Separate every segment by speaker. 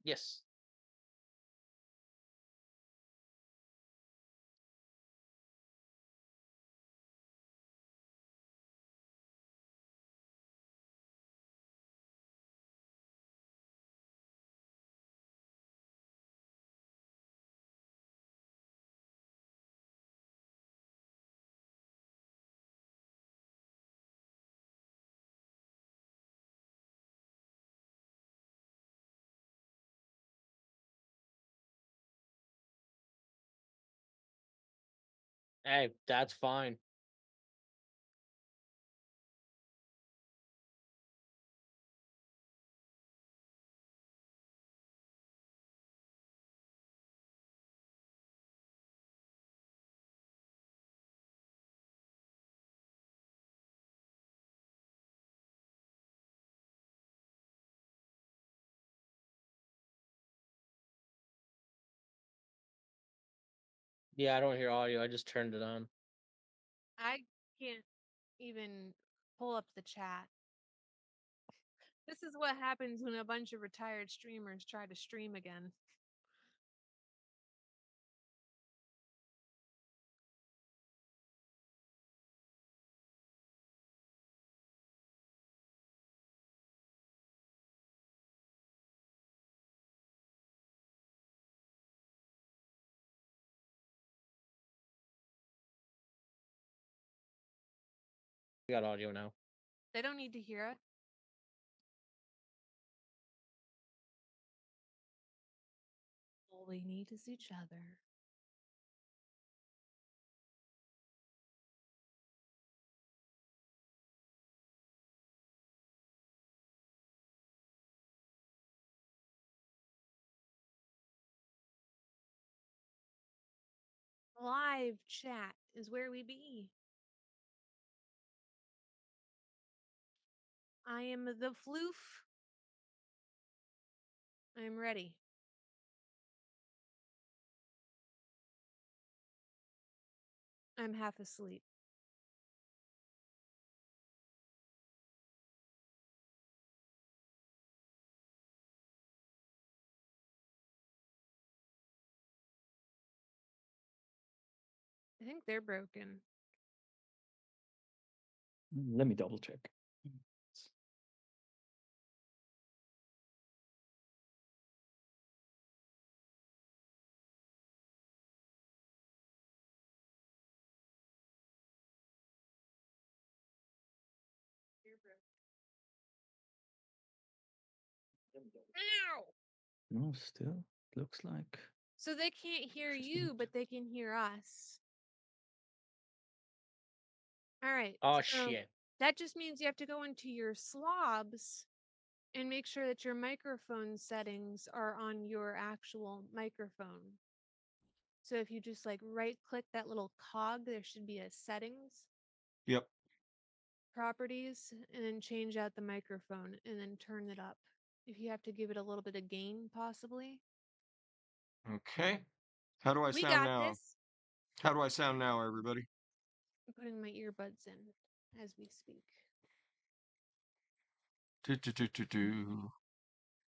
Speaker 1: Yes. Hey, that's fine. Yeah, I don't hear audio. I just turned it on.
Speaker 2: I can't even pull up the chat. This is what happens when a bunch of retired streamers try to stream again.
Speaker 1: We got audio now.
Speaker 2: They don't need to hear it. All they need is each other. Live chat is where we be. I am the floof. I'm ready. I'm half asleep. I think they're broken.
Speaker 3: Let me double check.
Speaker 2: Ow!
Speaker 3: No, still looks like.
Speaker 2: So they can't hear
Speaker 3: Just
Speaker 2: you,
Speaker 3: need-
Speaker 2: but they can hear us. All right.
Speaker 1: Oh
Speaker 2: So
Speaker 1: shit.
Speaker 2: that just means you have to go into your slobs and make sure that your microphone settings are on your actual microphone. So if you just like right click that little cog, there should be a settings,
Speaker 4: Yep.
Speaker 2: properties, and then change out the microphone and then turn it up. If you have to give it a little bit of gain, possibly.
Speaker 4: Okay. How do I
Speaker 2: We
Speaker 4: sound
Speaker 2: got
Speaker 4: now?
Speaker 2: this.
Speaker 4: How do I sound now, everybody?
Speaker 2: I'm putting my earbuds in as we speak.
Speaker 4: Do.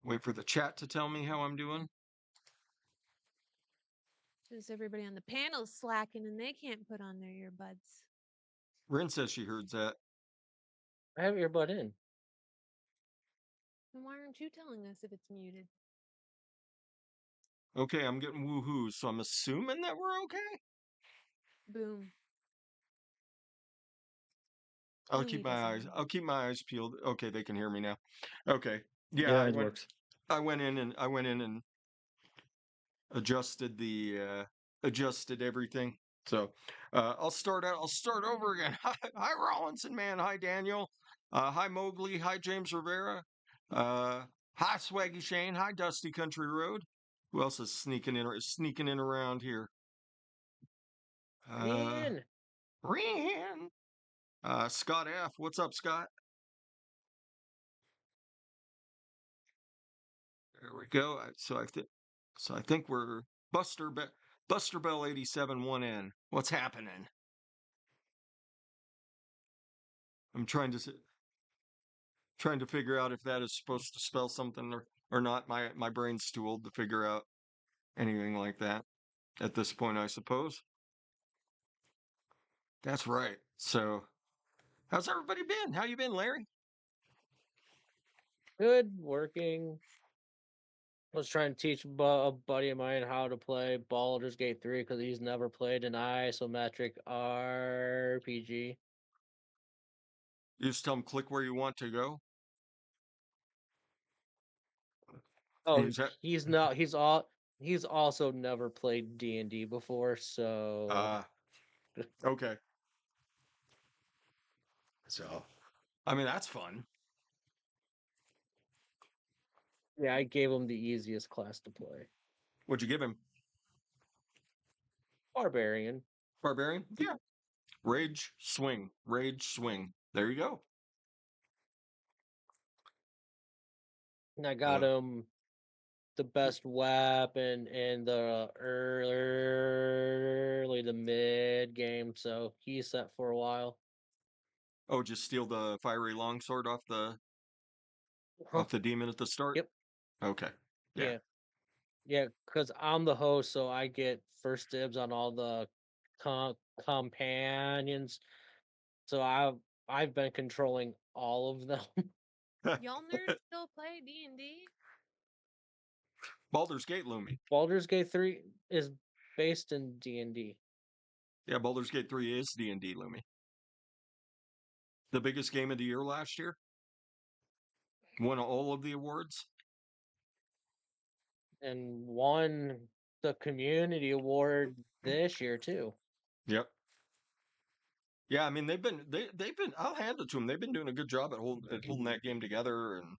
Speaker 4: Wait for the chat to tell me how I'm doing.
Speaker 2: Because everybody on the panel's slacking and they can't put on their earbuds.
Speaker 4: Rin says she heard that.
Speaker 1: I have earbud in.
Speaker 2: Then why aren't you telling us if it's muted?
Speaker 4: Okay, I'm getting woohoos, so I'm assuming that we're okay.
Speaker 2: Boom.
Speaker 4: I'll
Speaker 2: Boom,
Speaker 4: keep
Speaker 2: he
Speaker 4: my
Speaker 2: doesn't
Speaker 4: eyes.
Speaker 2: know.
Speaker 4: I'll keep my eyes peeled. Okay, they can hear me now. Okay. Yeah,
Speaker 3: Yeah, it works.
Speaker 4: I went in and adjusted adjusted everything. So I'll start over again. Hi Rollinson, man. Hi Daniel. Hi Mowgli. Hi James Rivera. Hi Swaggy Shane. Hi Dusty Country Road. Who else is sneaking in around here?
Speaker 1: Rin.
Speaker 4: Ran. Scott F. What's up, Scott? There we go. So I think we're Buster Bell 87 1N. What's happening? I'm trying to figure out if that is supposed to spell something or or not. My brain's too old to figure out anything like that at this point, I suppose. That's right. So, how's everybody been? How you been, Larry?
Speaker 1: Good, working. I was trying to teach a buddy of mine how to play Baldur's Gate 3 because he's never played an isometric RPG.
Speaker 4: You just tell him click where you want to go.
Speaker 1: Oh,
Speaker 4: Is that
Speaker 1: he's not. He's also never played D&D before, so
Speaker 4: okay? So, I mean, that's fun.
Speaker 1: yeah, I gave him the easiest class to play.
Speaker 4: What'd you give him?
Speaker 1: Barbarian.
Speaker 4: Barbarian? Yeah. Rage, swing. Rage, swing. There you go.
Speaker 1: And I got him the best weapon in the early to mid game, so he's set for a while.
Speaker 4: Oh, just steal the fiery longsword off the demon at the start?
Speaker 1: Yep.
Speaker 4: Okay. Yeah.
Speaker 1: Yeah, because I'm the host, so I get first dibs on all the companions. So I've been controlling all of them.
Speaker 2: Y'all nerds still play D&D?
Speaker 4: Baldur's Gate Lumi.
Speaker 1: Baldur's Gate 3 is based in D&D.
Speaker 4: Yeah, Baldur's Gate 3 is D&D Lumi. The biggest game of the year last year. Won all of the awards.
Speaker 1: And won the community award this year too.
Speaker 4: Yep. Yeah, I mean they've been I'll hand it to them. They've been doing a good job at holding that game together and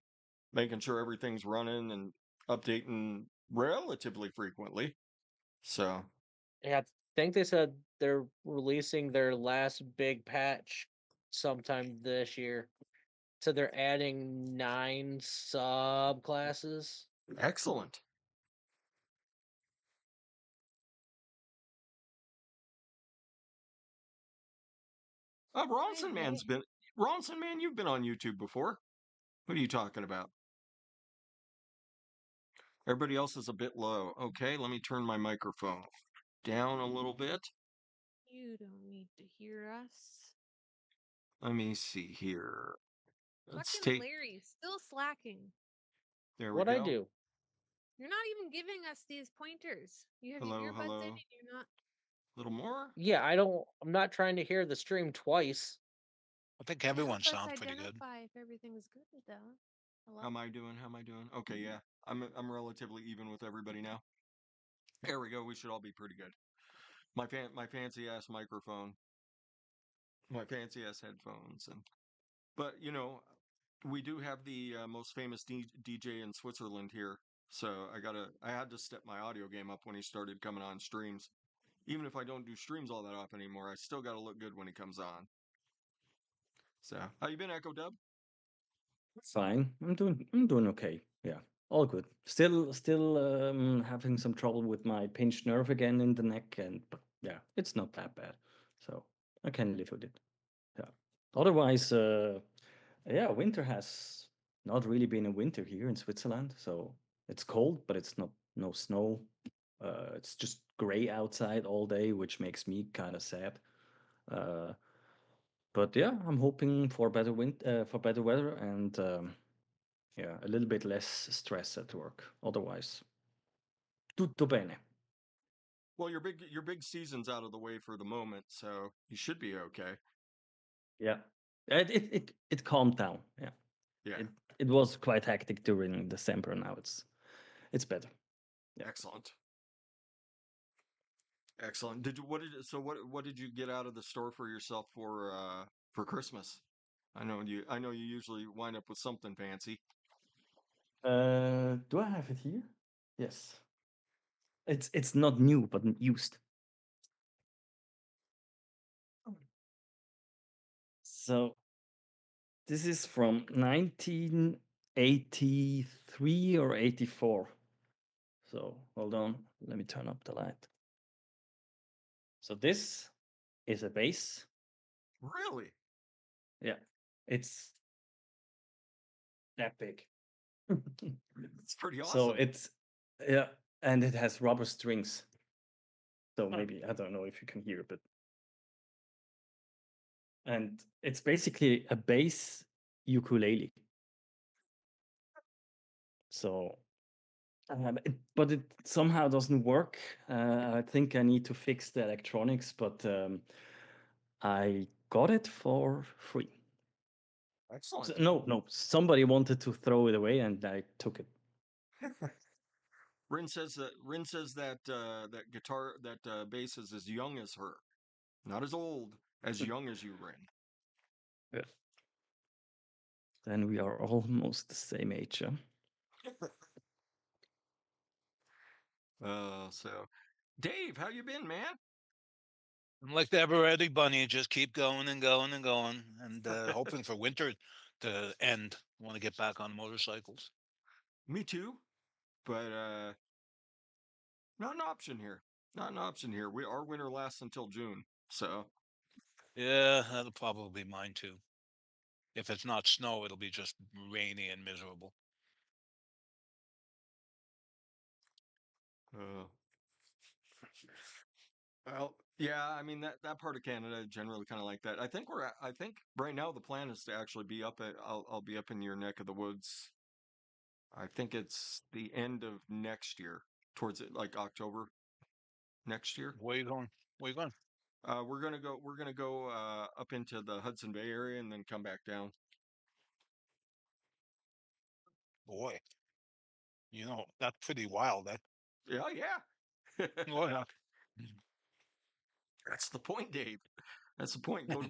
Speaker 4: making sure everything's running and updating relatively frequently. So,
Speaker 1: Yeah, I think they said they're releasing their last big patch sometime this year. So they're adding 9 subclasses.
Speaker 4: excellent. Ronson Man's been Ronson Man, you've been on YouTube before. What are you talking about? Everybody else is a bit low. Okay, let me turn my microphone down a little bit.
Speaker 2: You don't need to hear us.
Speaker 4: Let me see here. Let's
Speaker 2: Fucking
Speaker 4: take.
Speaker 2: Larry, still slacking.
Speaker 4: There we
Speaker 1: What'd I
Speaker 4: go.
Speaker 1: do?
Speaker 2: You're not even giving us these pointers. You have
Speaker 4: Hello,
Speaker 2: your earbuds in
Speaker 4: hello.
Speaker 2: and you're not.
Speaker 4: A little more.
Speaker 1: Yeah, I'm not trying to hear the stream twice.
Speaker 5: I think
Speaker 2: Help
Speaker 5: everyone
Speaker 2: us
Speaker 5: sounds pretty good.
Speaker 2: identify if everything's good though. Hello?
Speaker 4: How am I doing? How am I doing? Okay, yeah. I'm relatively even with everybody now. There we go. We should all be pretty good. My fancy ass microphone, my fancy ass headphones, but we do have the most famous DJ in Switzerland here, so I had to step my audio game up when he started coming on streams. Even if I don't do streams all that often anymore, I still got to look good when he comes on. So, how you been, Echo Dub?
Speaker 3: Fine. I'm doing okay. Yeah, all good. Still having some trouble with my pinched nerve again in the neck, but yeah, it's not that bad. So I can live with it. Yeah. Otherwise, yeah, winter has not really been a winter here in Switzerland. So it's cold, but it's not no snow. It's just gray outside all day, which makes me kind of sad. Uh, but yeah, I'm hoping for better for better weather and yeah, a little bit less stress at work. Otherwise, tutto bene.
Speaker 4: Well, your big season's out of the way for the moment, so you should be okay.
Speaker 3: Yeah, it calmed down. Yeah,
Speaker 4: Yeah,
Speaker 3: it was quite hectic during December. Now it's better. Yeah.
Speaker 4: excellent. Excellent. What did you get out of the store for yourself for Christmas? I know you usually wind up with something fancy.
Speaker 3: Do I have it here? Yes. It's not new, but used. So this is from 1983 or 84. So hold on, let me turn up the light. So this is a base.
Speaker 4: Really?
Speaker 3: Yeah, it's that big.
Speaker 4: It's pretty
Speaker 3: So
Speaker 4: awesome.
Speaker 3: it's yeah, and it has rubber strings. So
Speaker 1: Huh.
Speaker 3: maybe I don't know if you can hear, but and it's basically a bass ukulele. So, but it somehow doesn't work. I think I need to fix the electronics, but I got it for free.
Speaker 4: Excellent.
Speaker 3: No, somebody wanted to throw it away, and I took it.
Speaker 4: Rin says that that guitar that bass is as young as her, not as old, as young as you, Rin.
Speaker 3: Yeah. Then we are almost the same age. Huh?
Speaker 4: So Dave, how you been, man?
Speaker 5: I'm like the ever-ready bunny, just keep going and going and going, and hoping for winter to end. Want to get back on motorcycles.
Speaker 4: Me too, but not an option here. Not an option here. Our winter lasts until June, so
Speaker 5: Yeah, that'll probably be mine too. If it's not snow, it'll be just rainy and miserable.
Speaker 4: uh, well, yeah. I mean that part of Canada generally kind of like that. I think right now the plan is to actually be up at. I'll be up in your neck of the woods. I think it's the end of next year, towards it like October next year.
Speaker 5: Where you going? Where you going?
Speaker 4: We're gonna go up into the Hudson Bay area and then come back down.
Speaker 5: Boy, that's pretty wild. That
Speaker 4: Yeah, yeah.
Speaker 5: oh yeah.
Speaker 4: That's the point, Dave. That's the point. Go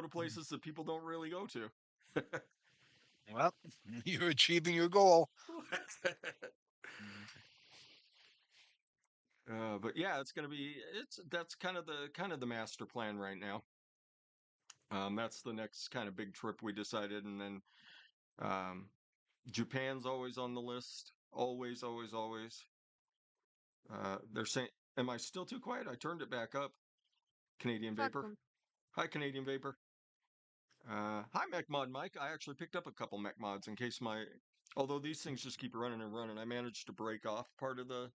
Speaker 4: to places that people don't really go to.
Speaker 5: Well, you're achieving your goal.
Speaker 4: But yeah, that's kind of the master plan right now. That's the next kind of big trip we decided, and then um, Japan's always on the list. Always, always, always. They're saying, "Am I still too quiet?" I turned it back up. Canadian
Speaker 2: Talk to
Speaker 4: Vapor.
Speaker 2: 'em.
Speaker 4: Hi, Canadian Vapor. Hi, MechMod Mike. I actually picked up a couple mech mods in case although these things just keep running and running. I managed to break off part of the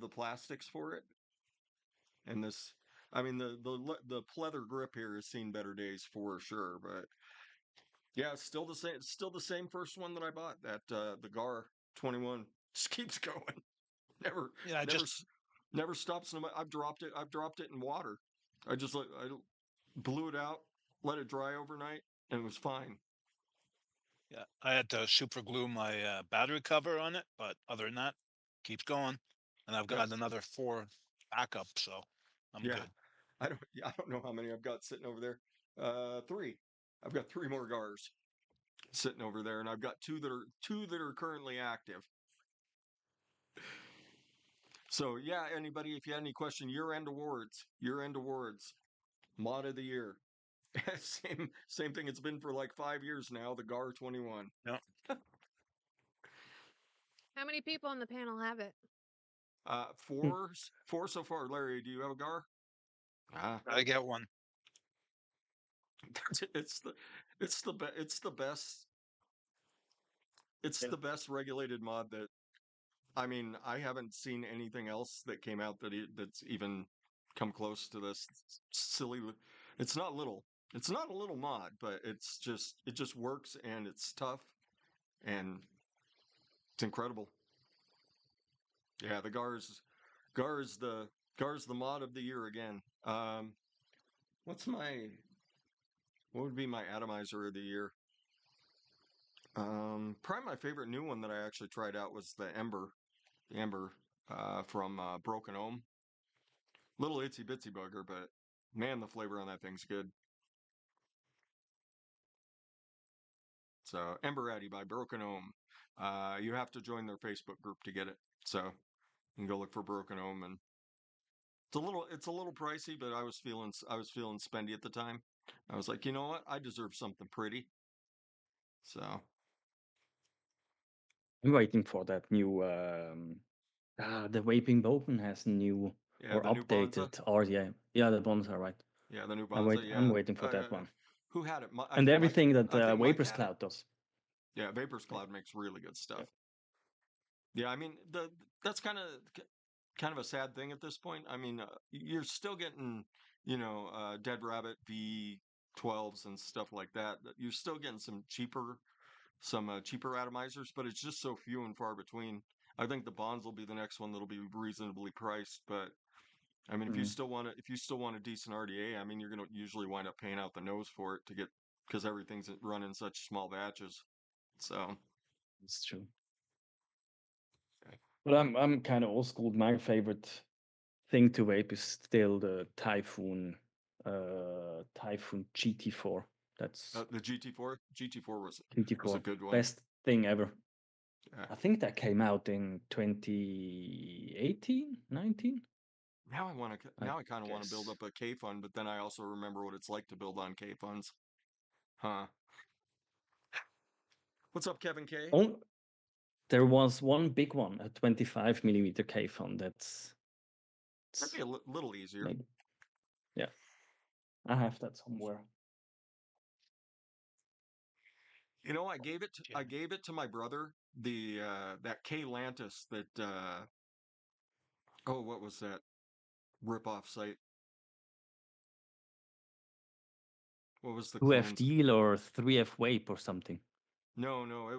Speaker 4: plastics for it, and this. I mean, the pleather grip here has seen better days for sure, but yeah, it's still the same. It's still the same first one that I bought. That the Gar 21 just keeps going. Never,
Speaker 5: Yeah, I
Speaker 4: never,
Speaker 5: just
Speaker 4: s- never stops. I've dropped it. I've dropped it in water. I blew it out, let it dry overnight, and it was fine.
Speaker 5: yeah, I had to super glue my battery cover on it, but other than that, keeps going. And I've
Speaker 4: Yeah,
Speaker 5: got another 4 backup, so I'm
Speaker 4: yeah.
Speaker 5: good.
Speaker 4: I don't know how many I've got sitting over there. Three. I've got three more Gars sitting over there, and I've got two that are currently active. So yeah, anybody, if you had any question, year end awards, mod of the year. Same thing. It's been for like 5 years now. The Gar 21.
Speaker 5: Yeah,
Speaker 2: How many people on the panel have it?
Speaker 4: Four so far. Larry, do you have a Gar? Ah,
Speaker 5: I get one.
Speaker 4: it's the it's the best. It's
Speaker 3: Yeah.
Speaker 4: the best regulated mod that I mean. I haven't seen anything else that came out that's even come close to this silly. It's not little. It's not a little mod, but it just works and it's tough and it's incredible. Yeah, the Gar's the Gar's the mod of the year again. What's my what would be my atomizer of the year? Probably my favorite new one that I actually tried out was the Ember from Broken Ohm. Little itsy bitsy bugger, but man, the flavor on that thing's good. So Ember Addy by Broken Ohm. You have to join their Facebook group to get it. So you can go look for Broken Ohm, and it's a little pricey, but I was feeling spendy at the time. I was like, you know what? I deserve something pretty. So
Speaker 3: I'm waiting for that new. The Vaping Open has new
Speaker 4: yeah,
Speaker 3: or
Speaker 4: the new Bonza.
Speaker 3: updated RDA. Yeah, the ones are right.
Speaker 4: Yeah, the new Bonza.
Speaker 3: I'm
Speaker 4: Yeah.
Speaker 3: waiting for that one.
Speaker 4: Who had it?
Speaker 3: And
Speaker 4: Mike.
Speaker 3: everything that
Speaker 4: I think Mike
Speaker 3: Vapors
Speaker 4: had it.
Speaker 3: Cloud does.
Speaker 4: Yeah, Vapors
Speaker 3: Like,
Speaker 4: Cloud makes really good stuff.
Speaker 3: yeah.
Speaker 4: Yeah, I mean that's kind of a sad thing at this point. I mean, you're still getting, Dead Rabbit V12s and stuff like that. You're still getting some cheaper atomizers, but it's just so few and far between. I think the Bonds will be the next one that'll be reasonably priced, but I mean,
Speaker 3: Mm,
Speaker 4: if you still want a decent RDA, I mean, you're gonna usually wind up paying out the nose for it to get because everything's run in such small batches. So,
Speaker 3: it's true. But I'm kind of old school. My favorite thing to vape is still the Typhoon GT4. That's
Speaker 4: the GT4 was a
Speaker 3: GT4.
Speaker 4: good one.
Speaker 3: Best thing ever.
Speaker 4: Yeah.
Speaker 3: I think that came out in 2018, 19.
Speaker 4: Now I kind of want to build
Speaker 3: Guess.
Speaker 4: up a K fund, but then I also remember what it's like to build on K funds. Huh. What's up, Kevin K?
Speaker 3: Oh, there was one big one, a 25 millimeter K fund.
Speaker 4: That'd
Speaker 3: It's
Speaker 4: be a little easier.
Speaker 3: maybe, yeah. I have that somewhere.
Speaker 4: I gave it to my brother, the that K Lantis that what was that rip-off site? What was the
Speaker 3: 2F
Speaker 4: clones?
Speaker 3: Deal or 3F Vape or something.
Speaker 4: No, it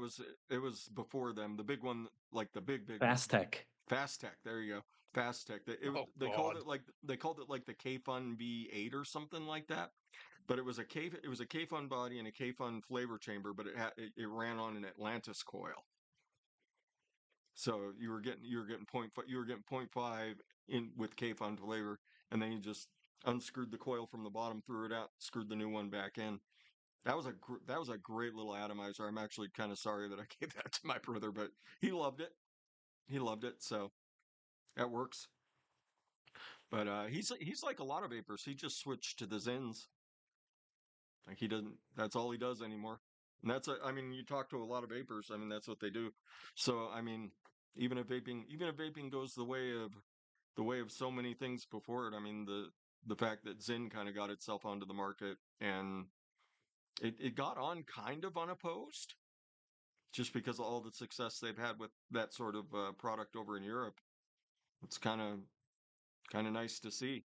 Speaker 4: was before them. The big one, like the big one.
Speaker 3: Fast Tech.
Speaker 4: Fast Tech. There you go. Fast Tech.
Speaker 5: Oh
Speaker 4: They called
Speaker 5: God.
Speaker 4: it like the K Fun V8 or something like that. But it was a K Fun body and a K Fun flavor chamber, but it ran on an Atlantis coil. So you were getting point five in with K Fun flavor, and then you just unscrewed the coil from the bottom, threw it out, screwed the new one back in. That was a great little atomizer. I'm actually kind of sorry that I gave that to my brother, but he loved it. He loved it, so that works. But he's like a lot of vapors. He just switched to the Zins. Like he doesn't. That's all he does anymore. And I mean, you talk to a lot of vapors. I mean, that's what they do. So I mean, even if vaping goes the way of so many things before it. I mean, the fact that Zyn kind of got itself onto the market and it got on kind of unopposed, just because of all the success they've had with that sort of product over in Europe. It's kind of nice to see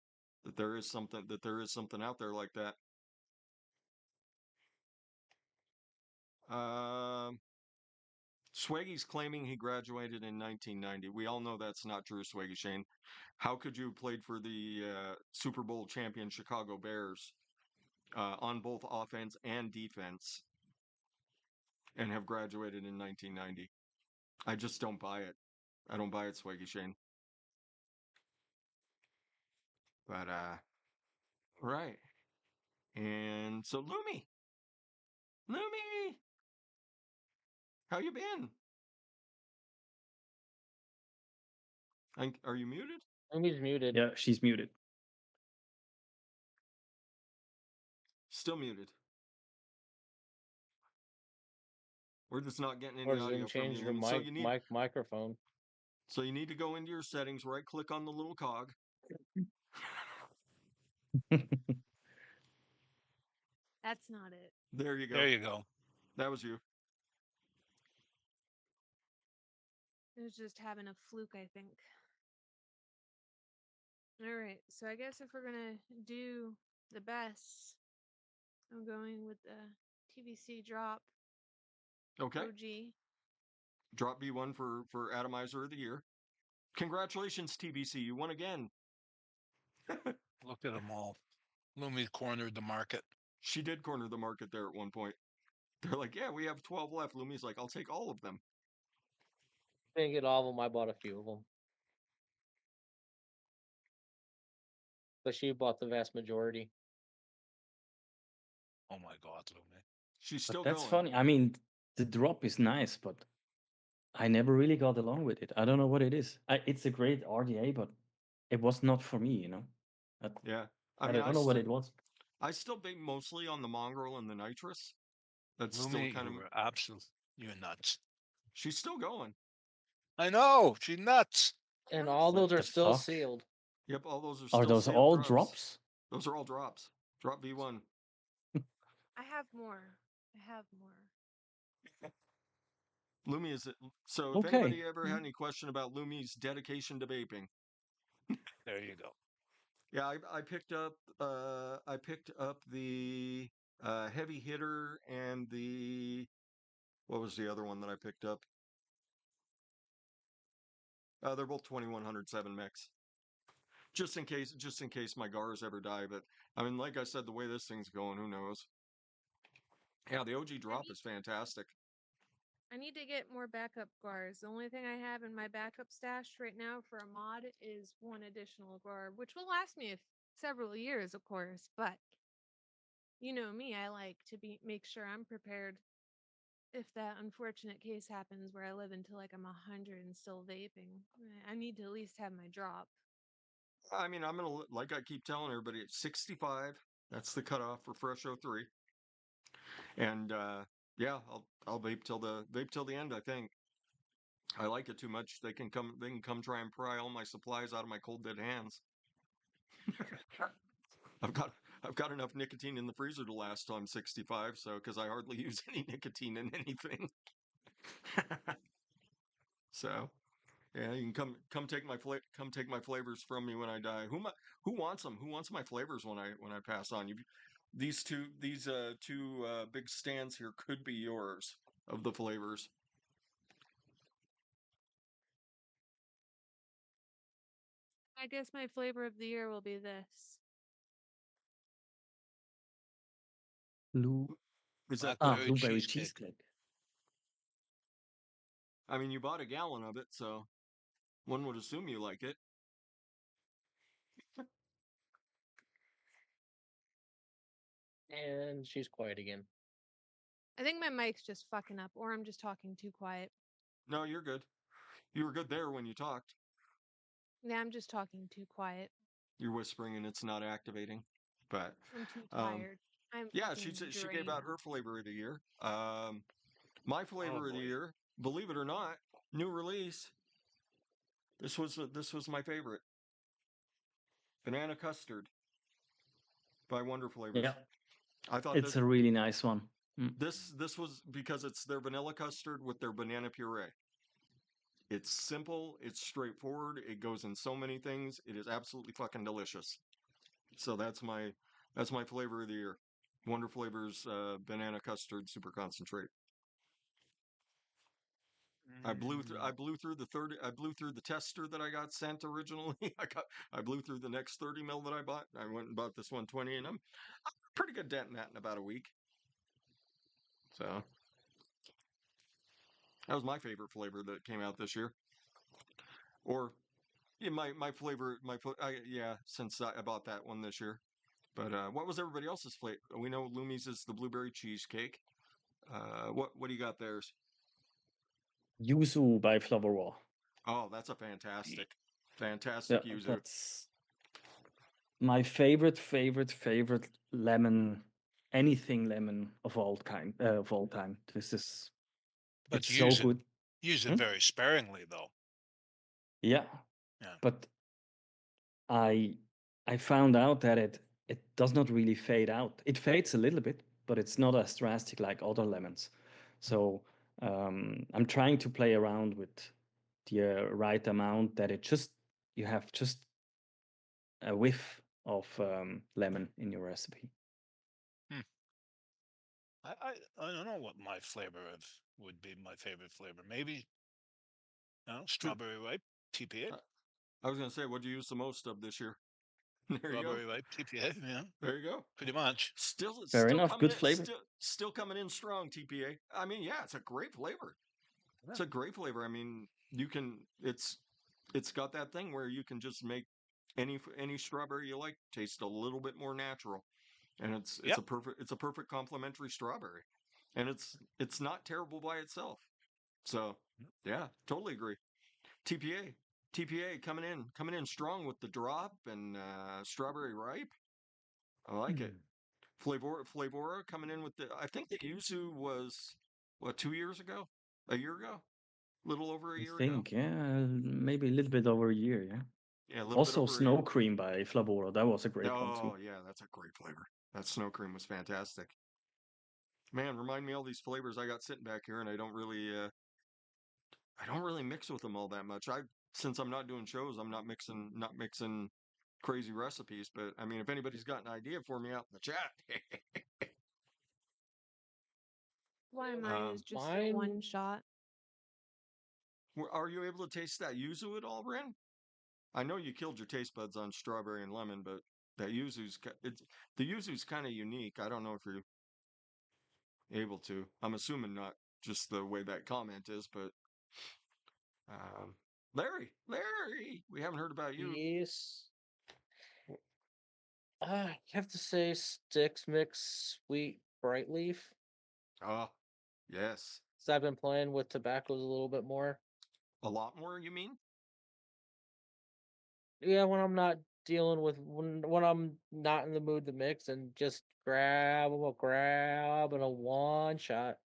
Speaker 4: that there is something out there like that. Um, Swaggy's claiming he graduated in 1990. We all know that's not true, Swaggy Shane. How could you have played for the Super Bowl champion Chicago Bears on both offense and defense and have graduated in 1990? I just don't buy it. I don't buy it, Swaggy Shane. But right. And so Lumi, how you been? Are you muted?
Speaker 1: He's muted.
Speaker 3: Yeah, she's muted.
Speaker 4: Still muted. We're just not getting any
Speaker 1: Or Zoom
Speaker 4: audio from
Speaker 1: changed
Speaker 4: you,
Speaker 1: her
Speaker 4: Lumi.
Speaker 1: microphone.
Speaker 4: So you need to go into your settings, right click on the little cog.
Speaker 2: That's not it.
Speaker 4: There you
Speaker 5: There
Speaker 4: go.
Speaker 5: you go.
Speaker 4: That was you.
Speaker 2: It was just having a fluke, I think. All right, so I guess if we're gonna do the best, I'm going with the TVC drop
Speaker 4: Okay.
Speaker 2: OG.
Speaker 4: Drop B1 for Atomizer of the Year. Congratulations, TBC. You won again.
Speaker 5: Look at them all. Lumi cornered the market.
Speaker 4: She did corner the market there at one point. They're like, yeah, we have 12 left. Lumi's like, I'll take all of them.
Speaker 1: Didn't get all of them. I bought a few of them. But she bought the vast majority.
Speaker 5: Oh my God, Lumi.
Speaker 4: She's
Speaker 3: But
Speaker 4: still
Speaker 3: that's
Speaker 4: going.
Speaker 3: funny. I mean, the drop is nice, but I never really got along with it. I don't know what it is. It's a great RDA, but it was not for me, you know.
Speaker 4: Yeah.
Speaker 3: I
Speaker 4: mean,
Speaker 3: don't know what it was.
Speaker 4: I still bake mostly on the Mongrel and the Nitrous. That's still
Speaker 5: Lumi,
Speaker 4: kind
Speaker 5: you
Speaker 4: of.
Speaker 5: were absolute. You're nuts.
Speaker 4: She's still going.
Speaker 5: I know. She's nuts.
Speaker 1: And
Speaker 2: That was
Speaker 1: all
Speaker 3: What
Speaker 1: those are
Speaker 3: the
Speaker 1: still
Speaker 3: fuck?
Speaker 1: sealed.
Speaker 4: Yep, all those are
Speaker 3: Are
Speaker 4: still
Speaker 3: those
Speaker 4: sealed
Speaker 3: all
Speaker 4: drops.
Speaker 3: drops?
Speaker 4: Those are all drops. Drop V1.
Speaker 2: I have more. I have more.
Speaker 4: Lumi is so. If
Speaker 3: Okay.
Speaker 4: anybody ever had any question about Lumi's dedication to vaping,
Speaker 5: There you go.
Speaker 4: yeah, I picked up the heavy hitter and the what was the other one that I picked up? They're both 2107 mix. Just in case my gars ever die. But I mean, like I said, the way this thing's going, who knows? Yeah, the OG drop is fantastic.
Speaker 2: I need to get more backup guars. The only thing I have in my backup stash right now for a mod is one additional guar, which will last me several years, of course. But you know me, I like to make sure I'm prepared if that unfortunate case happens where I live until like I'm 100 and still vaping. I need to at least have my drop.
Speaker 4: I mean, I'm gonna like I keep telling everybody, it's 65. That's the cutoff for fresh03. And yeah, I'll vape till the end. I think I like it too much. They can come try and pry all my supplies out of my cold dead hands. I've got I've got enough nicotine in the freezer to last till I'm 65. So because I hardly use any nicotine in anything. So yeah, you can come take my flavors from me when I die. Who wants them? Who wants my flavors when I pass on? These two big stands here could be yours of the flavors.
Speaker 2: I guess my flavor of the year will be this.
Speaker 3: Blue.
Speaker 4: Is that
Speaker 5: Blackberry
Speaker 3: Blueberry
Speaker 5: cheesecake.
Speaker 3: cheesecake.
Speaker 4: I mean, you bought a gallon of it, so one would assume you like it.
Speaker 1: And she's quiet again.
Speaker 2: I think my mic's just fucking up, or I'm just talking too quiet.
Speaker 4: No, you're good. You were good there when you talked.
Speaker 2: Yeah, I'm just talking too quiet.
Speaker 4: You're whispering and it's not activating. But
Speaker 2: I'm too
Speaker 4: um,
Speaker 2: tired. I'm
Speaker 4: yeah,
Speaker 2: fucking
Speaker 4: she gave out
Speaker 2: drained.
Speaker 4: her flavor of the year. My
Speaker 1: Oh
Speaker 4: flavor of the
Speaker 1: boy.
Speaker 4: year, believe it or not, new release. This was my favorite. Banana custard by Wonder Flavors.
Speaker 3: Yeah,
Speaker 4: I thought
Speaker 3: it's a really nice one.
Speaker 4: this was because it's their vanilla custard with their banana puree. It's simple, it's straightforward, it goes in so many things. It is absolutely fucking delicious. So that's my flavor of the year. Wonder Flavors banana custard super concentrate. I blew through the 30 I blew through the tester that I got sent originally. I blew through the next 30 mil that I bought. I went and bought this 120 and I'm pretty good denting that in about a week. So that was my favorite flavor that came out this year. Or yeah, my flavor yeah, since I bought that one this year. But what was everybody else's flavor? We know Lumi's is the blueberry cheesecake. What do you got theirs?
Speaker 3: Yuzu by Flavor.
Speaker 4: Oh, that's a fantastic
Speaker 3: Yeah,
Speaker 4: yuzu.
Speaker 3: that's my favorite lemon, anything lemon of all time. This is
Speaker 5: But
Speaker 3: it's so good.
Speaker 5: use it
Speaker 3: Hmm?
Speaker 5: very sparingly though.
Speaker 3: Yeah,
Speaker 5: Yeah.
Speaker 3: but I found out that it does not really fade out. It fades a little bit, but it's not as drastic like other lemons. So I'm trying to play around with the right amount that you have just a whiff of lemon in your recipe.
Speaker 5: Hmm. I don't know what my flavor of would be my favorite flavor. Maybe strawberry ripe TPA.
Speaker 4: I was gonna say, what do you use the most of this year? There you go.
Speaker 5: Strawberry ripe TPA. Yeah,
Speaker 4: There you go.
Speaker 5: pretty much.
Speaker 3: Fair enough, good flavor.
Speaker 4: Still coming in strong. TPA. I mean, yeah, it's a great flavor.
Speaker 5: Yeah.
Speaker 4: It's a great flavor. I mean, you can. It's got that thing where you can just make any strawberry you like taste a little bit more natural, and
Speaker 5: Yep.
Speaker 4: it's a perfect complementary strawberry, and it's not terrible by itself. So yeah, totally agree. TPA. TPA coming in strong with the drop and strawberry ripe. I like it. Flavora coming in with the. I think the yuzu was what 2 years ago, a year ago, little over a
Speaker 3: I
Speaker 4: year ago.
Speaker 3: think, yeah, maybe a little bit over a year, yeah.
Speaker 4: Yeah, a little bit
Speaker 3: Also,
Speaker 4: over a year.
Speaker 3: Snow Cream by Flavora, that was a great one too.
Speaker 4: Oh yeah, that's a great flavor. That snow cream was fantastic. Man, remind me all these flavors I got sitting back here, and I don't really I don't really mix with them all that much. Since I'm not doing shows, I'm not mixing crazy recipes. But I mean, if anybody's got an idea for me out in the chat,
Speaker 2: Why mine is
Speaker 4: um,
Speaker 2: just a one
Speaker 1: Mine,
Speaker 2: shot.
Speaker 4: are you able to taste that yuzu at all, Ren? I know you killed your taste buds on strawberry and lemon, but that the yuzu's kind of unique. I don't know if you're able to. I'm assuming not, just the way that comment is, but um, Larry, we haven't heard about you.
Speaker 1: yes. I have to say, Sticks Mix Sweet Bright Leaf.
Speaker 4: Ah, yes,
Speaker 1: Cause I've been playing with tobaccos a little bit more.
Speaker 4: a lot more. You mean?
Speaker 1: Yeah, when I'm not dealing with when I'm not in the mood to mix and just grab and a one shot.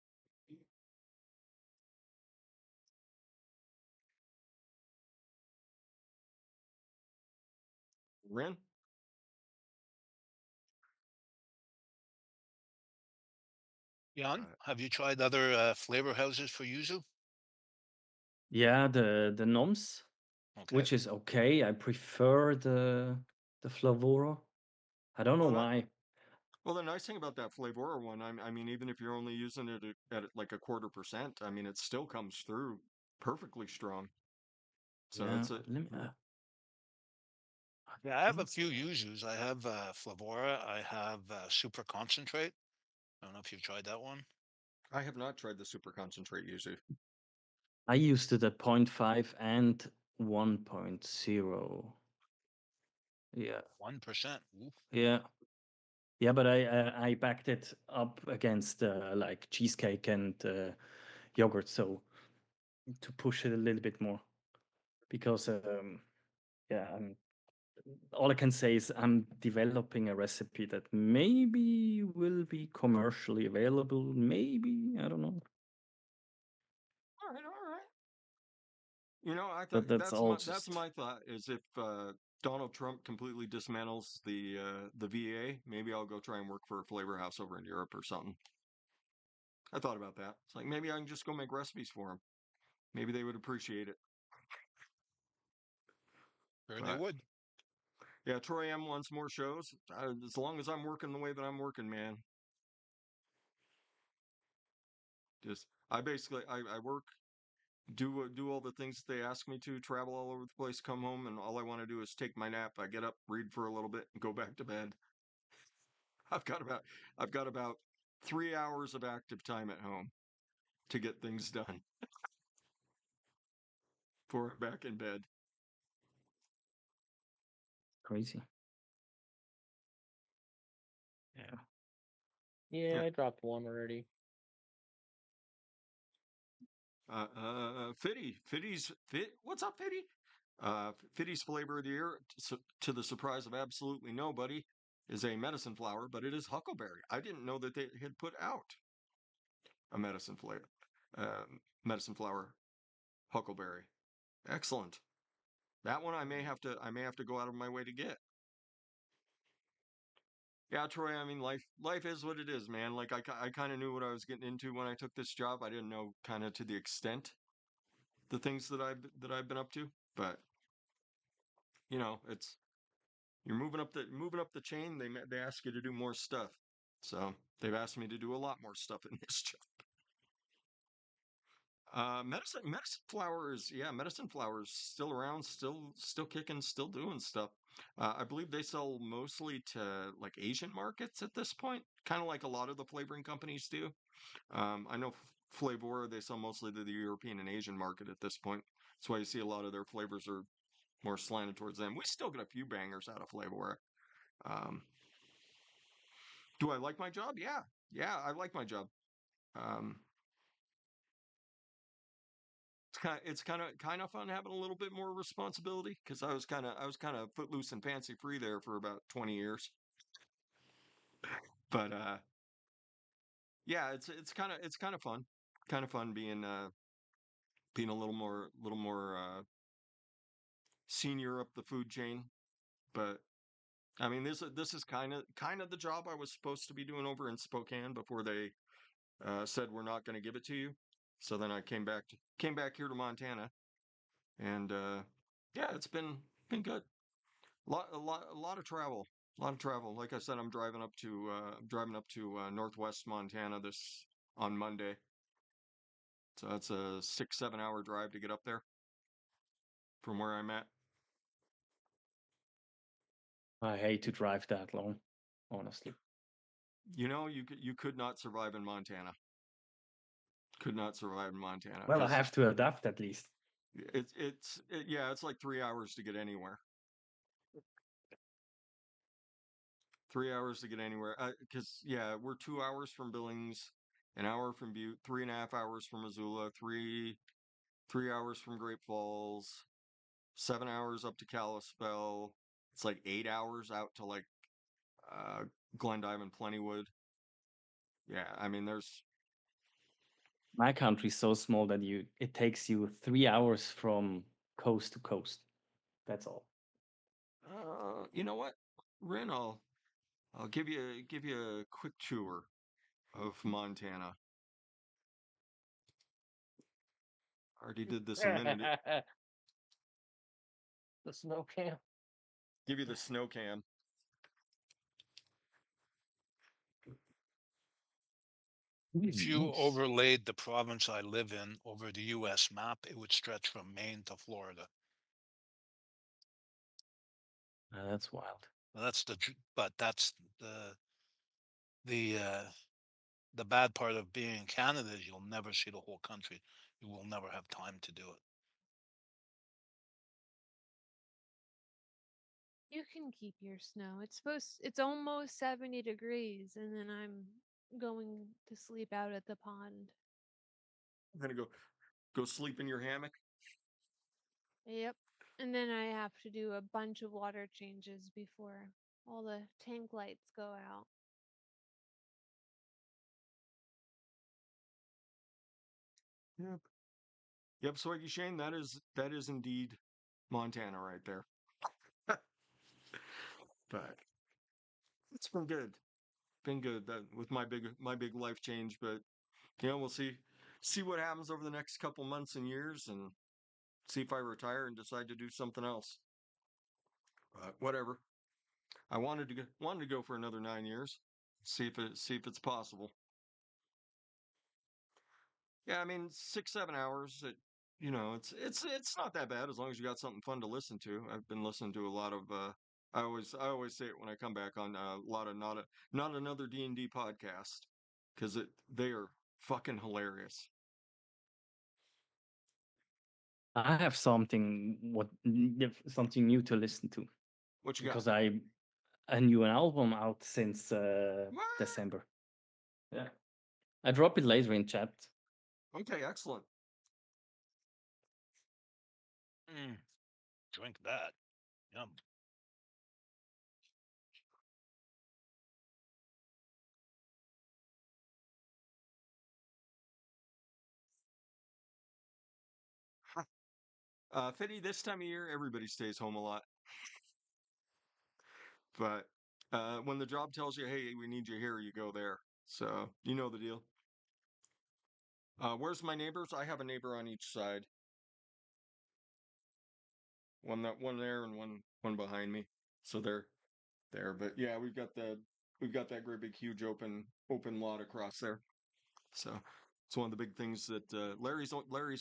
Speaker 4: Ren?
Speaker 5: Jan,
Speaker 4: Uh,
Speaker 5: have you tried other flavor houses for yuzu?
Speaker 3: Yeah, the noms,
Speaker 5: Okay.
Speaker 3: which is okay. I prefer the Flavoro. I don't know
Speaker 4: well, that,
Speaker 3: why.
Speaker 4: well, the nice thing about that Flavora one, I mean, even if you're only using it at like a 1/4%, I mean, it still comes through perfectly strong. So
Speaker 3: Yeah,
Speaker 4: it's a
Speaker 3: let me,
Speaker 5: Yeah, I have a
Speaker 3: mm,
Speaker 5: few yuzus. I have Flavora. I have Super Concentrate. I don't know if you've tried that one.
Speaker 4: I have not tried the super concentrate yuzu.
Speaker 3: I used it at 0.5 and 1.0. Yeah,
Speaker 5: 1%. Ooh.
Speaker 3: yeah, yeah. But I backed it up against like cheesecake and yogurt, so to push it a little bit more because yeah, all I can say is I'm developing a recipe that maybe will be commercially available. Maybe, I don't know.
Speaker 4: All right. You know, I thought
Speaker 3: But that's all
Speaker 4: that's
Speaker 3: just
Speaker 4: my thought is if Donald Trump completely dismantles the VA, maybe I'll go try and work for a flavor house over in Europe or something. I thought about that. It's like maybe I can just go make recipes for them. Maybe they would appreciate it.
Speaker 5: Sure they
Speaker 4: But
Speaker 5: would.
Speaker 4: yeah, Troy M wants more shows. As long as I'm working the way that I'm working, man. Just I basically I work, do all the things that they ask me to, travel all over the place, come home, and all I want to do is take my nap. I get up, read for a little bit, and go back to bed. I've got about I've got about 3 hours of active time at home to get things done before I'm back in bed.
Speaker 3: crazy. Yeah.
Speaker 1: Yeah,
Speaker 4: Yeah.
Speaker 1: I dropped one already.
Speaker 4: What's up, Fitty? Fitty's flavor of the year, to the surprise of absolutely nobody, is a medicine flower, but it is huckleberry. I didn't know that they had put out a medicine flower huckleberry. Excellent. That one I may have to go out of my way to get. Yeah, Troy, I mean life is what it is, man. Like I kind of knew what I was getting into when I took this job. I didn't know kind of to the extent the things that I've been up to, but it's you're moving up the chain. They ask you to do more stuff. So, they've asked me to do a lot more stuff in this job. Medicine flowers still around, still kicking, still doing stuff. I believe they sell mostly to like Asian markets at this point, kind of like a lot of the flavoring companies do. I know Flavor, they sell mostly to the European and Asian market at this point. That's why you see a lot of their flavors are more slanted towards them. We still get a few bangers out of Flavor. Um, do I like my job? Yeah, I like my job. Um, it's kind of fun having a little bit more responsibility because I was kind of footloose and fancy free there for about 20 years. But yeah, it's kind of fun, being a little more senior up the food chain. But I mean, this is kind of the job I was supposed to be doing over in Spokane before they said we're not going to give it to you. So then I came back here to Montana, and yeah, it's been good. A lot of travel. A lot of travel. Like I said, I'm driving up to Northwest Montana this on Monday. So that's a 6-7 hour drive to get up there from where I'm at.
Speaker 3: I hate to drive that long, honestly.
Speaker 4: You know, you could not survive in Montana. Could not survive in Montana
Speaker 3: Well, I
Speaker 4: because
Speaker 3: have to adapt at least.
Speaker 4: yeah, it's like 3 hours to get anywhere. 3 hours to get anywhere. Because yeah, we're 2 hours from Billings, an hour from Butte, 3.5 hours from Missoula, 3 hours from Great Falls, 7 hours up to Kalispell. It's like 8 hours out to like uh Glendive, Plentywood. Yeah, I mean there's
Speaker 3: My country is so small that it takes you 3 hours from coast to coast. That's all.
Speaker 4: you know what? Rin, I'll give you a quick tour of Montana. Already did this a minute.
Speaker 1: The snow camp.
Speaker 4: Give you the snow cam.
Speaker 5: If you
Speaker 3: Nice.
Speaker 5: overlaid the province I live in over the US map, it would stretch from Maine to Florida.
Speaker 3: That's wild.
Speaker 5: That's but that's the uh the bad part of being in Canada is you'll never see the whole country. You will never have time to do it.
Speaker 2: You can keep your snow. It's almost 70 degrees and then I'm going to sleep out at the pond.
Speaker 4: I'm gonna go sleep in your hammock.
Speaker 2: Yep. And then I have to do a bunch of water changes before all the tank lights go out.
Speaker 4: Yep. Yep, Swaggy Shane, that is indeed Montana right there. But it's been good. Been good that with my big life change, but you know, we'll see what happens over the next couple months and years and see if I retire and decide to do something else. But whatever. I wanted to go for another 9 years. See if it's possible. Yeah, I mean 6-7 hours. You know, it's not that bad as long as you got something fun to listen to. I've been listening to a lot of. I always say it when I come back on a lot of not another D&D podcast because they are fucking hilarious.
Speaker 3: I have something new to listen to
Speaker 4: What you got?
Speaker 3: because I knew an album out since
Speaker 4: What?
Speaker 3: December. Yeah, I drop it later in chat.
Speaker 4: Okay, excellent.
Speaker 5: Drink that. Yum.
Speaker 4: Fitty, this time of year, everybody stays home a lot. But when the job tells you, "Hey, we need you here," you go there. So you know the deal. Where's my neighbors? I have a neighbor on each side. One there and one behind me. So they're there. But yeah, we've got that great big huge open lot across there. So it's one of the big things that Larry's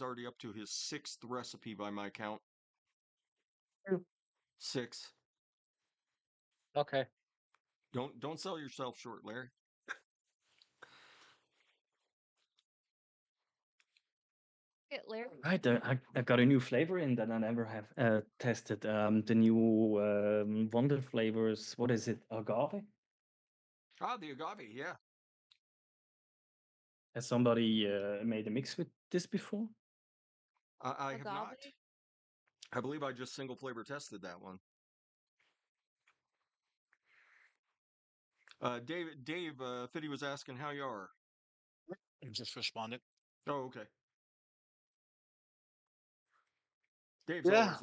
Speaker 4: already up to his sixth recipe by my count.
Speaker 1: True.
Speaker 4: 6.
Speaker 1: Okay.
Speaker 4: Don't sell yourself short, Larry.
Speaker 2: Get Larry.
Speaker 3: Right, I got a new flavor in that I never have tested. The new Wonder flavors. What is it? Agave?
Speaker 4: Ah, the agave, yeah.
Speaker 3: Has somebody made a mix with this before?
Speaker 4: I have not.
Speaker 2: Agave?
Speaker 4: I believe I just single flavor tested that one. Dave, Fitty was asking how you are.
Speaker 5: I just responded.
Speaker 4: Oh, okay.
Speaker 5: Yeah.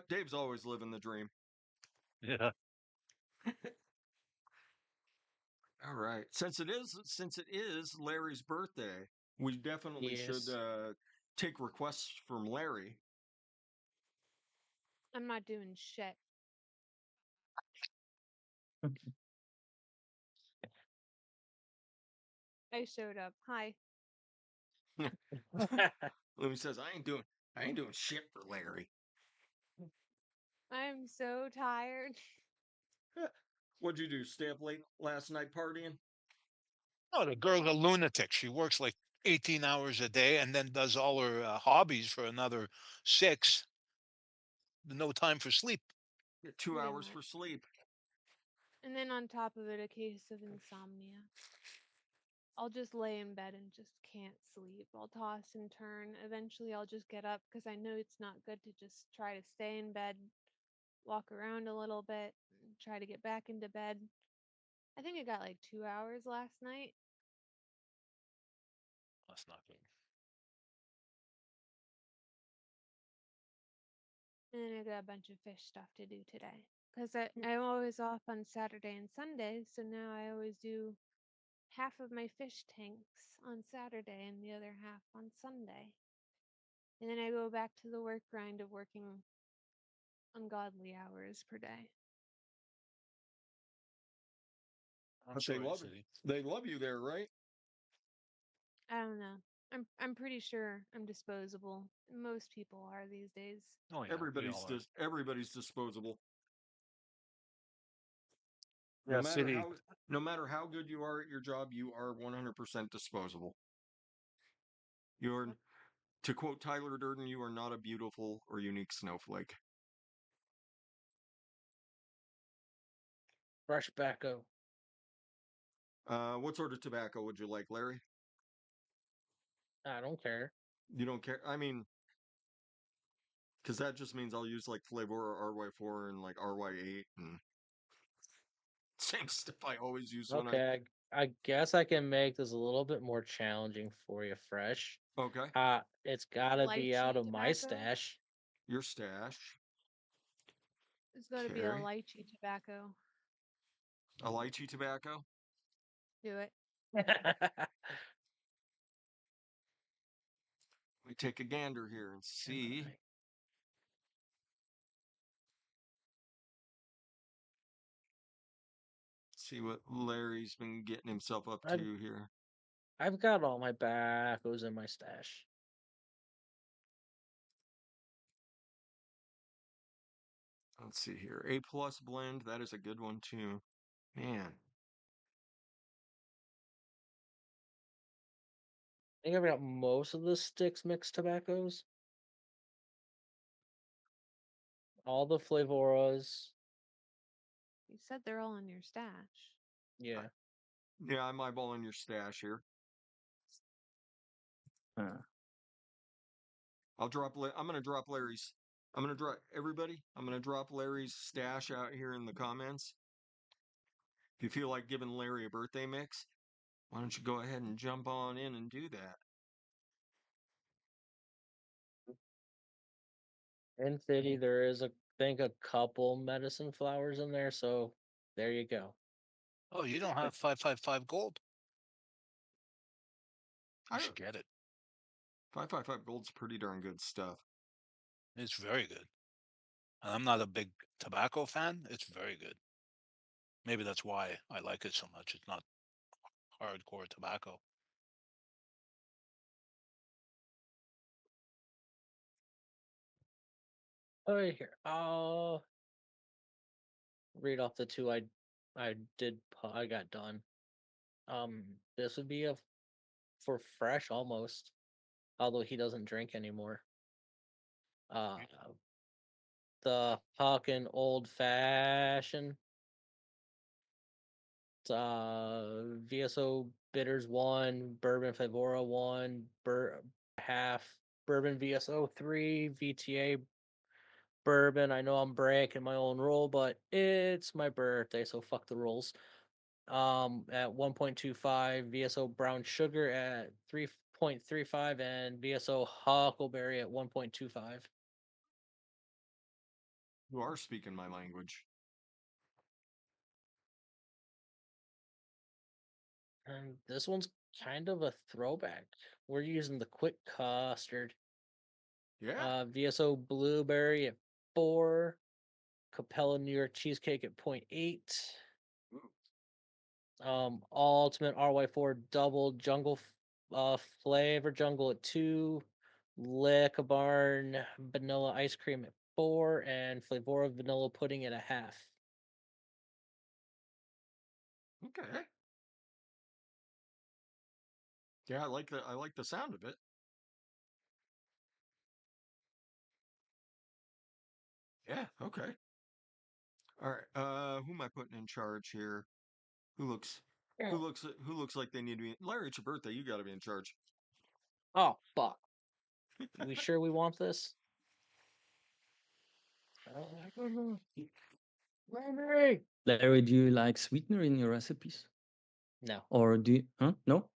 Speaker 4: Dave's always living the dream.
Speaker 5: Yeah.
Speaker 4: All right. Since it is Larry's birthday, We definitely should
Speaker 1: Yes.
Speaker 4: take requests from Larry.
Speaker 2: I'm not doing shit. I showed up. Hi.
Speaker 4: Louis says, I ain't doing shit for Larry.
Speaker 2: I'm so tired.
Speaker 4: What'd you do? Stay up late last night partying?
Speaker 5: Oh, the girl's a lunatic. She works like 18 hours a day and then does all her hobbies for another 6. No time for sleep.
Speaker 4: Get 2
Speaker 2: Pretty
Speaker 4: hours
Speaker 2: much.
Speaker 4: for sleep.
Speaker 2: And then on top of it, a case of insomnia. I'll just lay in bed and just can't sleep. I'll toss and turn. Eventually, I'll just get up because I know it's not good to just try to stay in bed, walk around a little bit, and try to get back into bed. I think I got like 2 hours last night.
Speaker 5: That's not good.
Speaker 2: And then I got a bunch of fish stuff to do today. Because I'm always off on Saturday and Sunday, so now I always do half of my fish tanks on Saturday and the other half on Sunday. And then I go back to the work grind of working ungodly hours per day.
Speaker 5: I'm
Speaker 4: But
Speaker 5: sorry, City.
Speaker 4: they love you there, right?
Speaker 2: I don't know. I'm pretty sure I'm disposable. Most people are these days.
Speaker 5: Oh yeah, we all are.
Speaker 4: Everybody's disposable.
Speaker 5: Yeah, City.
Speaker 4: No matter how good you are at your job, you are 100% disposable. You're,
Speaker 2: Yep.
Speaker 4: to quote Tyler Durden, you are not a beautiful or unique snowflake.
Speaker 1: Fresh tobacco.
Speaker 4: What sort of tobacco would you like, Larry?
Speaker 1: I don't care.
Speaker 4: You don't care? I mean, because that just means I'll use like Flavor or RY4 and like RY8 and same stuff I always use when I.
Speaker 1: Okay, I guess I can make this a little bit more challenging for you, Fresh.
Speaker 4: Okay,
Speaker 1: It's gotta be out
Speaker 2: Lychee
Speaker 1: of my
Speaker 2: tobacco.
Speaker 1: stash.
Speaker 4: your stash.
Speaker 2: It's got to be a
Speaker 4: Carry.
Speaker 2: lychee tobacco.
Speaker 4: A lychee tobacco.
Speaker 2: Do it.
Speaker 4: We take a gander here and
Speaker 1: Am
Speaker 4: see.
Speaker 1: I?
Speaker 4: See what Larry's been getting himself up
Speaker 1: I've
Speaker 4: to here.
Speaker 1: I've got all my tobaccos in my stash.
Speaker 4: Let's see here. A plus blend. That is a good one too. Man.
Speaker 1: I think I've got most of the sticks mixed tobaccos. All the flavoras.
Speaker 2: You said they're all in your stash.
Speaker 1: Yeah.
Speaker 4: Yeah, I'm eyeballing your stash here. I'm gonna drop Larry's. I'm gonna drop everybody. I'm gonna drop Larry's stash out here in the comments. If you feel like giving Larry a birthday mix, why don't you go ahead and jump on in and do that?
Speaker 1: In City, there is a couple medicine flowers in there, so there you go.
Speaker 5: Oh, you don't have 555 gold? You
Speaker 4: I
Speaker 5: should
Speaker 4: don't.
Speaker 5: get it.
Speaker 4: 555 Gold's pretty darn good stuff.
Speaker 5: It's very good. And I'm not a big tobacco fan. It's very good. Maybe that's why I like it so much. It's not hardcore tobacco.
Speaker 1: Oh, here. I'll read off the two I got done. This would be for Fresh almost, although he doesn't drink anymore. Uh, the Hawken Old Fashioned. VSO Bitters 1, Bourbon Flavora 1, half Bourbon VSO 3, VTA Bourbon. I know I'm breaking my own rule, but it's my birthday, so fuck the rules. At 1.25, VSO Brown Sugar at 3.35, and VSO Huckleberry at 1.25.
Speaker 4: You are speaking my language.
Speaker 1: And this one's kind of a throwback. We're using the quick custard.
Speaker 4: Yeah.
Speaker 1: VSO blueberry at 4. Capella New York cheesecake at 0.8. Ultimate RY4 double jungle flavor jungle at 2. Lick Barn vanilla ice cream at 4, and Flavora vanilla pudding at a half.
Speaker 4: Okay. Yeah, I like the sound of it. Yeah, okay. All right. Who am I putting in charge here? Who looks like they need to be Larry, it's your birthday, you gotta be in charge.
Speaker 1: Oh fuck! We sure we want this? Larry!
Speaker 3: Larry, do you like sweetener in your recipes?
Speaker 1: No,
Speaker 3: Or do you, huh? No?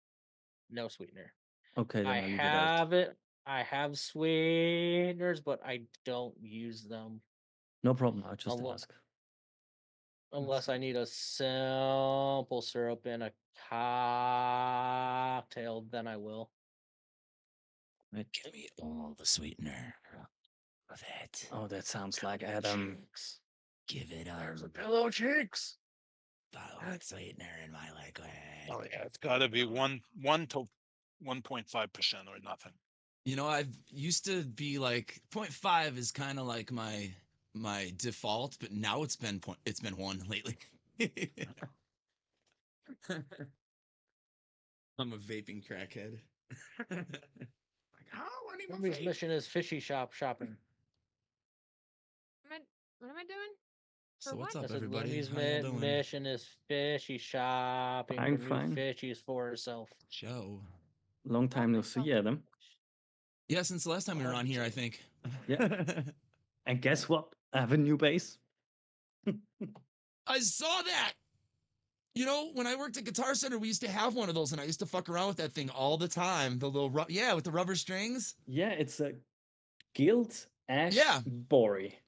Speaker 1: no sweetener.
Speaker 3: Okay, then
Speaker 1: I
Speaker 3: I leave it out.
Speaker 1: have it. I have sweeteners, but I don't use them
Speaker 3: No problem, I'll just
Speaker 1: unless
Speaker 3: ask.
Speaker 1: I need a simple syrup in a cocktail. Then I will.
Speaker 6: Give me all the sweetener of it.
Speaker 3: Oh, that sounds like Adam.
Speaker 1: Cheeks.
Speaker 6: Give it up.
Speaker 1: There's a pillow cheeks.
Speaker 6: Follow that sweetener in my liquid.
Speaker 5: Oh yeah, it's got to be 1 to 1.5% or nothing.
Speaker 6: You know, I've used to be like 0.5 is kind of like my default, but now it's been 1 lately. I'm a vaping crackhead. Like, how? I need my
Speaker 1: Ruby's
Speaker 6: vape.
Speaker 1: mission is fishy shop shopping.
Speaker 2: What am I doing?
Speaker 6: So
Speaker 2: For
Speaker 6: what's
Speaker 2: what?
Speaker 6: up,
Speaker 1: I said
Speaker 6: everybody?
Speaker 1: Lummy's
Speaker 6: How y'all doing?
Speaker 1: mission is fishy shopping
Speaker 3: Fine,
Speaker 1: for new
Speaker 3: fine.
Speaker 1: fishies for herself.
Speaker 6: Joe.
Speaker 3: Long time no
Speaker 2: myself.
Speaker 3: see, Adam.
Speaker 6: Yeah, since the last time we were on here, I think.
Speaker 3: Yeah. And guess what? I have a new base.
Speaker 6: I saw that. You know, when I worked at Guitar Center, we used to have one of those, and I used to fuck around with that thing all the time. The little, yeah, with the rubber strings.
Speaker 3: Yeah, it's a Guild Ash
Speaker 6: Yeah.
Speaker 3: Bory.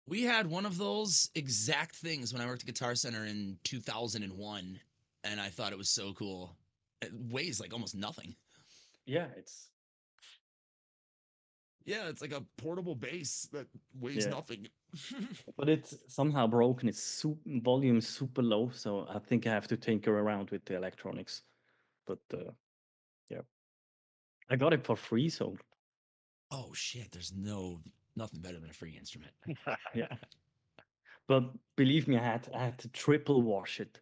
Speaker 6: We had one of those exact things when I worked at Guitar Center in 2001, and I thought it was so cool. It weighs like almost nothing.
Speaker 3: Yeah, it's
Speaker 6: Yeah, it's like a portable bass that weighs
Speaker 3: Yeah.
Speaker 6: nothing.
Speaker 3: but it's somehow broken. Its volume is super low, so I think I have to tinker around with the electronics. But yeah, I got it for free, so
Speaker 6: Oh shit, there's nothing better than a free instrument.
Speaker 3: yeah. But believe me, I had to triple wash it.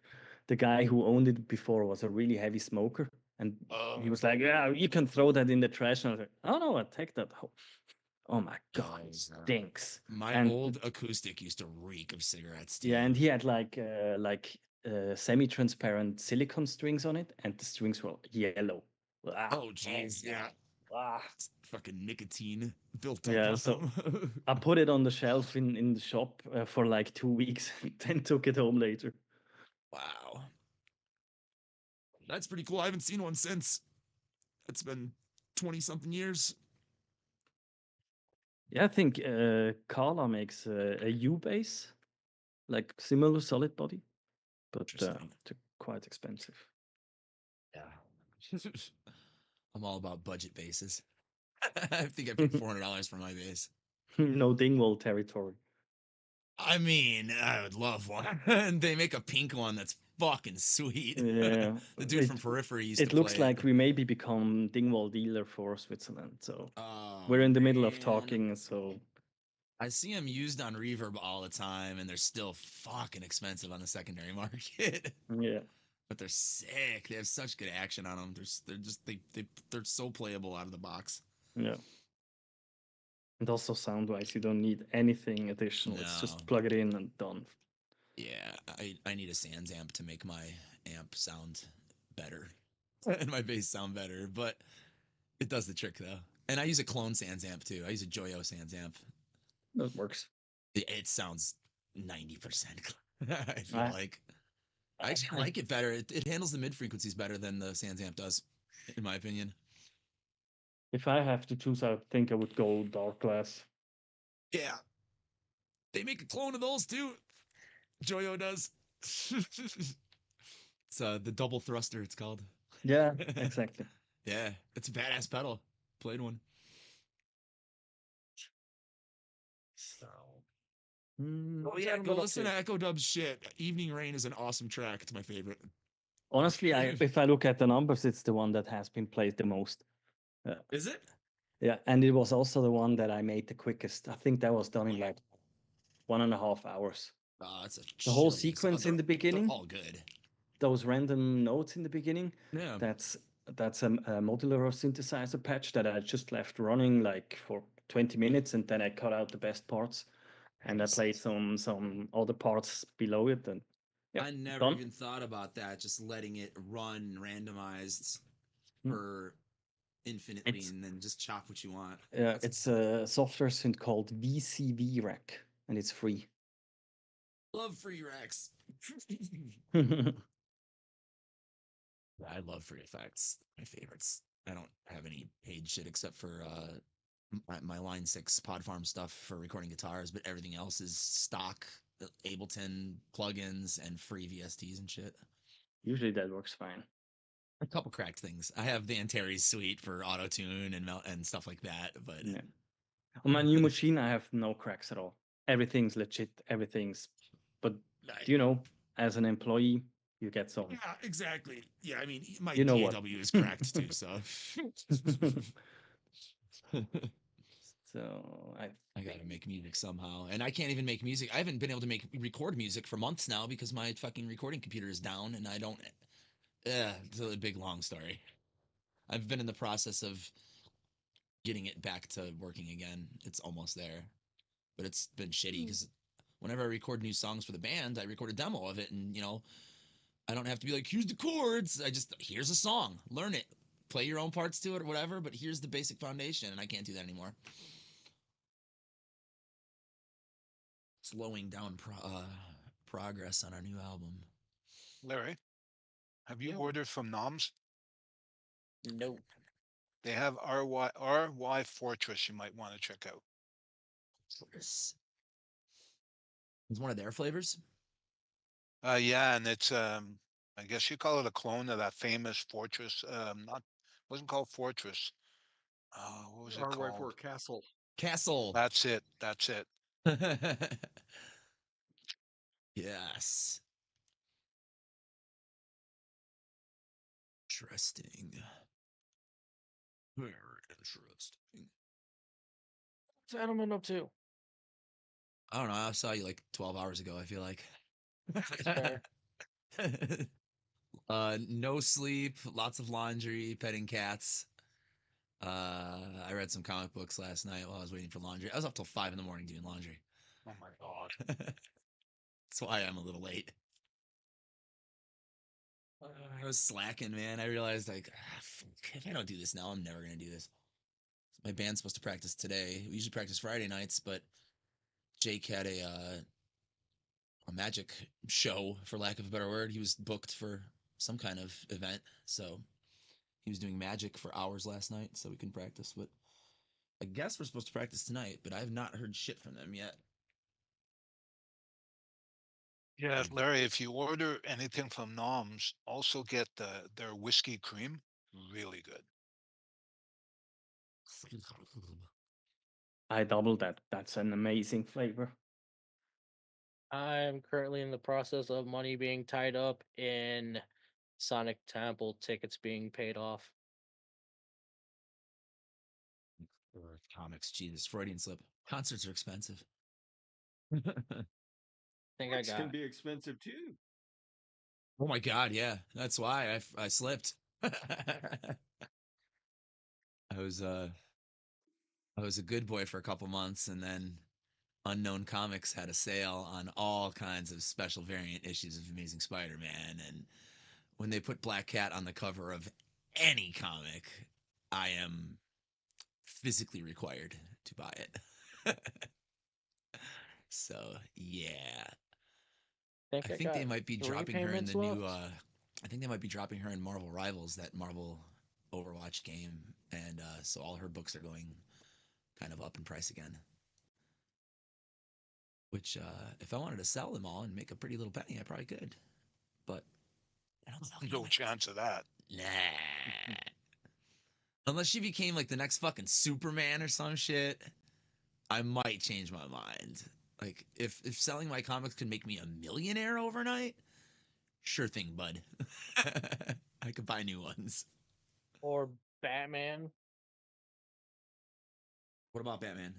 Speaker 3: The guy who owned it before was a really heavy smoker, and he was like, "Yeah, you can throw that in the trash." And I was like, "Oh no, I take that home." Oh my god, it stinks.
Speaker 6: My
Speaker 3: And
Speaker 6: old acoustic used to reek of cigarettes too.
Speaker 3: yeah, and he had like semi-transparent silicone strings on it, and the strings were yellow. Ah,
Speaker 6: Oh jeez, yeah.
Speaker 3: ah.
Speaker 6: It's fucking nicotine built up
Speaker 3: Yeah,
Speaker 6: on
Speaker 3: so
Speaker 6: them.
Speaker 3: I put it on the shelf in the shop for like 2 weeks, then took it home later.
Speaker 6: Wow. That's pretty cool. I haven't seen one since. It's been 20 something years.
Speaker 3: Yeah, I think Carla makes a U bass, like similar solid body, but
Speaker 6: Interesting.
Speaker 3: they're quite expensive.
Speaker 6: Yeah. I'm all about budget bases. I think I paid $400 for my base.
Speaker 3: No Dingwall territory.
Speaker 6: I mean, I would love one. And they make a pink one that's fucking sweet.
Speaker 3: Yeah,
Speaker 6: The dude from Periphery used
Speaker 3: it
Speaker 6: to
Speaker 3: looks
Speaker 6: play
Speaker 3: like
Speaker 6: it.
Speaker 3: we maybe become Dingwall dealer for Switzerland. So
Speaker 6: Oh,
Speaker 3: we're in the middle of
Speaker 6: man.
Speaker 3: talking. So
Speaker 6: I see them used on Reverb all the time, and they're still fucking expensive on the secondary market.
Speaker 3: yeah,
Speaker 6: But they're sick. They have such good action on them. They're so playable out of the box.
Speaker 3: yeah. And also sound wise, you don't need anything additional. It's
Speaker 6: No.
Speaker 3: just plug it in and done.
Speaker 6: Yeah, I need a Sans amp to make my amp sound better and my bass sound better, but it does the trick though. And I use a clone Sans amp too. I use a Joyo Sans amp.
Speaker 3: That works.
Speaker 6: It sounds 90%. I feel
Speaker 3: I-
Speaker 6: like I actually like it better. It handles the mid frequencies better than the Sans amp does, in my opinion.
Speaker 3: If I have to choose, I think I would go Dark Glass.
Speaker 6: Yeah. They make a clone of those too. Joyo does. It's the double thruster, it's called.
Speaker 3: Yeah, exactly.
Speaker 6: Yeah, it's a badass pedal. Played one.
Speaker 3: So,
Speaker 6: Oh
Speaker 3: what's
Speaker 6: yeah,
Speaker 3: Adam
Speaker 6: go
Speaker 3: been up
Speaker 6: listen
Speaker 3: to?
Speaker 6: to Echo Dub's shit. Evening Rain is an awesome track. It's my favorite.
Speaker 3: Honestly, if I look at the numbers, it's the one that has been played the most.
Speaker 6: Is it?
Speaker 3: Yeah, and it was also the one that I made the quickest. I think that was done in like 1.5 hours.
Speaker 6: It's a
Speaker 3: The whole
Speaker 6: chilling
Speaker 3: sequence
Speaker 6: song.
Speaker 3: in the
Speaker 6: They're
Speaker 3: beginning,
Speaker 6: all good.
Speaker 3: those random notes in the beginning,
Speaker 6: Yeah.
Speaker 3: that's a modular synthesizer patch that I just left running like for 20 minutes, and then I cut out the best parts and I played some other parts below it, and yeah,
Speaker 6: I never
Speaker 3: done.
Speaker 6: even thought about that. Just letting it run randomized
Speaker 3: Mm.
Speaker 6: for infinitely,
Speaker 3: It's
Speaker 6: and then just chop what you want.
Speaker 3: it's a software synth called VCV Rack, and it's free.
Speaker 6: Love free racks. I love free effects. My favorites. I don't have any paid shit except for my Line 6 Pod Farm stuff for recording guitars, but everything else is stock Ableton plugins and free VSTs and shit.
Speaker 3: Usually that works fine.
Speaker 6: A couple cracked things. I have the Antares suite for auto tune and stuff like that, but
Speaker 3: Yeah. On my new machine, I have no cracks at all. Everything's legit. Everything's, but you know, as an employee, you get some.
Speaker 6: yeah, exactly. Yeah, I mean, my
Speaker 3: You know what?
Speaker 6: DAW is cracked too, so.
Speaker 3: So
Speaker 6: I gotta make music somehow, and I can't even make music. I haven't been able to record music for months now because my fucking recording computer is down, and I don't. It's a big long story. I've been in the process of getting it back to working again. It's almost there, but it's been shitty because whenever I record new songs for the band, I record a demo of it, and I don't have to be like, here's the chords. Here's a song, learn it, play your own parts to it or whatever. But here's the basic foundation, and I can't do that anymore. Slowing down progress on our new album.
Speaker 5: Larry, have you ordered from Noms?
Speaker 1: Nope.
Speaker 5: They have RY Fortress you might want to check out.
Speaker 6: It's one of their flavors.
Speaker 5: Yeah, and it's I guess you call it a clone of that famous Fortress. Not wasn't called Fortress. What was it
Speaker 4: RY4
Speaker 5: called?
Speaker 4: Castle.
Speaker 6: Castle.
Speaker 5: That's it. That's it.
Speaker 6: Yes. Interesting. Very interesting.
Speaker 1: What's Adam been up to?
Speaker 6: I don't know. I saw you like 12 hours ago, I feel like.
Speaker 1: That's fair.
Speaker 6: No sleep, lots of laundry, petting cats. I read some comic books last night while I was waiting for laundry. I was up till 5 in the morning doing laundry.
Speaker 5: Oh my God.
Speaker 6: That's why I'm a little late. I was slacking, man. I realized like, if I don't do this now, I'm never gonna do this. My band's supposed to practice today. We usually practice Friday nights, but Jake had a magic show, for lack of a better word. He was booked for some kind of event, so he was doing magic for hours last night, so we can practice. But I guess we're supposed to practice tonight, but I have not heard shit from them yet.
Speaker 5: Yeah, Larry, if you order anything from Noms, also get their whiskey cream. Really good.
Speaker 3: I doubled that. That's an amazing flavor.
Speaker 1: I'm currently in the process of money being tied up in Sonic Temple tickets being paid off.
Speaker 6: Comics, Jesus, Freudian slip. Concerts are expensive.
Speaker 1: I think I
Speaker 4: It can
Speaker 1: got
Speaker 4: be expensive too.
Speaker 6: Oh my God, yeah, that's why I slipped. I was I was a good boy for a couple months, and then Unknown Comics had a sale on all kinds of special variant issues of Amazing Spider-Man, and when they put Black Cat on the cover of any comic, I am physically required to buy it. So yeah, I
Speaker 1: I
Speaker 6: think they
Speaker 1: got
Speaker 6: might be
Speaker 1: 3
Speaker 6: dropping her in
Speaker 1: payments
Speaker 6: the new.
Speaker 1: left.
Speaker 6: I think they might be dropping her in Marvel Rivals, that Marvel Overwatch game, and so all her books are going kind of up in price again. Which, if I wanted to sell them all and make a pretty little penny, I probably could. But I don't know.
Speaker 5: No chance of that.
Speaker 6: Nah. Unless she became like the next fucking Superman or some shit, I might change my mind. Like if selling my comics could make me a millionaire overnight, sure thing, bud. I could buy new ones.
Speaker 1: Or Batman.
Speaker 6: What about Batman?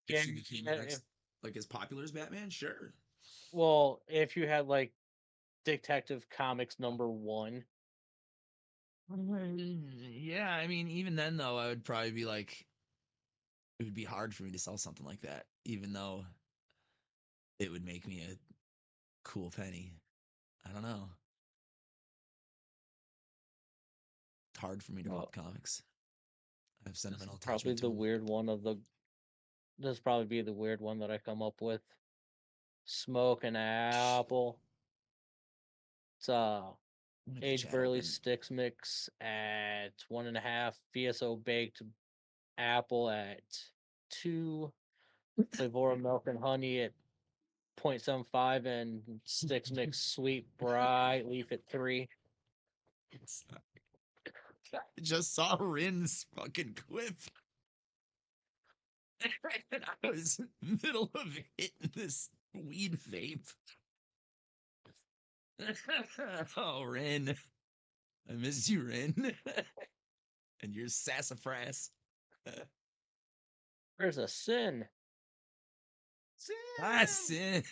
Speaker 6: If
Speaker 1: Yeah,
Speaker 6: she became the next, like as popular as Batman, sure.
Speaker 1: well, if you had like Detective Comics #1.
Speaker 6: Yeah, I mean, even then though, I would probably be like, it would be hard for me to sell something like that, even though it would make me a cool penny. I don't know. It's hard for me to
Speaker 1: Well,
Speaker 6: read comics. I have
Speaker 1: this
Speaker 6: sentimental
Speaker 1: is probably
Speaker 6: attachment to
Speaker 1: the
Speaker 6: them.
Speaker 1: weird one of the. This probably be the weird one that I come up with. Smoke an apple. It's
Speaker 6: Make the
Speaker 1: aged
Speaker 6: chat
Speaker 1: barley
Speaker 6: open.
Speaker 1: sticks mix at 1.5, VSO baked apple at 2, Flavora milk and honey at 0.75, and sticks mix sweet bright leaf at 3.
Speaker 6: I just saw Rin's fucking quip. And I was middle of hitting this weed vape. Oh, Rin. I miss you, Rin. And your sassafras.
Speaker 1: There's a sin.
Speaker 6: Sin.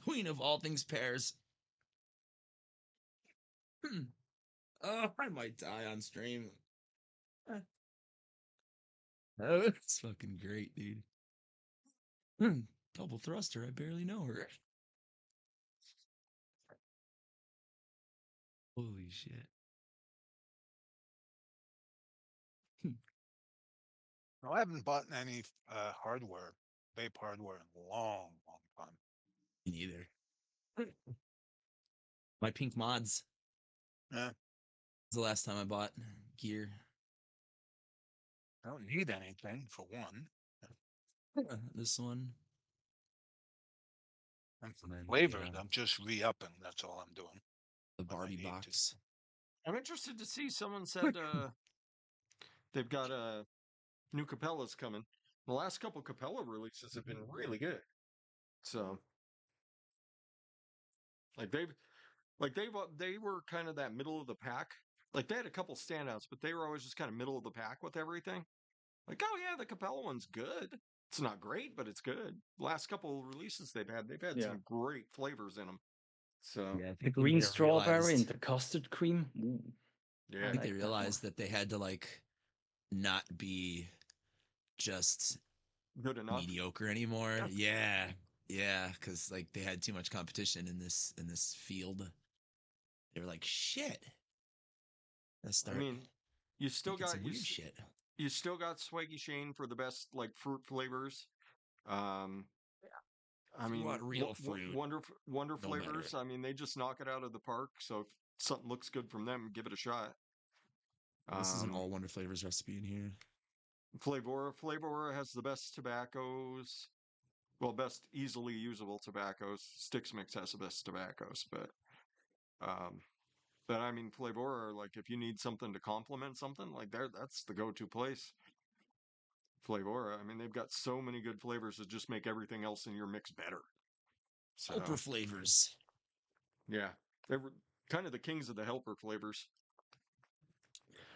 Speaker 6: Queen of all things pears. Oh, I might die on stream. Oh, it's fucking great, dude. Double thruster, I barely know her. Holy shit.
Speaker 5: No, I haven't bought any hardware, vape hardware in a long, long time.
Speaker 6: Me neither. My pink mods.
Speaker 5: Yeah,
Speaker 6: Was the last time I bought gear.
Speaker 5: I don't need anything for one.
Speaker 6: This one.
Speaker 5: And for
Speaker 6: And then,
Speaker 5: flavors,
Speaker 6: yeah,
Speaker 5: I'm just re-upping. That's all I'm doing.
Speaker 6: the
Speaker 5: When I
Speaker 6: Barbie
Speaker 5: need
Speaker 6: box.
Speaker 4: I'm interested to see. Someone said they've got new Capellas coming. The last couple Capella releases have been really good. So like they were kind of that middle of the pack. Like they had a couple standouts, but they were always just kind of middle of the pack with everything. Like, oh yeah, the Capella one's good. It's not great, but it's good. Last couple of releases they've had
Speaker 3: Yeah.
Speaker 4: some great flavors in them. So
Speaker 6: Yeah, I
Speaker 3: The
Speaker 6: think they
Speaker 3: green
Speaker 6: may have
Speaker 3: strawberry and
Speaker 6: realized,
Speaker 3: the custard cream. Ooh,
Speaker 4: yeah,
Speaker 6: I think they
Speaker 3: like that one.
Speaker 6: realized that they had to like not be just
Speaker 4: good enough.
Speaker 6: mediocre anymore. Yeah. Yeah, because like they had too much competition in this field. They were like, shit. Let's
Speaker 4: I
Speaker 6: start
Speaker 4: mean, you still
Speaker 6: making
Speaker 4: got
Speaker 6: some weird shit.
Speaker 4: you still got Swaggy Shane for the best like fruit flavors. Um, I
Speaker 6: If you
Speaker 4: mean,
Speaker 6: want real fruit,
Speaker 4: Wonder
Speaker 6: no matter.
Speaker 4: flavors. I mean, they just knock it out of the park. So if something looks good from them, give it a shot.
Speaker 6: This is an all Wonder Flavors recipe in here.
Speaker 4: Flavora has the best tobaccos. Well, best easily usable tobaccos. Sticks Mix has the best tobaccos, um, but I mean, Flavora, like if you need something to complement something, like that's the go-to place. Flavora. I mean, they've got so many good flavors that just make everything else in your mix better. So
Speaker 6: Helper flavors.
Speaker 4: yeah, they were kind of the kings of the helper flavors,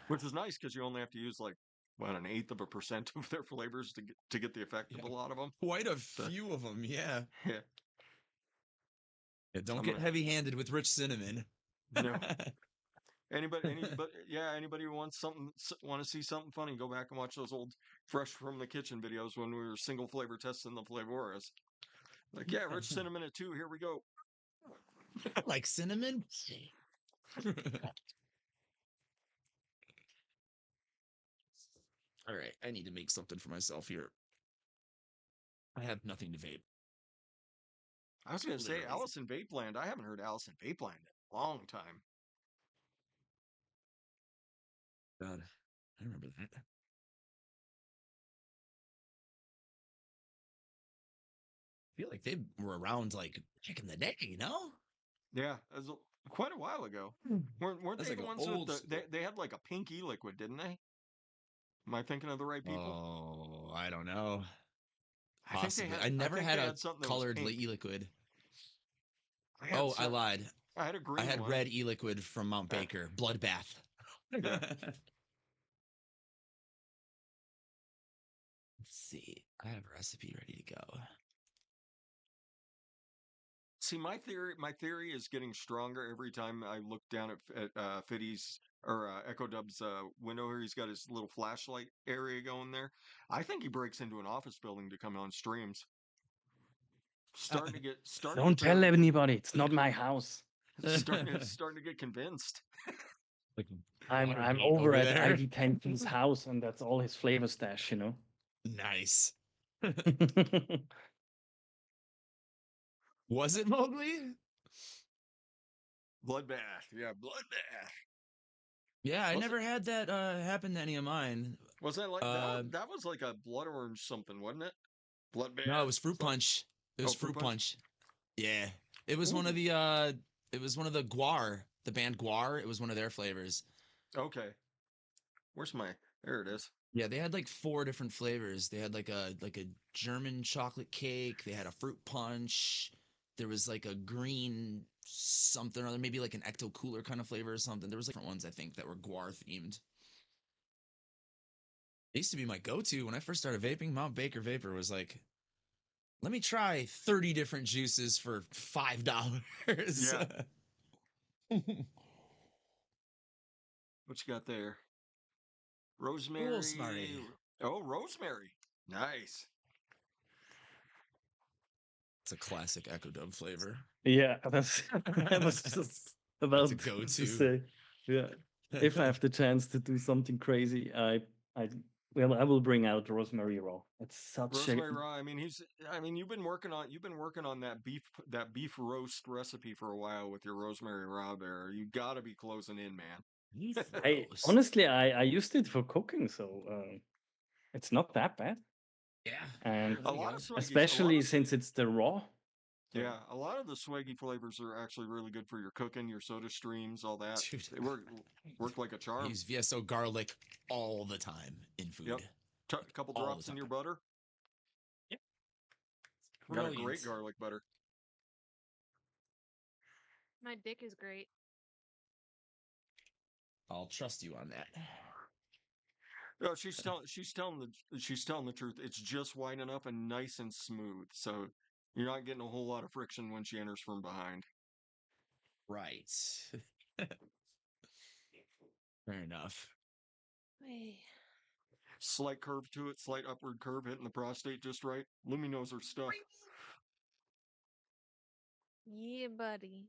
Speaker 4: which is nice because you only have to use like what 1/8% of their flavors to get the effect of a lot of them.
Speaker 6: Quite a
Speaker 4: So,
Speaker 6: few of them, yeah.
Speaker 4: yeah,
Speaker 6: Yeah, don't
Speaker 4: I'm
Speaker 6: get
Speaker 4: gonna
Speaker 6: heavy-handed with rich cinnamon.
Speaker 4: no. Anybody who wants want to see something funny, go back and watch those old Fresh from the Kitchen videos when we were single flavor testing the Flavoras. Like, yeah, rich cinnamon at 2, here we go.
Speaker 6: Like cinnamon? All right, I need to make something for myself here. I have nothing to vape.
Speaker 4: I was gonna say
Speaker 6: Literally.
Speaker 4: Alice in Vapeland. I haven't heard Alice in Vapeland in a long time.
Speaker 6: God, I remember that. I feel like they were around like back in the day, you know?
Speaker 4: Yeah, Quite a while ago. Weren't
Speaker 6: That's
Speaker 4: they
Speaker 6: like
Speaker 4: the
Speaker 6: an
Speaker 4: ones with
Speaker 6: old
Speaker 4: the
Speaker 6: school.
Speaker 4: they had like a pink e-liquid, didn't they? Am I thinking of the right people?
Speaker 6: Oh, I don't know. Possibly. I
Speaker 4: I
Speaker 6: never
Speaker 4: think
Speaker 6: had
Speaker 4: they
Speaker 6: a
Speaker 4: had something that was
Speaker 6: colored
Speaker 4: pink.
Speaker 6: e-liquid.
Speaker 4: I had
Speaker 6: Oh, I
Speaker 4: some
Speaker 6: lied.
Speaker 4: I had a
Speaker 6: I
Speaker 4: green
Speaker 6: had
Speaker 4: one.
Speaker 6: red e-liquid from Mount
Speaker 4: Uh,
Speaker 6: Baker. Bloodbath.
Speaker 4: yeah.
Speaker 6: Let's see. I have a recipe ready to go.
Speaker 4: See, my theory is getting stronger every time I look down at Fiddy's or Echo Dub's window here. He's got his little flashlight area going there. I think he breaks into an office building to come on streams. Starting to
Speaker 3: Don't
Speaker 4: get
Speaker 3: tell
Speaker 4: fairly
Speaker 3: anybody. It's not my house.
Speaker 4: starting to get convinced.
Speaker 6: Like
Speaker 3: I'm
Speaker 6: Watergate
Speaker 3: over
Speaker 6: over
Speaker 3: at
Speaker 6: there.
Speaker 3: ID Tension's house, and that's all his flavor stash, you know.
Speaker 6: Nice. Was it Mowgli?
Speaker 4: Bloodbath, yeah, bloodbath.
Speaker 6: Yeah, I
Speaker 4: Was
Speaker 6: never
Speaker 4: it?
Speaker 6: had that happen to any of mine.
Speaker 4: Was that like that?
Speaker 6: Uh,
Speaker 4: That was like a blood orange something, wasn't it?
Speaker 6: no, it
Speaker 4: Bloodbath.
Speaker 6: was Fruit
Speaker 4: Something.
Speaker 6: Punch. It
Speaker 4: Oh,
Speaker 6: was
Speaker 4: fruit
Speaker 6: Fruit
Speaker 4: punch.
Speaker 6: Punch. Yeah. It was one of
Speaker 4: Ooh.
Speaker 6: the Guar, the band Guar. It was one of their flavors.
Speaker 4: Okay. Where's my? There it is.
Speaker 6: Yeah, they had like 4 different flavors. They had like a German chocolate cake, they had a fruit punch, there was like a green something or other, maybe like an ecto cooler kind of flavor or something. There was like different ones I think that were Guar themed. It used to be my go-to when I first started vaping. Mount Baker Vapor was like, let me try 30 different juices for $5.
Speaker 4: Yeah. What you got there?
Speaker 6: Cool,
Speaker 4: Rosemary.
Speaker 6: Smarty.
Speaker 4: Oh, rosemary. Nice.
Speaker 6: It's a classic Echo Dub flavor.
Speaker 3: Yeah, that's I was just
Speaker 6: That's
Speaker 3: about
Speaker 6: a
Speaker 3: to
Speaker 6: go-to.
Speaker 3: say. Yeah, if I have the chance to do something crazy, I well, I will bring out rosemary raw. It's such a
Speaker 4: Rosemary raw. I mean, you've been working on that beef roast recipe for a while with your rosemary raw there. You got to be closing in, man.
Speaker 6: Beef
Speaker 3: I
Speaker 6: roast.
Speaker 3: honestly I used it for cooking, so it's not that bad.
Speaker 6: Yeah.
Speaker 3: And
Speaker 4: A lot of swaggies,
Speaker 3: especially since it's the raw. So
Speaker 4: yeah, a lot of the swaggy flavors are actually really good for your cooking, your soda streams, all that.
Speaker 6: Dude,
Speaker 4: They work like a
Speaker 6: I
Speaker 4: charm.
Speaker 6: use VSO garlic all the time in
Speaker 4: Yep.
Speaker 6: food.
Speaker 4: A couple
Speaker 6: All the
Speaker 4: drops in
Speaker 6: time.
Speaker 4: your butter.
Speaker 6: Yep.
Speaker 4: Got a
Speaker 6: Brilliant.
Speaker 4: great garlic butter.
Speaker 2: My dick is great.
Speaker 6: I'll trust you on that.
Speaker 4: No, she's telling the truth. It's just wide enough and nice and smooth, so you're not getting a whole lot of friction when she enters from behind.
Speaker 6: Right. Fair enough.
Speaker 2: Wait.
Speaker 4: Slight curve to it, slight upward curve, hitting the prostate just right. Lumi knows her stuff.
Speaker 2: Yeah, buddy.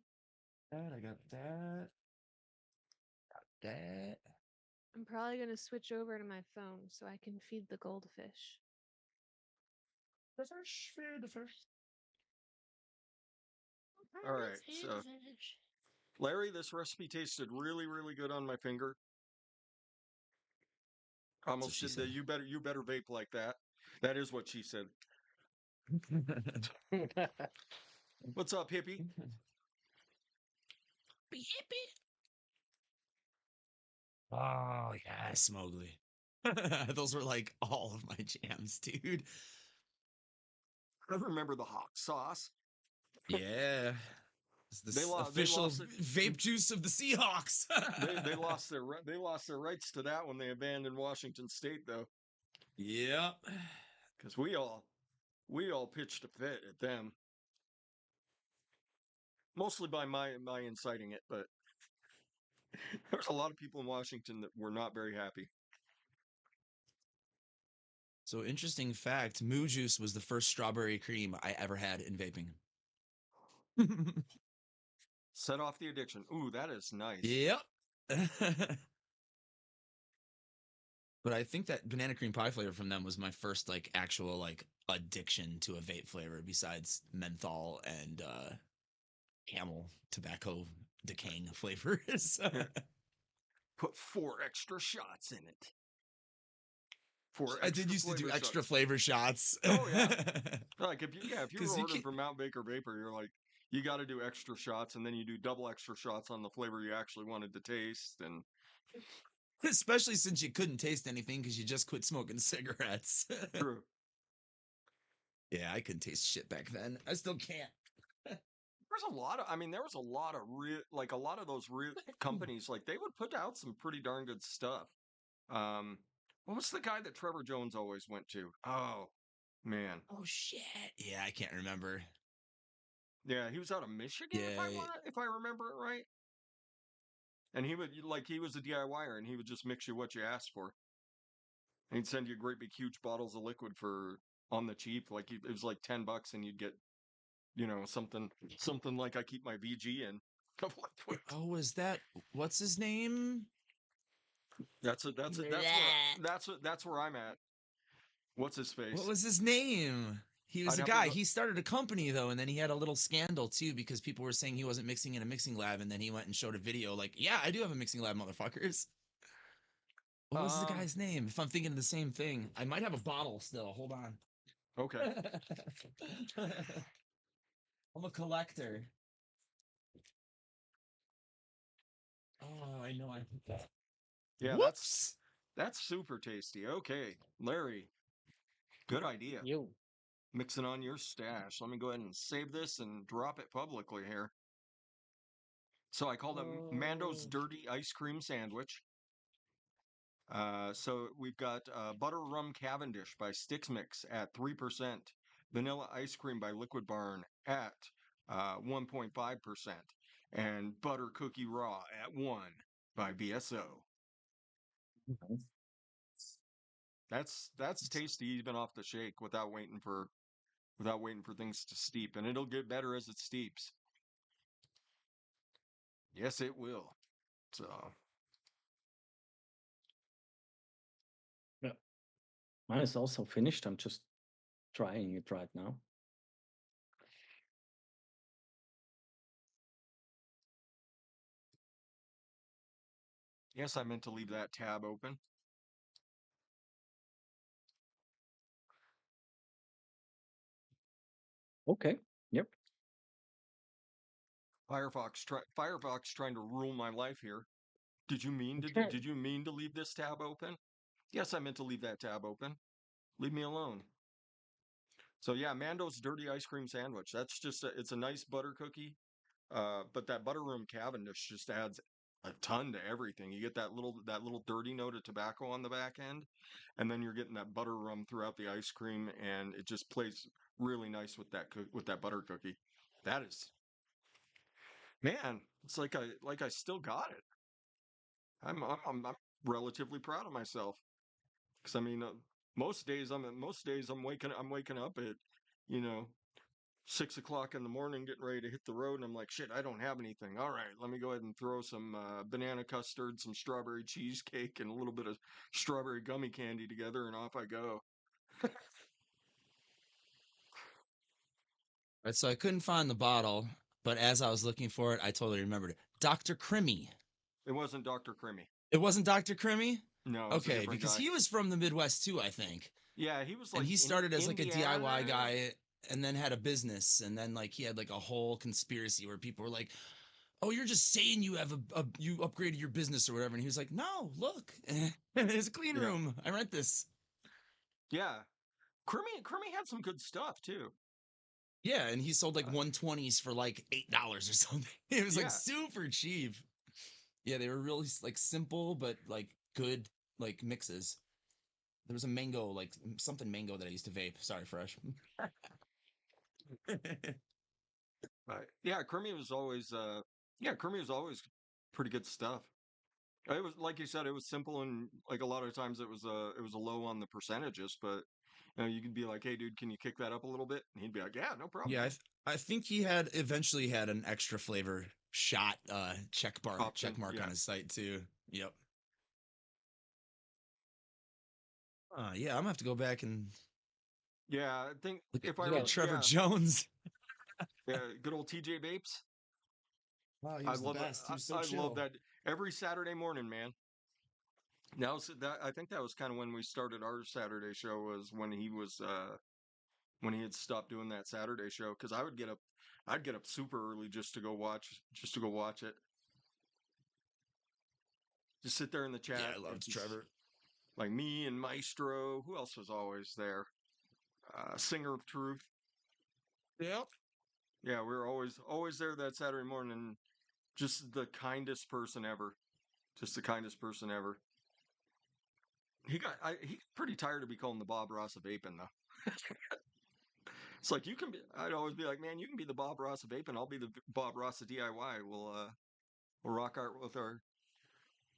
Speaker 6: I got that. Got that.
Speaker 2: I'm probably going to switch over to my phone so I can feed the goldfish.
Speaker 6: The fish, feed the fish.
Speaker 4: All right, so Larry, this recipe tasted really, really good on my finger.
Speaker 6: That's what
Speaker 4: Almost
Speaker 6: she
Speaker 4: did the
Speaker 6: said.
Speaker 4: you better vape like that. That is what she said. What's up, hippie?
Speaker 6: Oh, yes, Mowgli. Those were like all of my jams, dude.
Speaker 4: I remember the hawk sauce.
Speaker 6: Yeah. It's
Speaker 4: They
Speaker 6: the
Speaker 4: lost. They
Speaker 6: official
Speaker 4: lost it.
Speaker 6: vape juice of the Seahawks.
Speaker 4: They lost their rights to that when they abandoned Washington State, though,
Speaker 6: Yep.
Speaker 4: because we all pitched a fit at them, mostly by my inciting it, but there's a lot of people in Washington that were not very happy.
Speaker 6: So interesting fact, Moo Juice was the first strawberry cream I ever had in vaping.
Speaker 4: Set off the addiction. Ooh, that is nice.
Speaker 6: Yep. But I think that banana cream pie flavor from them was my first like actual like addiction to a vape flavor besides menthol and camel tobacco decaying flavors.
Speaker 4: Put 4 extra shots in it. 4
Speaker 6: I did
Speaker 4: extra
Speaker 6: used to do
Speaker 4: flavor
Speaker 6: extra
Speaker 4: shots.
Speaker 6: flavor shots.
Speaker 4: Oh yeah. Like if you were
Speaker 6: 'Cause you
Speaker 4: ordering
Speaker 6: can't-
Speaker 4: from Mount Baker Vapor, you're like, you got to do extra shots, and then you do double extra shots on the flavor you actually wanted to taste. And
Speaker 6: Especially since you couldn't taste anything because you just quit smoking cigarettes.
Speaker 4: true.
Speaker 6: Yeah, I couldn't taste shit back then. I still can't.
Speaker 4: There's a lot of, I mean, there was a lot of real, like a lot of those real companies, like they would put out some pretty darn good stuff. Um, what was the guy that Trevor Jones always went to? Oh man,
Speaker 6: Oh shit. Yeah, I can't remember.
Speaker 4: yeah, he was out of Michigan,
Speaker 6: Yeah.
Speaker 4: if I remember it right. And he would like he was a DIYer, and he would just mix you what you asked for. And he'd send you great big huge bottles of liquid for on the cheap, like it was like $10, and you'd get something like I keep my VG in. Of liquid.
Speaker 6: Oh, was that what's his name?
Speaker 4: That's it. That's it. That's where that's where I'm at. What's his
Speaker 6: What
Speaker 4: face?
Speaker 6: was his name? He was
Speaker 4: I'd
Speaker 6: a
Speaker 4: have to
Speaker 6: guy.
Speaker 4: go.
Speaker 6: He started a company though, and then he had a little scandal too because people were saying he wasn't mixing in a mixing lab, and then he went and showed a video like, "Yeah, I do have a mixing lab, motherfuckers." What was the
Speaker 4: Um.
Speaker 6: guy's name? If I'm thinking of the same thing, I might have a bottle still. Hold on.
Speaker 4: Okay.
Speaker 6: I'm a collector. Oh, I know. I think that.
Speaker 4: Yeah.
Speaker 6: Whoops.
Speaker 4: That's super tasty. Okay, Larry. Good idea.
Speaker 1: You.
Speaker 4: Mixing on your stash. Let me go ahead and save this and drop it publicly here. So I called it Mando's
Speaker 1: Oh.
Speaker 4: Dirty Ice Cream Sandwich. So we've got Butter Rum Cavendish by Stix Mix at 3%, Vanilla Ice Cream by Liquid Barn at 1.5%, and Butter Cookie Raw at 1 by BSO. That's tasty even off the shake without waiting for things to steep, and it'll get better as it steeps. Yes, it will. So
Speaker 3: Yeah. Mine is also finished. I'm just trying it right now.
Speaker 4: yes, I meant to leave that tab open.
Speaker 3: Okay. Yep.
Speaker 4: Firefox trying to rule my life here. Did you mean to
Speaker 3: Okay.
Speaker 4: did you mean to leave this tab open? Yes, I meant to leave that tab open. Leave me alone. So yeah, Mando's Dirty Ice Cream Sandwich. That's just it's a nice butter cookie. But that butterroom Cavendish just adds a ton to everything. You get that little dirty note of tobacco on the back end, and then you're getting that butter rum throughout the ice cream, and it just plays really nice with that butter cookie. That is, man, it's like I still got it. I'm relatively proud of myself because I mean, most days I'm waking up at, you know, 6 o'clock in the morning, getting ready to hit the road, and I'm like, shit, I don't have anything. All right, let me go ahead and throw some banana custard, some strawberry cheesecake, and a little bit of strawberry gummy candy together, and off I go.
Speaker 6: Right, so I couldn't find the bottle, but as I was looking for it, I totally remembered it. Dr. Crimmy.
Speaker 4: It wasn't Dr. Crimmy.
Speaker 6: It wasn't Dr. Crimmy?
Speaker 4: No, it was a
Speaker 6: Okay,
Speaker 4: different
Speaker 6: because
Speaker 4: guy.
Speaker 6: he was from the Midwest too, I think.
Speaker 4: Yeah, he was
Speaker 6: And
Speaker 4: like
Speaker 6: he
Speaker 4: in
Speaker 6: started as like a DIY
Speaker 4: Indiana.
Speaker 6: guy and then had a business and then like he had like a whole conspiracy where people were like, "Oh, you're just saying you have you upgraded your business or whatever." And he was like, "No, look. There's a clean
Speaker 4: Yeah,
Speaker 6: room. I rent this."
Speaker 4: yeah. Crimmy had some good stuff too.
Speaker 6: Yeah, and he sold like
Speaker 4: Uh,
Speaker 6: 120s for like $8 or something. It was like
Speaker 4: yeah,
Speaker 6: super cheap. Yeah, they were really like simple but like good like mixes. There was a mango, like something mango that I used to vape. Sorry, Fresh.
Speaker 4: yeah. Crimmy was always pretty good stuff. It was like you said, it was simple, and like a lot of times it was a low on the percentages, but you could be like, "Hey, dude, can you kick that up a little bit?" And he'd be like, "Yeah, no problem,
Speaker 6: Yeah,
Speaker 4: man."
Speaker 6: I think he had eventually had an extra flavor shot check
Speaker 4: Option,
Speaker 6: mark on
Speaker 4: yeah,
Speaker 6: his site too. Yep. Yeah, I'm gonna have to go back and
Speaker 4: yeah. I think if I
Speaker 6: look at
Speaker 1: Yeah.
Speaker 6: Trevor
Speaker 4: yeah,
Speaker 6: Jones.
Speaker 4: yeah, good old TJ Vapes.
Speaker 6: Oh, he
Speaker 4: I
Speaker 6: was the
Speaker 4: love that.
Speaker 6: best. He was so
Speaker 4: I love
Speaker 6: chill.
Speaker 4: that every Saturday morning, man. Now that I think that was kind of when we started our Saturday show was when he was when he had stopped doing that Saturday show, because I'd get up super early just to go watch it. Just sit there in the
Speaker 6: Yeah,
Speaker 4: chat.
Speaker 6: I loved Trevor.
Speaker 4: Like me and Maestro. Who else was always there? Singer of Truth.
Speaker 6: Yep.
Speaker 4: Yeah, we were always there that Saturday morning. Just the kindest person ever. Just the kindest person ever. He got pretty tired of me calling the Bob Ross of Vaping though. It's like you can be. I'd always be like, man, you can be the Bob Ross of Vaping. I'll be the Bob Ross of DIY. We'll rock out with our.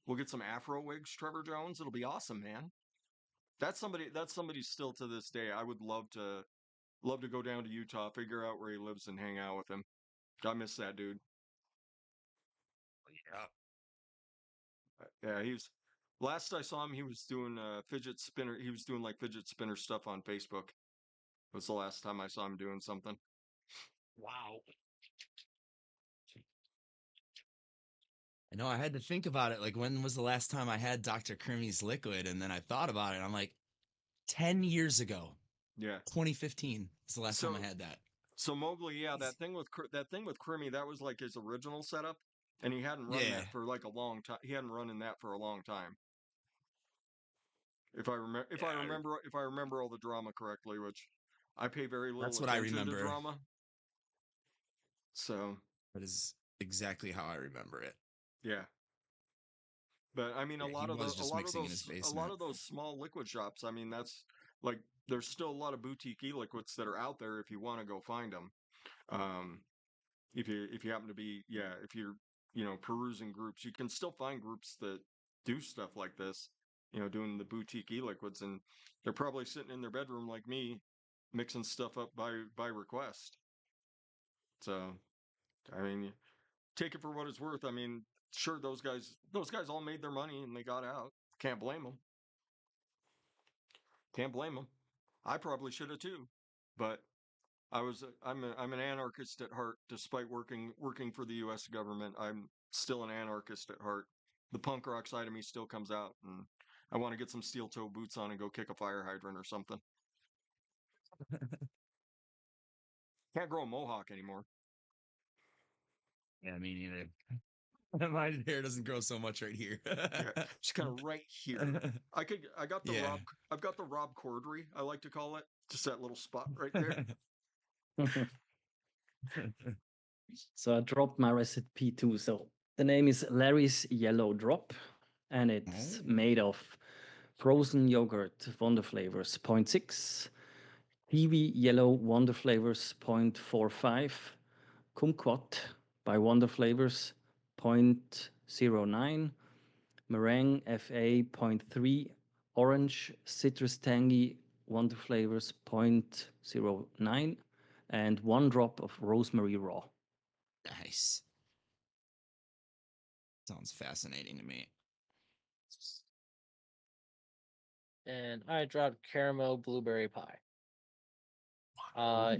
Speaker 4: We'll get some Afro wigs, Trevor Jones. It'll be awesome, man. That's somebody. That's somebody still to this day. I would love to go down to Utah, figure out where he lives, and hang out with him. I miss that dude. Yeah, he was. Last I saw him, he was doing fidget spinner. He was doing like fidget spinner stuff on Facebook. Was the last time I saw him doing something.
Speaker 6: Wow. I know I had to think about it. Like, when was the last time I had Dr. Krimmy's liquid? And then I thought about it. I'm like, 10 years ago,
Speaker 4: Yeah.
Speaker 6: 2015 is the last time I
Speaker 4: So
Speaker 6: had that.
Speaker 4: so Mowgli, yeah, that thing with Crimmy, that was like his original setup, and he hadn't run
Speaker 6: Yeah.
Speaker 4: that for like a long time. He hadn't run in that for a long time. If I remember, if I remember all the drama correctly, which I pay very little
Speaker 6: That's what I
Speaker 4: attention to
Speaker 6: remember.
Speaker 4: drama. So
Speaker 6: That is exactly how I remember it.
Speaker 4: yeah, but I mean,
Speaker 6: Yeah, he was just mixing in his
Speaker 4: a lot
Speaker 6: basement.
Speaker 4: of those small liquid shops. I mean, that's like there's still a lot of boutique e-liquids that are out there if you want to go find them. Um, if you happen to be, yeah, if you're, perusing groups, you can still find groups that do stuff like this, doing the boutique e-liquids, and they're probably sitting in their bedroom like me, mixing stuff up by request. So I mean, take it for what it's worth. I mean, sure, those guys all made their money and they got out. Can't blame them. Can't blame them. I probably should have too, but I'm an anarchist at heart. Despite working for the U.S. government, I'm still an anarchist at heart. The punk rock side of me still comes out, and I want to get some steel toe boots on and go kick a fire hydrant or something. Can't grow a mohawk anymore.
Speaker 6: Yeah, me neither. My hair doesn't grow so much right here.
Speaker 4: Yeah, just kind of right here. I got the
Speaker 6: Yeah.
Speaker 4: I've got the Rob Corddry, I like to call it. Just that little spot right there.
Speaker 3: So I dropped my recipe too. So the name is Larry's Yellow Drop, and it's
Speaker 6: Oh.
Speaker 3: made of frozen yogurt Wonder Flavors 0.6, kiwi yellow Wonder Flavors 0.45, kumquat by Wonder Flavors 0.09, meringue FA 0.3, orange citrus tangy Wonder Flavors 0.09, and 1 drop of rosemary raw.
Speaker 6: Nice. Sounds fascinating to me.
Speaker 1: And I dropped caramel blueberry pie.
Speaker 6: Ooh.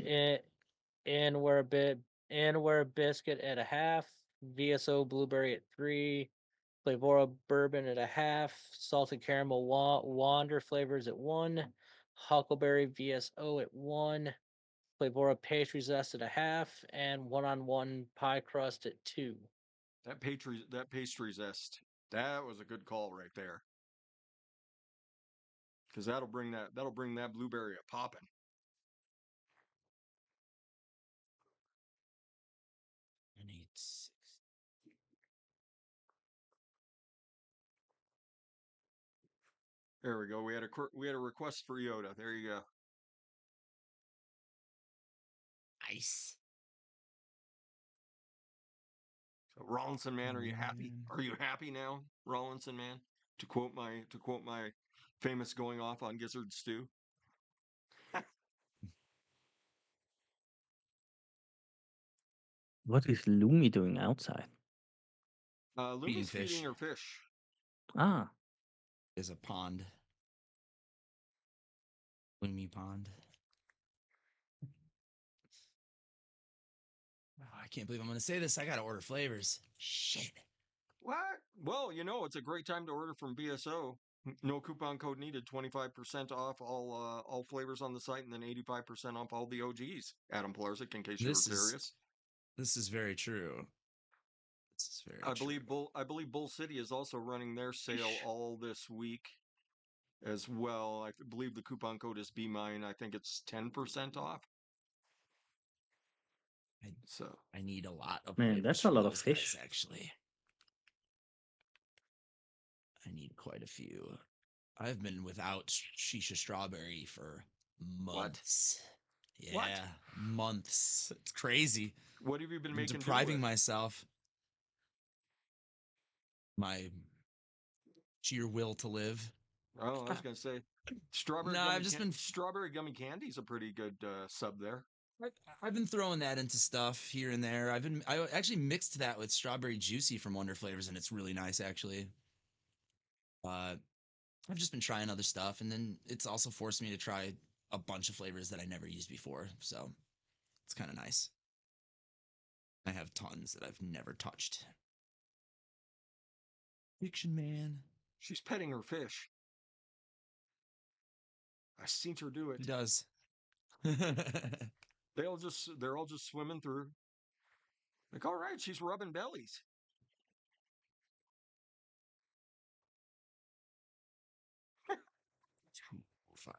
Speaker 1: And we're a bit and we're a biscuit at a half, VSO blueberry at 3, Flavora bourbon at a half, salted caramel wander flavors at 1, huckleberry VSO at 1, Flavora pastry zest at a half, and one-on-one pie crust at 2.
Speaker 4: That pastry zest. That was a good call right there. Because that'll bring that blueberry a poppin'.
Speaker 6: And it's
Speaker 4: There we go. We had a request for Yoda. There you go.
Speaker 6: nice.
Speaker 4: So, Rollinson man, are you happy?
Speaker 6: Man.
Speaker 4: Are you happy now, Rollinson man? To quote my famous going off on gizzard stew.
Speaker 3: What is Lumi doing outside?
Speaker 6: Feeding
Speaker 4: Lumi's feeding
Speaker 6: fish.
Speaker 4: her fish.
Speaker 3: Ah,
Speaker 6: Is a pond. Lumi pond. Oh, I can't believe I'm going to say this. I got to order flavors. Shit.
Speaker 4: What? Well, it's a great time to order from BSO. No coupon code needed. 25% off all flavors on the site, and then 85% off all the OGs. Adam Plarzik, in case you were curious.
Speaker 6: This is very true. This is very true.
Speaker 4: I believe Bull City is also running their sale all this week as well. I believe the coupon code is BMine. I think it's 10% off.
Speaker 6: I need a lot of
Speaker 3: Man,
Speaker 6: flavors
Speaker 3: that's a
Speaker 6: from
Speaker 3: lot of
Speaker 6: those
Speaker 3: fish.
Speaker 6: guys, actually. I need quite a few. I've been without shisha strawberry for months.
Speaker 4: What?
Speaker 6: Yeah, months. It's crazy.
Speaker 4: What have you been
Speaker 6: I'm
Speaker 4: making do
Speaker 6: depriving
Speaker 4: with?
Speaker 6: myself my sheer will to live.
Speaker 4: Oh, I was gonna say,
Speaker 6: No, I've just been
Speaker 4: strawberry gummy candy is a pretty good sub there.
Speaker 6: I've been throwing that into stuff here and there. I actually mixed that with strawberry juicy from Wonder Flavors, and it's really nice actually. I've just been trying other stuff, and then it's also forced me to try a bunch of flavors that I never used before. So it's kind of nice. I have tons that I've never touched. Fiction Man.
Speaker 4: She's petting her fish. I seen her do it.
Speaker 6: He does.
Speaker 4: They're all just swimming through. Like, all right, she's rubbing bellies.
Speaker 6: Two, five.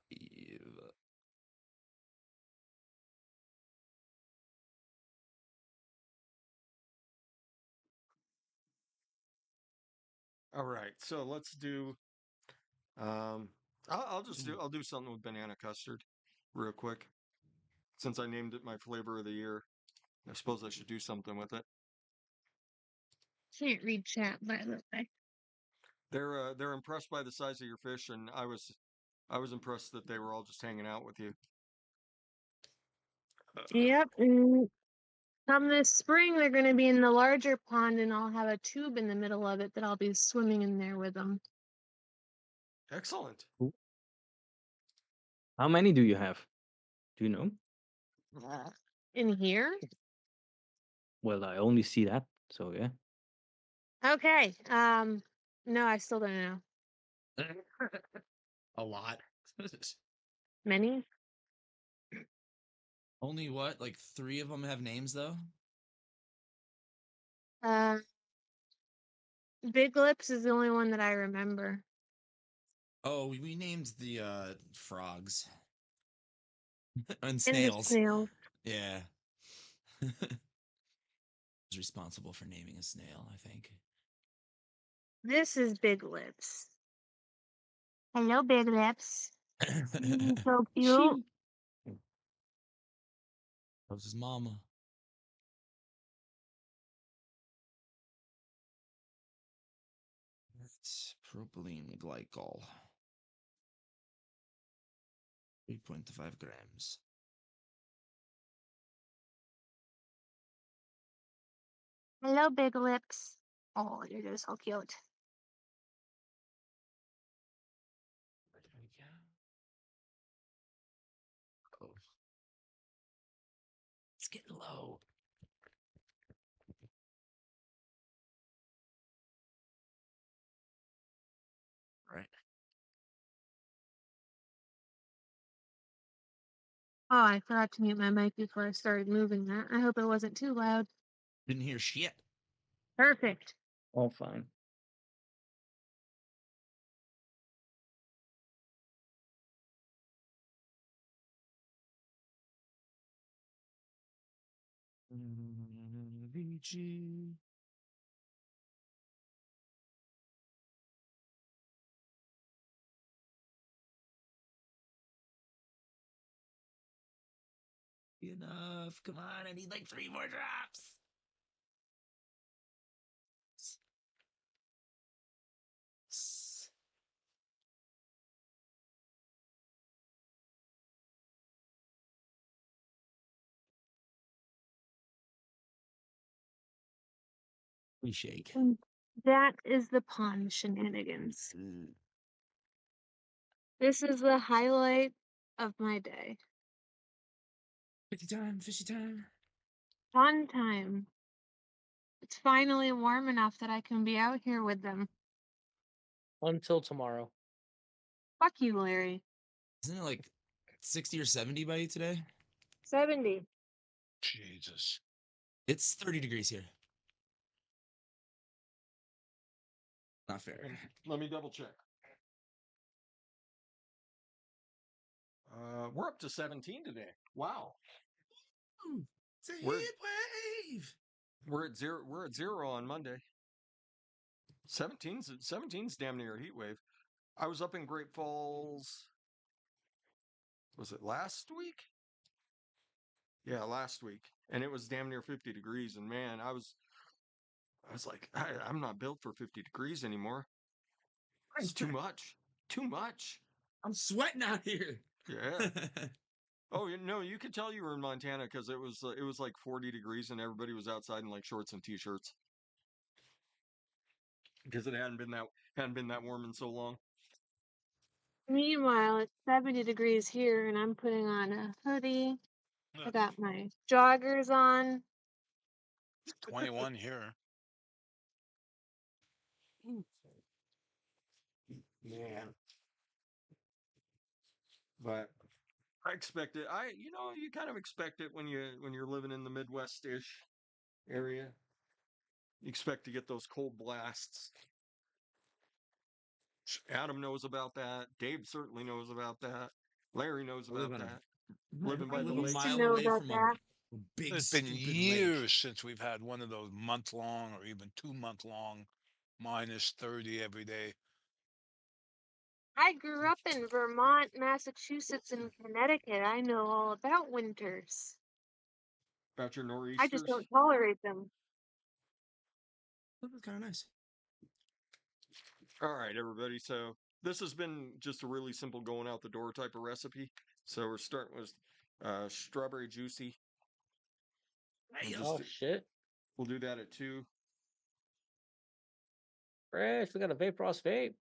Speaker 4: All right, so let's do. I'll do something with banana custard, real quick. Since I named it my flavor of the year, I suppose I should do something with it.
Speaker 2: Can't read chat, by the way.
Speaker 4: They're impressed by the size of your fish, and I was impressed that they were all just hanging out with you.
Speaker 2: Yep. And come this spring, they're going to be in the larger pond, and I'll have a tube in the middle of it that I'll be swimming in there with them.
Speaker 4: Excellent.
Speaker 3: How many do you have? Do you know?
Speaker 2: In here?
Speaker 3: Well, I only see that, so yeah.
Speaker 2: Okay. No, I still don't know.
Speaker 6: A lot.
Speaker 2: Many?
Speaker 6: Only what? Like 3 of them have names though?
Speaker 2: Big Lips is the only one that I remember.
Speaker 6: Oh, we named the frogs. And
Speaker 2: And the
Speaker 6: snails.
Speaker 2: snail.
Speaker 6: Yeah. Was responsible for naming a snail, I think.
Speaker 2: This is Big Lips. Hello, Big Lips. So cute.
Speaker 6: How's his mama? That's propylene glycol. 3.5 grams.
Speaker 2: Hello, Big Lips. Oh, you're just so cute.
Speaker 6: There we go. Oh. It's getting low. Right.
Speaker 2: Oh, I forgot to mute my mic before I started moving that. I hope it wasn't too loud.
Speaker 6: Didn't hear shit.
Speaker 2: Perfect.
Speaker 3: All fine.
Speaker 6: VG. Enough. Come on, I need like 3 more drops. We shake.
Speaker 2: And that is the pond shenanigans. This is the highlight of my day.
Speaker 6: Fishy time, fishy time.
Speaker 2: Pond time. It's finally warm enough that I can be out here with them.
Speaker 1: Until tomorrow.
Speaker 2: Fuck you, Larry.
Speaker 6: Isn't it like 60 or 70 by you today?
Speaker 2: 70.
Speaker 5: Jesus.
Speaker 6: It's 30 degrees here. Not fair.
Speaker 4: Let me double check. We're up to 17 today. Wow.
Speaker 6: Ooh, it's a
Speaker 4: We're-
Speaker 6: heat wave.
Speaker 4: We're at zero. We're at 0 on Monday. 17's damn near a heat wave. I was up in Great Falls. Was it last week? Yeah, last week, and it was damn near 50 degrees. And man, I was like, I'm not built for 50 degrees anymore. It's too much. Too much.
Speaker 6: I'm sweating out here.
Speaker 4: Yeah. Oh, you could tell you were in Montana because it was like 40 degrees and everybody was outside in like shorts and t-shirts because it hadn't been that warm in so long.
Speaker 2: Meanwhile, it's 70 degrees here, and I'm putting on a hoodie. I
Speaker 5: Yeah,
Speaker 2: got my joggers on.
Speaker 5: 21 here.
Speaker 4: Man. But I expect it. You kind of expect it when you're living in the Midwest-ish area. You expect to get those cold blasts. Adam knows about that. Dave certainly knows about that. Larry knows about that. Living
Speaker 2: I
Speaker 4: by the
Speaker 2: used
Speaker 4: lake.
Speaker 2: to
Speaker 6: mile
Speaker 2: know
Speaker 6: away
Speaker 2: about
Speaker 6: from
Speaker 2: that.
Speaker 6: a big
Speaker 5: It's been
Speaker 6: stupid
Speaker 5: years
Speaker 6: lake.
Speaker 5: since we've had one of those month-long or even 2-month-long -30 every day.
Speaker 2: I grew up in Vermont, Massachusetts, and Connecticut. I know all about winters.
Speaker 4: About your
Speaker 2: I just
Speaker 4: nor'easters.
Speaker 2: don't tolerate them.
Speaker 6: That was kind of nice.
Speaker 4: All right, everybody. So this has been just a really simple going out the door type of recipe. So we're starting with strawberry juicy.
Speaker 1: Oh shit!
Speaker 4: We'll do that at 2.
Speaker 1: Fresh, we got a Vaporous vape.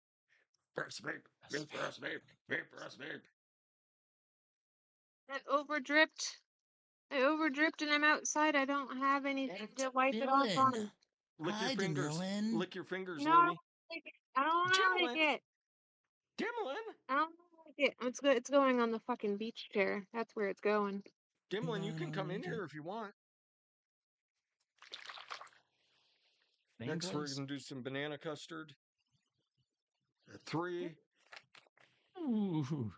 Speaker 4: Press vape, vape, press vape, vape, press vape.
Speaker 2: I overdripped and I'm outside. I don't have anything to wipe it off on.
Speaker 4: Lick your
Speaker 6: Hi,
Speaker 4: fingers.
Speaker 6: Dylan.
Speaker 4: Lick your fingers,
Speaker 2: No,
Speaker 4: Looney.
Speaker 2: I don't want to lick
Speaker 4: Dylan.
Speaker 2: it.
Speaker 4: Dimlin.
Speaker 2: I don't want to lick it. It's going on the fucking beach chair. That's where it's going.
Speaker 4: Dimlin, you
Speaker 6: I
Speaker 4: can
Speaker 6: don't
Speaker 4: come in
Speaker 6: like it.
Speaker 4: here if you want.
Speaker 6: Same
Speaker 4: Next, we're
Speaker 6: place.
Speaker 4: going to do some banana custard. At 3.
Speaker 6: Ooh.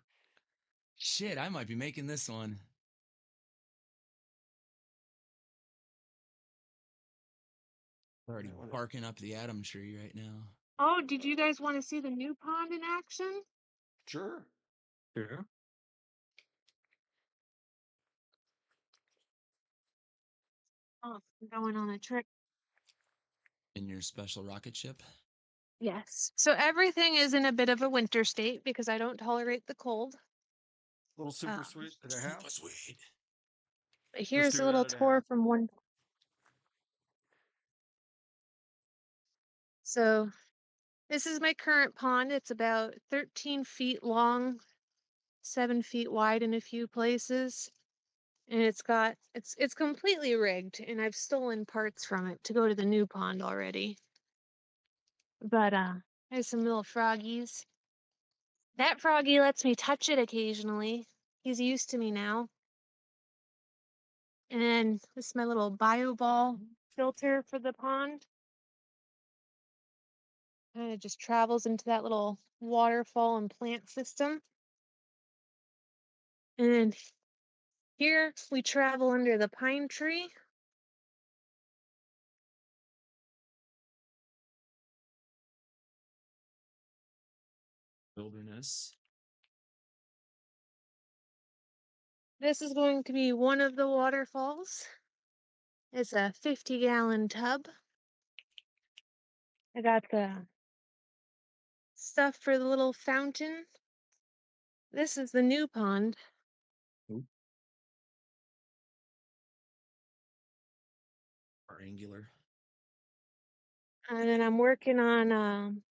Speaker 6: Shit, I might be making this one. Already barking up the Adam tree right now.
Speaker 2: Oh, did you guys want to see the new pond in action?
Speaker 4: Sure.
Speaker 3: Sure.
Speaker 2: Oh, I'm going on a trip.
Speaker 6: In your special rocket ship?
Speaker 2: Yes. So everything is in a bit of a winter state because I don't tolerate the cold.
Speaker 4: Little super
Speaker 2: Um,
Speaker 4: sweet at a half.
Speaker 6: Super sweet.
Speaker 2: But here's
Speaker 4: do
Speaker 2: a
Speaker 4: that
Speaker 2: little
Speaker 4: at a
Speaker 2: tour
Speaker 4: half.
Speaker 2: from one. So this is my current pond. It's about 13 feet long, 7 feet wide in a few places. And it's completely rigged, and I've stolen parts from it to go to the new pond already. But there's some little froggies. That froggy lets me touch it occasionally. He's used to me now. And then this is my little bio ball filter for the pond. Kind of just travels into that little waterfall and plant system. And then here we travel under the pine tree.
Speaker 6: Wilderness.
Speaker 2: This is going to be one of the waterfalls. It's a 50-gallon tub. I got the stuff for the little fountain. This is the new pond.
Speaker 6: Angular.
Speaker 2: And then I'm working on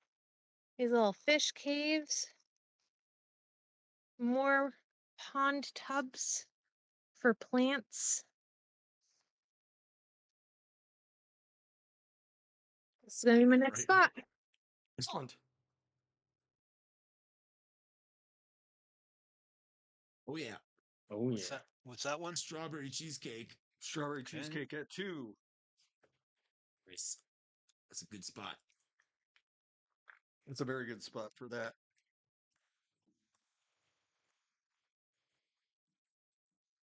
Speaker 2: these little fish caves. More pond tubs for plants. This is going to be my next
Speaker 6: Right.
Speaker 2: spot.
Speaker 4: Excellent.
Speaker 6: Oh yeah,
Speaker 3: Oh
Speaker 5: What's
Speaker 3: yeah.
Speaker 5: that? What's that one?
Speaker 6: strawberry cheesecake.
Speaker 4: Strawberry
Speaker 5: Okay.
Speaker 4: cheesecake at 2.
Speaker 6: Nice. That's a good spot.
Speaker 4: It's a very good spot for that.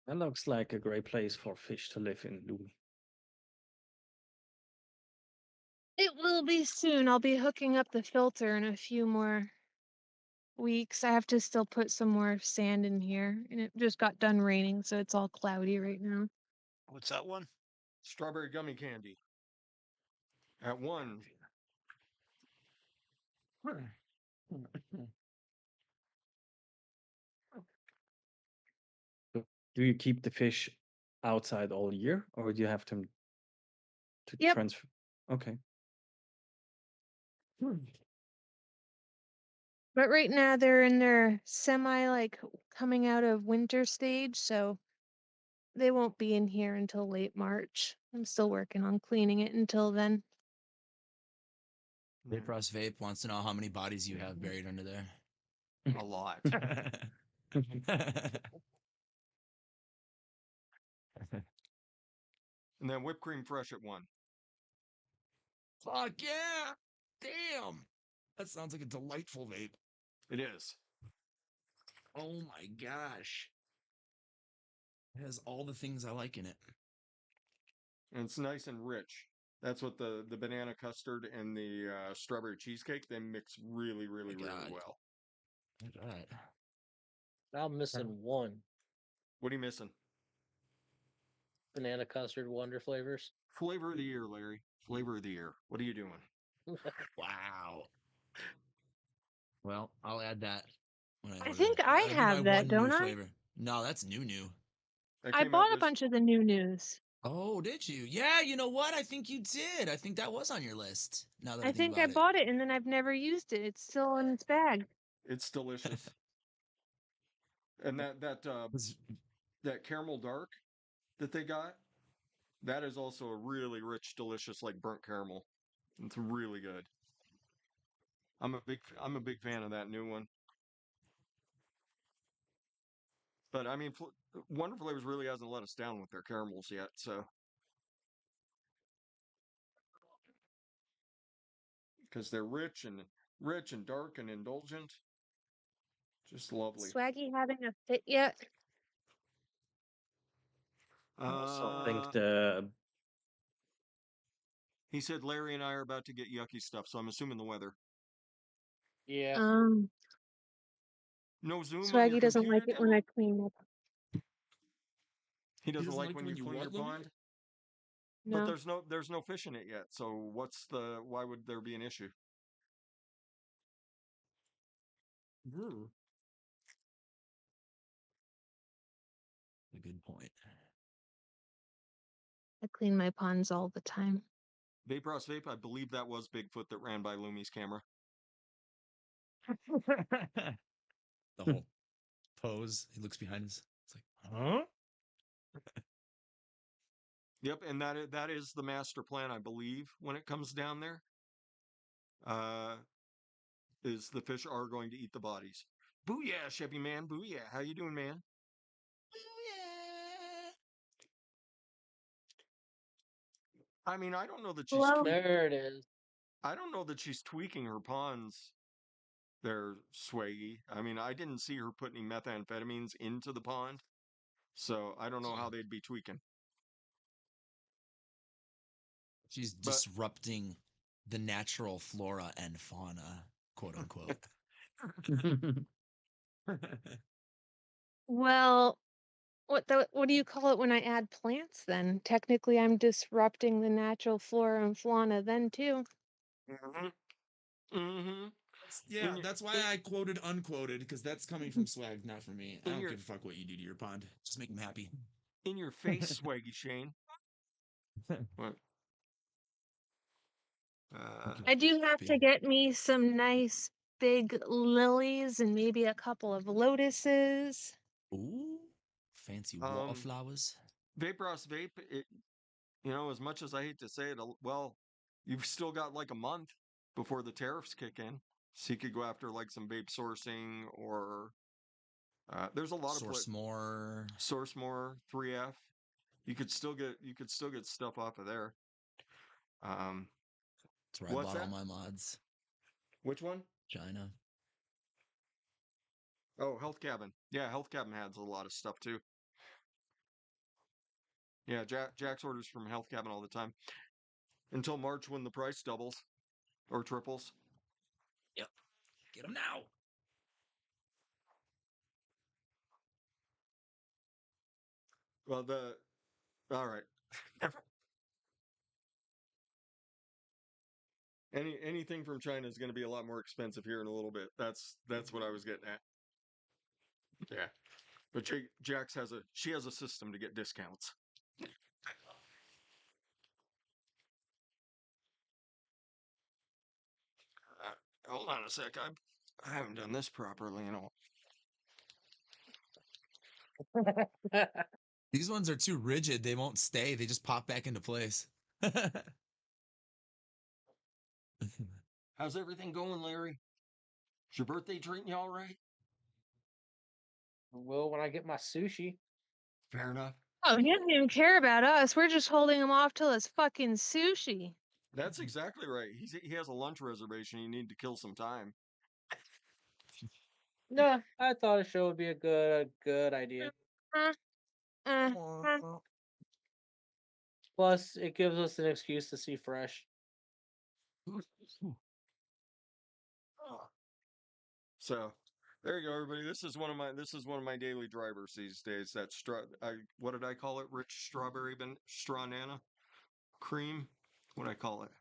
Speaker 3: That looks like a great place for fish to live in, Louis.
Speaker 2: It will be soon. I'll be hooking up the filter in a few more weeks. I have to still put some more sand in here, and it just got done raining, so it's all cloudy right now.
Speaker 5: What's that one?
Speaker 4: Strawberry gummy candy at 1.
Speaker 3: Do you keep the fish outside all year, or do you have them to
Speaker 2: Yep.
Speaker 3: transfer? Okay.
Speaker 2: But right now they're in their semi like coming out of winter stage, so they won't be in here until late March. I'm still working on cleaning it until then.
Speaker 6: Vapros Vape wants to know how many bodies you have buried under there.
Speaker 4: A lot. And then whipped cream fresh at 1.
Speaker 6: Fuck yeah! Damn! That sounds like a delightful vape.
Speaker 4: It is.
Speaker 6: Oh my gosh. It has all the things I like in it.
Speaker 4: And it's nice and rich. That's what the banana custard and the strawberry cheesecake, they mix really, really,
Speaker 6: My
Speaker 4: really
Speaker 6: God.
Speaker 4: well.
Speaker 6: Look at that.
Speaker 1: I'm missing one.
Speaker 4: What are you missing?
Speaker 1: Banana custard wonder flavors.
Speaker 4: Flavor of the year, Larry. Flavor of the year. What are you doing?
Speaker 6: Wow. Well, I'll add that when I
Speaker 2: I
Speaker 6: order.
Speaker 2: think I
Speaker 6: That'll be my
Speaker 2: have that,
Speaker 6: one new
Speaker 2: don't I?
Speaker 6: flavor. No, that's new.
Speaker 4: That
Speaker 2: I
Speaker 4: came out
Speaker 2: bought a
Speaker 4: this.
Speaker 2: bunch of the new news.
Speaker 6: Oh, did you? Yeah, you know what? I think you did. I think that was on your list. Now that I
Speaker 2: I
Speaker 6: think
Speaker 2: think I
Speaker 6: about it.
Speaker 2: bought it and then I've never used it. It's still in its bag.
Speaker 4: It's delicious. And that caramel dark that they got, that is also a really rich, delicious, like burnt caramel. It's really good. I'm a big fan of that new one. But I mean, Wonder Flavors really hasn't let us down with their caramels yet. So because they're rich and dark and indulgent, just lovely.
Speaker 2: Swaggy having a fit yet?
Speaker 3: I also think
Speaker 4: Uh,
Speaker 3: the
Speaker 4: he said Larry and I are about to get yucky stuff, so I'm assuming the weather.
Speaker 1: Yeah.
Speaker 4: No Zoom on your
Speaker 2: Swaggy doesn't
Speaker 4: computer
Speaker 2: like it when
Speaker 4: demo?
Speaker 2: I clean up.
Speaker 4: He doesn't
Speaker 6: doesn't
Speaker 4: like
Speaker 6: like
Speaker 4: when
Speaker 6: when
Speaker 4: you
Speaker 6: you
Speaker 4: clean your
Speaker 6: what, Louis?
Speaker 4: pond. But
Speaker 2: No.
Speaker 4: there's no fish in it yet. So why would there be an issue?
Speaker 6: A good point.
Speaker 2: I clean my ponds all the time.
Speaker 4: Vapros Vape, I believe that was Bigfoot that ran by Lumi's camera.
Speaker 6: The whole pose. He looks behind us. It's like, huh?
Speaker 4: Yep, and that is the master plan, I believe, when it comes down there. Is the fish are going to eat the bodies. Booyah, Chevy man, booyah. How you doing, man? I mean, I don't know that she's
Speaker 2: Hello?
Speaker 1: There it is.
Speaker 4: I don't know that she's tweaking her ponds there, Swaggy. I mean, I didn't see her put any methamphetamines into the pond, so I don't know how they'd be tweaking.
Speaker 6: She's
Speaker 4: But
Speaker 6: disrupting the natural flora and fauna, quote unquote.
Speaker 2: Well, what do you call it when I add plants then? Technically I'm disrupting the natural flora and fauna then too.
Speaker 4: mm-hmm.
Speaker 6: Yeah,
Speaker 4: In your
Speaker 6: that's why I quoted unquoted, because that's coming from Swag, not from me. I
Speaker 4: in
Speaker 6: don't
Speaker 4: your
Speaker 6: give a fuck what you do to your pond. Just make him happy.
Speaker 4: in your face, Swaggy Shane. What?
Speaker 2: I do have to get me some nice big lilies and maybe a couple of lotuses.
Speaker 6: Ooh, fancy
Speaker 4: um,
Speaker 6: wallflowers.
Speaker 4: Vaporos Vape. As much as I hate to say it, well, you've still got like a month before the tariffs kick in, so you could go after like some vape sourcing or There's a lot of
Speaker 6: Source more.
Speaker 4: Sourcemore 3F. You could still get stuff off of there.
Speaker 6: That's where I
Speaker 4: What's
Speaker 6: bought all
Speaker 4: that?
Speaker 6: my mods.
Speaker 4: Which one?
Speaker 6: China.
Speaker 4: Oh, Health Cabin. Yeah, Health Cabin has a lot of stuff too. Yeah, Jack's orders from Health Cabin all the time until March when the price doubles or triples.
Speaker 6: Yep. Get them now.
Speaker 4: Well, all right. Anything from China is going to be a lot more expensive here in a little bit. That's what I was getting at. Yeah, but Jax has a system to get discounts. Hold on a sec. I haven't done this properly, you know.
Speaker 6: These ones are too rigid. They won't stay. They just pop back into place.
Speaker 4: How's everything going, Larry? Is your birthday treating you all right?
Speaker 1: Well, when I get my sushi.
Speaker 4: Fair enough.
Speaker 2: Oh, he doesn't even care about us. We're just holding him off till his fucking sushi.
Speaker 4: That's exactly right. He has a lunch reservation. You need to kill some time.
Speaker 1: No, I thought a show would be a good idea. Plus, it gives us an excuse to see Fresh.
Speaker 4: So there you go, everybody. This is one of my daily drivers these days. That what did I call it? Rich strawberry straw nana cream. What did I call it?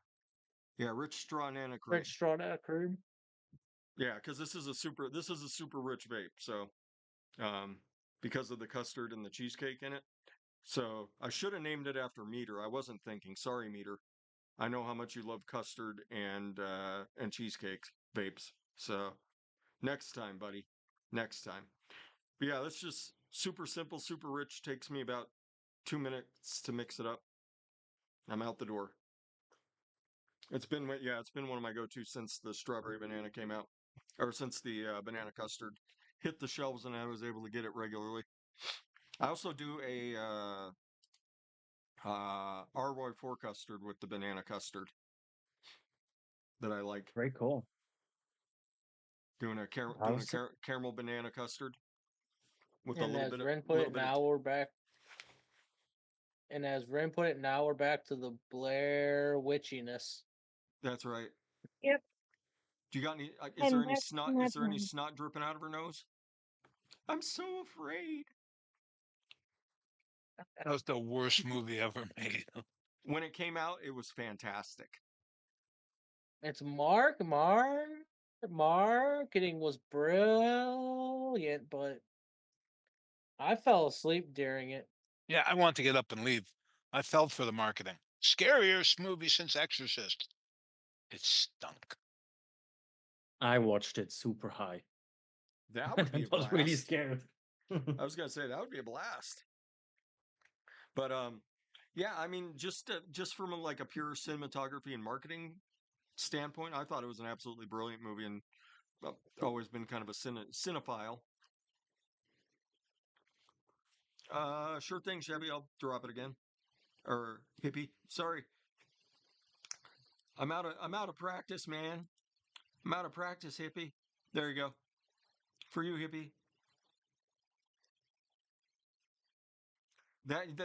Speaker 4: Yeah, rich straw nana cream.
Speaker 1: French straw cream.
Speaker 4: Yeah, because this is a super rich vape. So, because of the custard and the cheesecake in it. So I should have named it after Meter. I wasn't thinking. Sorry, Meter. I know how much you love custard and cheesecake vapes. So next time, buddy. Next time. But yeah, that's just super simple, super rich. Takes me about 2 minutes to mix it up. I'm out the door. It's been one of my go-tos since the strawberry banana came out, or since the banana custard hit the shelves, and I was able to get it regularly. I also do a RY4 custard with the banana custard that I like.
Speaker 3: Very cool.
Speaker 4: Doing a caramel banana custard with
Speaker 1: And as Ren put it, now we're back. And as Ren put it, now we're back to the Blair witchiness.
Speaker 4: That's right.
Speaker 2: Yep.
Speaker 4: Do you got any? Is
Speaker 2: And
Speaker 4: there any
Speaker 2: that's
Speaker 4: snot?
Speaker 2: not
Speaker 4: Is there any
Speaker 2: one.
Speaker 4: snot dripping out of her nose? I'm so afraid.
Speaker 5: That was the worst movie ever made.
Speaker 4: When it came out, it was fantastic.
Speaker 1: It's marketing was brilliant, but I fell asleep during it.
Speaker 5: Yeah, I want to get up and leave. I fell for the marketing. Scariest movie since Exorcist. It stunk.
Speaker 3: I watched it super high.
Speaker 4: That would be a
Speaker 3: I was really
Speaker 4: blast.
Speaker 3: scared.
Speaker 4: I was gonna say that would be a blast. But yeah, I mean, just from like a pure cinematography and marketing standpoint, I thought it was an absolutely brilliant movie, and I've always been kind of a cinephile. Sure thing, Chevy. I'll drop it again. Or hippie. Sorry, I'm out of practice, man. I'm out of practice, hippie. There you go. For you, hippie.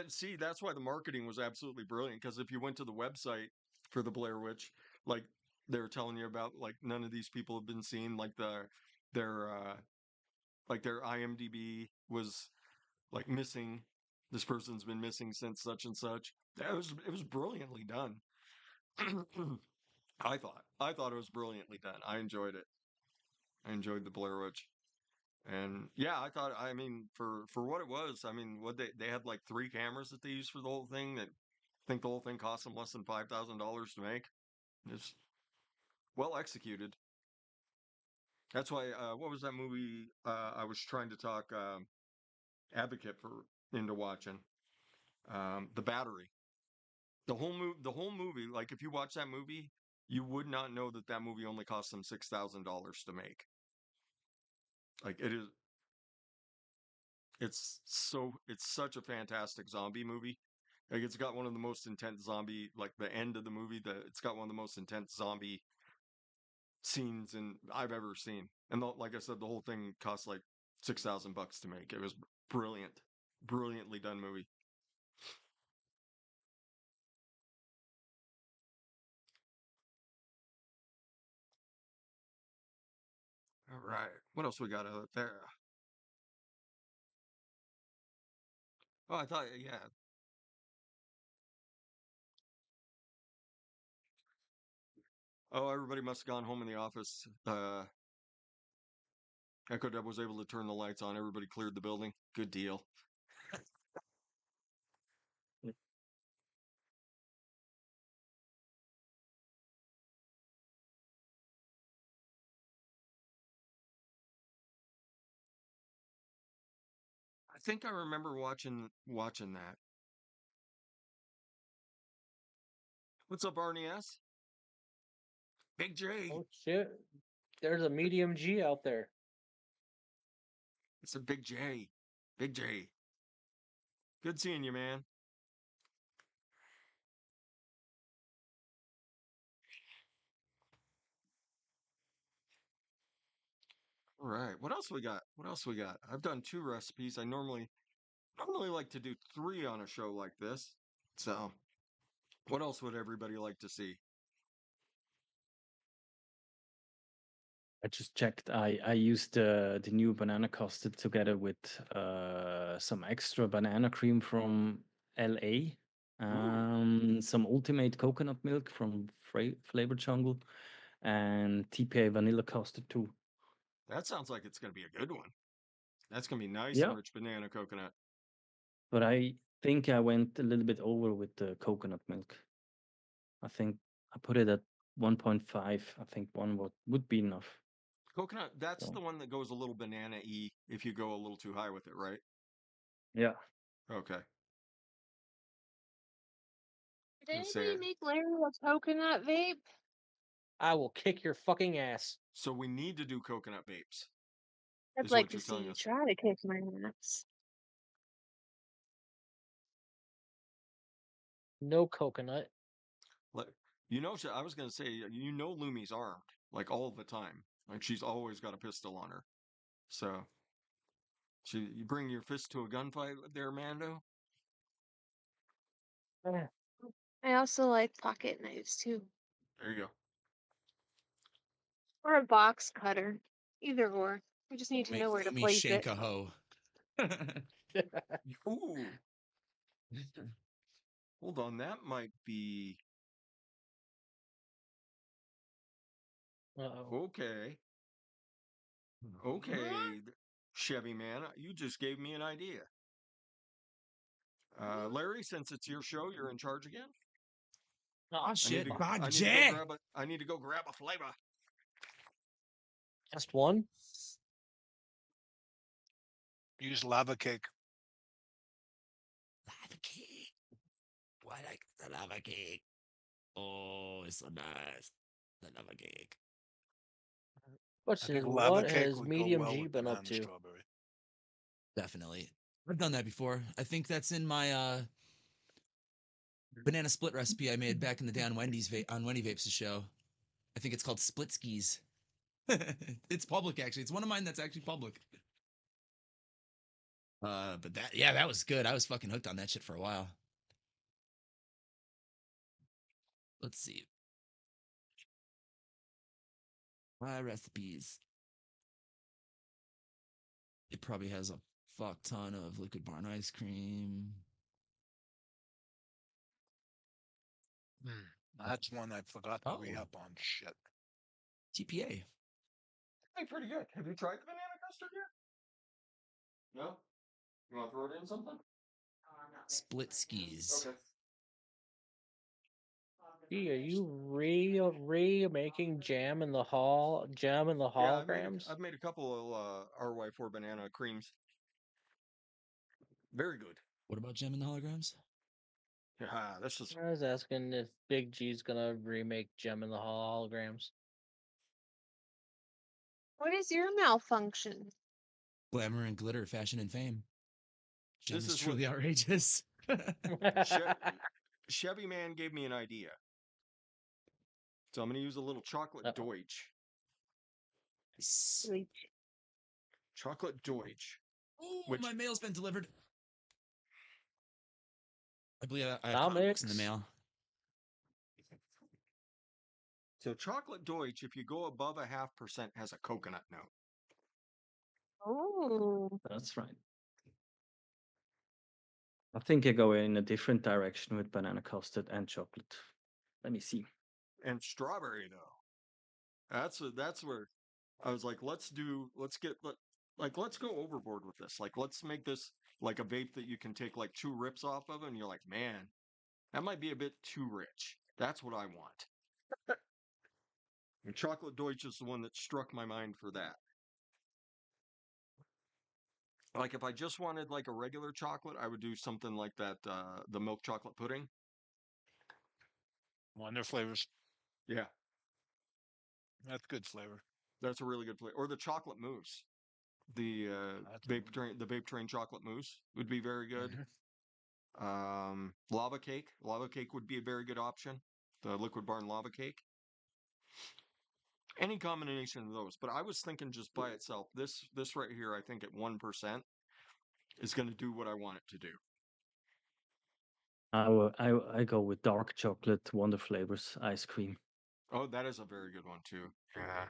Speaker 4: See, that's why the marketing was absolutely brilliant. Because if you went to the website for the Blair Witch, like they were telling you about, like none of these people have been seen. Like their their IMDb was like missing. This person's been missing since such and such. It was brilliantly done. I thought it was brilliantly done. I enjoyed it. I enjoyed the Blair Witch. And yeah, I mean, for what it was, I mean, what they had like 3 cameras that they used for the whole thing. That I think the whole thing cost them less than $5,000 to make. It's well executed. That's why. What was that movie? I was trying to talk Advocate for into watching. The Battery. The whole movie. Like if you watch that movie, you would not know that that movie only cost them $6,000 to make. Like it is. It's such a fantastic zombie movie. Like it's got one of the most intense zombie, like the end of the movie, it's got one of the most intense zombie scenes I've ever seen. And like I said, the whole thing cost like $6,000 to make. It was brilliant, brilliantly done movie. All right, what else we got out there? Oh, I thought, yeah. Oh, everybody must have gone home in the office. Echo Dub was able to turn the lights on. Everybody cleared the building. Good deal. I think I remember watching that. What's up, Arnie S? Big J.
Speaker 1: Oh shit! There's a medium G out there.
Speaker 4: It's a Big J. Big J. Good seeing you, man. All right. What else we got? What else we got? I've done 2 recipes. I normally like to do 3 on a show like this. So, what else would everybody like to see?
Speaker 3: I just checked. I used the new banana custard together with some extra banana cream from LA, some ultimate coconut milk from Flavor Jungle, and TPA vanilla custard too.
Speaker 4: That sounds like it's going to be a good one. That's going to be nice and
Speaker 3: Yeah,
Speaker 4: rich banana coconut.
Speaker 3: but I think I went a little bit over with the coconut milk. I think I put it at 1.5. I think one would be enough.
Speaker 4: Coconut, that's
Speaker 3: So
Speaker 4: the one that goes a little banana-y if you go a little too high with it, right?
Speaker 3: yeah.
Speaker 4: Okay.
Speaker 2: Did
Speaker 4: Gonna say
Speaker 2: anybody
Speaker 4: it.
Speaker 2: make Larry a coconut vape?
Speaker 1: I will kick your fucking ass.
Speaker 4: So we need to do coconut vapes,
Speaker 2: I'd
Speaker 4: is
Speaker 2: like
Speaker 4: what
Speaker 2: to
Speaker 4: you're
Speaker 2: see
Speaker 4: telling
Speaker 2: you
Speaker 4: us.
Speaker 2: try to kick my ass.
Speaker 1: No coconut.
Speaker 4: Like, I was gonna say, Lumi's armed, like all the time. Like she's always got a pistol on her. So, you bring your fist to a gunfight there, Mando?
Speaker 1: Eh,
Speaker 2: I also like pocket knives too,
Speaker 4: There you go.
Speaker 2: or a box cutter. Either or. I just need to know where to
Speaker 6: Let me
Speaker 2: place
Speaker 6: shank
Speaker 2: it.
Speaker 6: a hoe.
Speaker 4: Ooh, hold on, that might be
Speaker 1: Uh-oh.
Speaker 4: okay. Okay, Chevy man, you just gave me an idea. Larry, since it's your show, you're in charge again.
Speaker 6: Oh
Speaker 4: I need
Speaker 6: shit,
Speaker 4: to
Speaker 6: Bad
Speaker 4: I need to go
Speaker 6: J.
Speaker 4: grab a flavor.
Speaker 1: Just one?
Speaker 5: Use lava cake.
Speaker 6: Lava cake. Why like the lava cake? Oh, it's so nice. The lava cake.
Speaker 5: I
Speaker 1: Question
Speaker 5: think
Speaker 1: is,
Speaker 5: lava
Speaker 1: what
Speaker 5: cake
Speaker 1: has
Speaker 5: would go
Speaker 1: medium
Speaker 5: well
Speaker 1: G
Speaker 5: with
Speaker 1: been
Speaker 5: banana
Speaker 1: up
Speaker 5: and
Speaker 1: to?
Speaker 5: strawberry.
Speaker 6: Definitely. I've done that before. I think that's in my banana split recipe I made back in the day on on Wendy Vapes' show. I think it's called Split Skis. It's public actually. It's one of mine that's actually public. But that was good. I was fucking hooked on that shit for a while. Let's see. My recipes. It probably has a fuck ton of liquid barn ice cream.
Speaker 5: That's one I forgot to
Speaker 6: Oh,
Speaker 5: re-up on. Shit.
Speaker 6: TPA.
Speaker 4: Hey, pretty good. Have you tried the banana custard yet? No? You want to throw it in something?
Speaker 6: Split skis.
Speaker 4: Okay.
Speaker 1: Gee, are you making jam in the
Speaker 4: Yeah,
Speaker 1: holograms?
Speaker 4: I've made a couple of RY4 banana creams. Very good.
Speaker 6: What about gem and the holograms?
Speaker 4: Yeah, this is
Speaker 1: I was asking if Big G's gonna remake Gem in the holograms.
Speaker 2: What is your malfunction?
Speaker 6: Glamour and glitter, fashion and fame. Jen
Speaker 4: This
Speaker 6: is
Speaker 4: is what
Speaker 6: truly outrageous.
Speaker 4: Chevy Man gave me an idea. So I'm going to use a little chocolate
Speaker 1: Uh-oh.
Speaker 4: Deutsch.
Speaker 6: Nice.
Speaker 4: Chocolate Deutsch.
Speaker 6: Oh,
Speaker 4: Which
Speaker 6: my mail's been delivered. I believe I have
Speaker 1: Comics
Speaker 6: comics in the mail.
Speaker 4: So chocolate Deutsch, if you go above 0.5%, has a coconut note.
Speaker 2: Oh.
Speaker 3: That's right. I think I go in a different direction with banana custard and chocolate. Let me see.
Speaker 4: And strawberry though. That's where I was like, let's go overboard with this. Like, let's make this like a vape that you can take like 2 rips off of, and you're like, man, that might be a bit too rich. That's what I want. And chocolate Deutsch is the one that struck my mind for that. Like, if I just wanted like a regular chocolate, I would do something like that, the milk chocolate pudding.
Speaker 5: Wonder flavors.
Speaker 4: Yeah,
Speaker 5: That's good flavor.
Speaker 4: that's a really good flavor. Or the chocolate mousse. The
Speaker 5: That's
Speaker 4: the vape train chocolate mousse would be very good.
Speaker 5: Mhm.
Speaker 4: Lava cake. Lava cake would be a very good option. The liquid barn lava cake. Any combination of those. But I was thinking just by itself. This right here, I think at 1% is going to do what I want it to do.
Speaker 3: I go with dark chocolate, Wonder Flavors, ice cream.
Speaker 4: Oh, that is a very good one too. Yeah.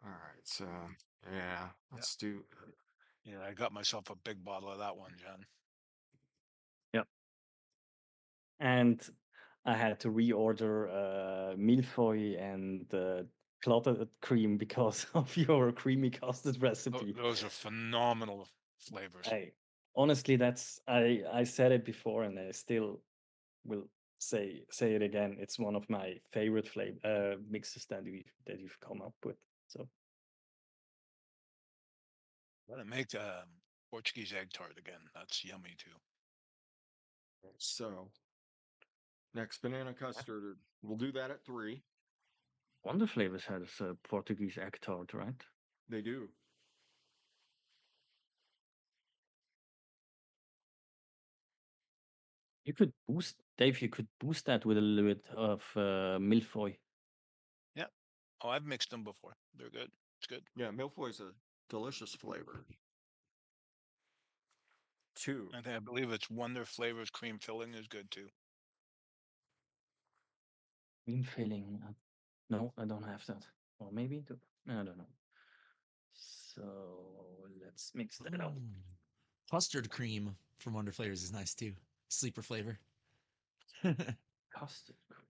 Speaker 4: All right. So yeah, let's do.
Speaker 5: Yeah, I got myself a big bottle of that one, Jen.
Speaker 3: Yep. And I had to reorder milfoy and clotted cream because of your creamy custard recipe.
Speaker 5: Those are phenomenal flavors.
Speaker 3: I honestly, I said it before, and I still will say it again. It's one of my favorite flavor mixes that you've come up with. So
Speaker 5: Gotta make Portuguese egg tart again. That's yummy too.
Speaker 4: So next, banana custard. We'll do that at 3.
Speaker 3: Wonder Flavors has a Portuguese egg tart, right?
Speaker 4: They do.
Speaker 3: You could boost, Dave. You could boost that with a little bit of milfoy.
Speaker 5: Yeah. Oh, I've mixed them before. They're good. It's good.
Speaker 4: Yeah, milfoy is a delicious flavor. 2.
Speaker 5: I believe it's Wonder Flavors cream filling is good too.
Speaker 3: Cream filling. No, I don't have that. Or maybe I don't know. So let's mix that up.
Speaker 6: Custard cream from Wonder Flavors is nice too. Sleeper flavor. Got
Speaker 3: Custard cream.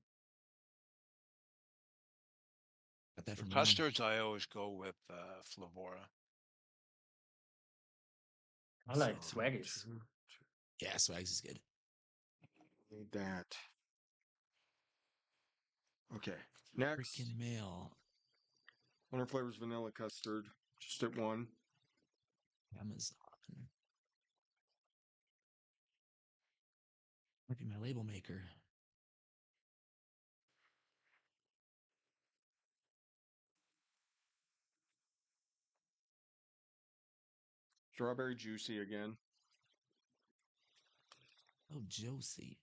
Speaker 6: that
Speaker 5: For
Speaker 6: from Yum.
Speaker 5: custards, I always go with Flavora.
Speaker 3: I like
Speaker 4: So,
Speaker 3: Swaggies.
Speaker 6: Yeah, Swags is good.
Speaker 4: Need that. Okay. Next,
Speaker 6: Freaking mail.
Speaker 4: Wonder Flavors vanilla custard. Just at 1.
Speaker 6: Amazon. Might be my label maker.
Speaker 4: Strawberry juicy again.
Speaker 6: Oh, Josie.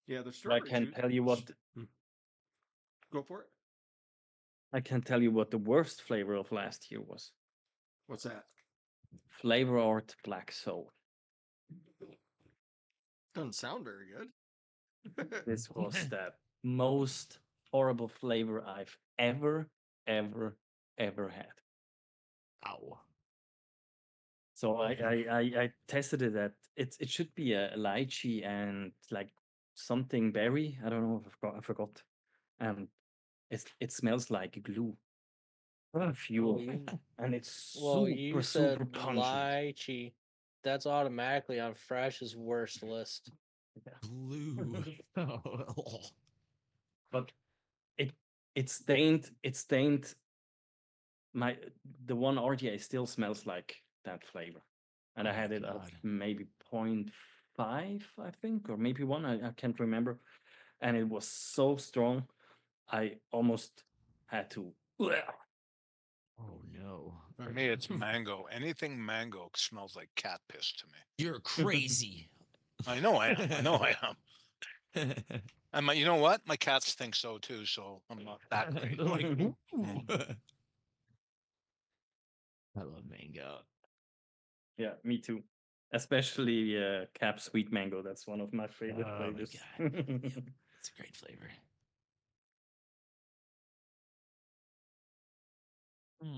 Speaker 4: Yeah, the
Speaker 3: But I
Speaker 4: strawberry
Speaker 3: can
Speaker 4: juice.
Speaker 3: tell you what
Speaker 4: Go for it.
Speaker 3: I can tell you what the worst flavor of last year was.
Speaker 4: What's that?
Speaker 3: Flavor Art Black Soul.
Speaker 4: Doesn't sound very good.
Speaker 3: This was the most horrible flavor I've ever had.
Speaker 6: Ow.
Speaker 3: So I tested it at it should be a lychee and like something berry. I don't know. I forgot. And it smells like glue. Fuel. And it's
Speaker 1: Well, you
Speaker 3: super
Speaker 1: said
Speaker 3: pungent.
Speaker 1: lychee. That's automatically on Fresh's worst list.
Speaker 6: Blue. Oh.
Speaker 3: But it stained my the one RTA still smells like that flavor. And I
Speaker 6: Oh
Speaker 3: had
Speaker 6: my
Speaker 3: it at
Speaker 6: God.
Speaker 3: maybe 0.5, I think, or maybe 1. I can't remember. and it was so strong, I almost had to.
Speaker 6: Oh no.
Speaker 5: For me, it's mango. Anything mango smells like cat piss to me.
Speaker 6: You're crazy.
Speaker 5: I know I am. I know I am. And you know what? My cats think so too. So I'm not that great.
Speaker 6: They're like,
Speaker 3: Mhm.
Speaker 6: ooh. I love mango.
Speaker 3: Yeah, me too. Especially Cap Sweet Mango. That's one of my favorite
Speaker 6: Oh my
Speaker 3: flavors.
Speaker 6: God. Yep. It's a great flavor. Hmm.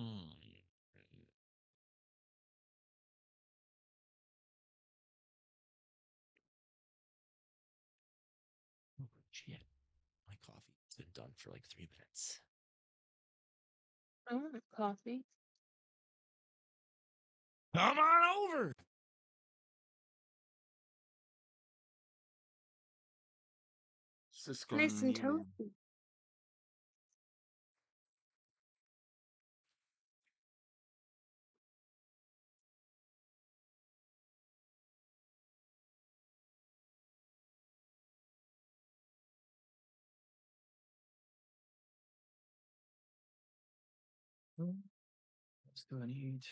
Speaker 6: Oh, shit. My coffee's been done for like 3 minutes.
Speaker 2: I want coffee.
Speaker 6: Come on over.
Speaker 4: Cisco
Speaker 2: Nice and
Speaker 4: needed.
Speaker 2: toasty.
Speaker 3: Let's go and eat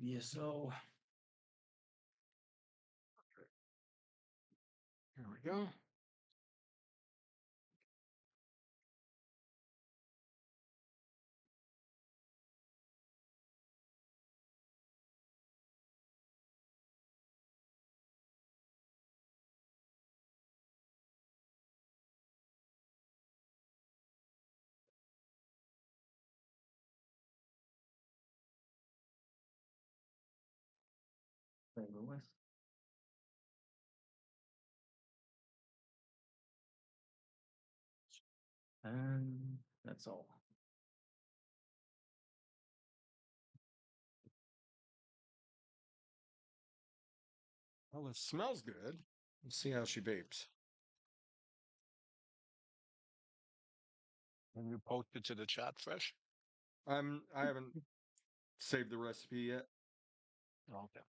Speaker 3: VSO.
Speaker 4: Here we go.
Speaker 3: Flavor West. And that's all.
Speaker 4: Well, it smells good. Let's see how she vapes.
Speaker 5: Can you post it to the chat, Fresh?
Speaker 4: I haven't saved the recipe yet.
Speaker 5: Okay.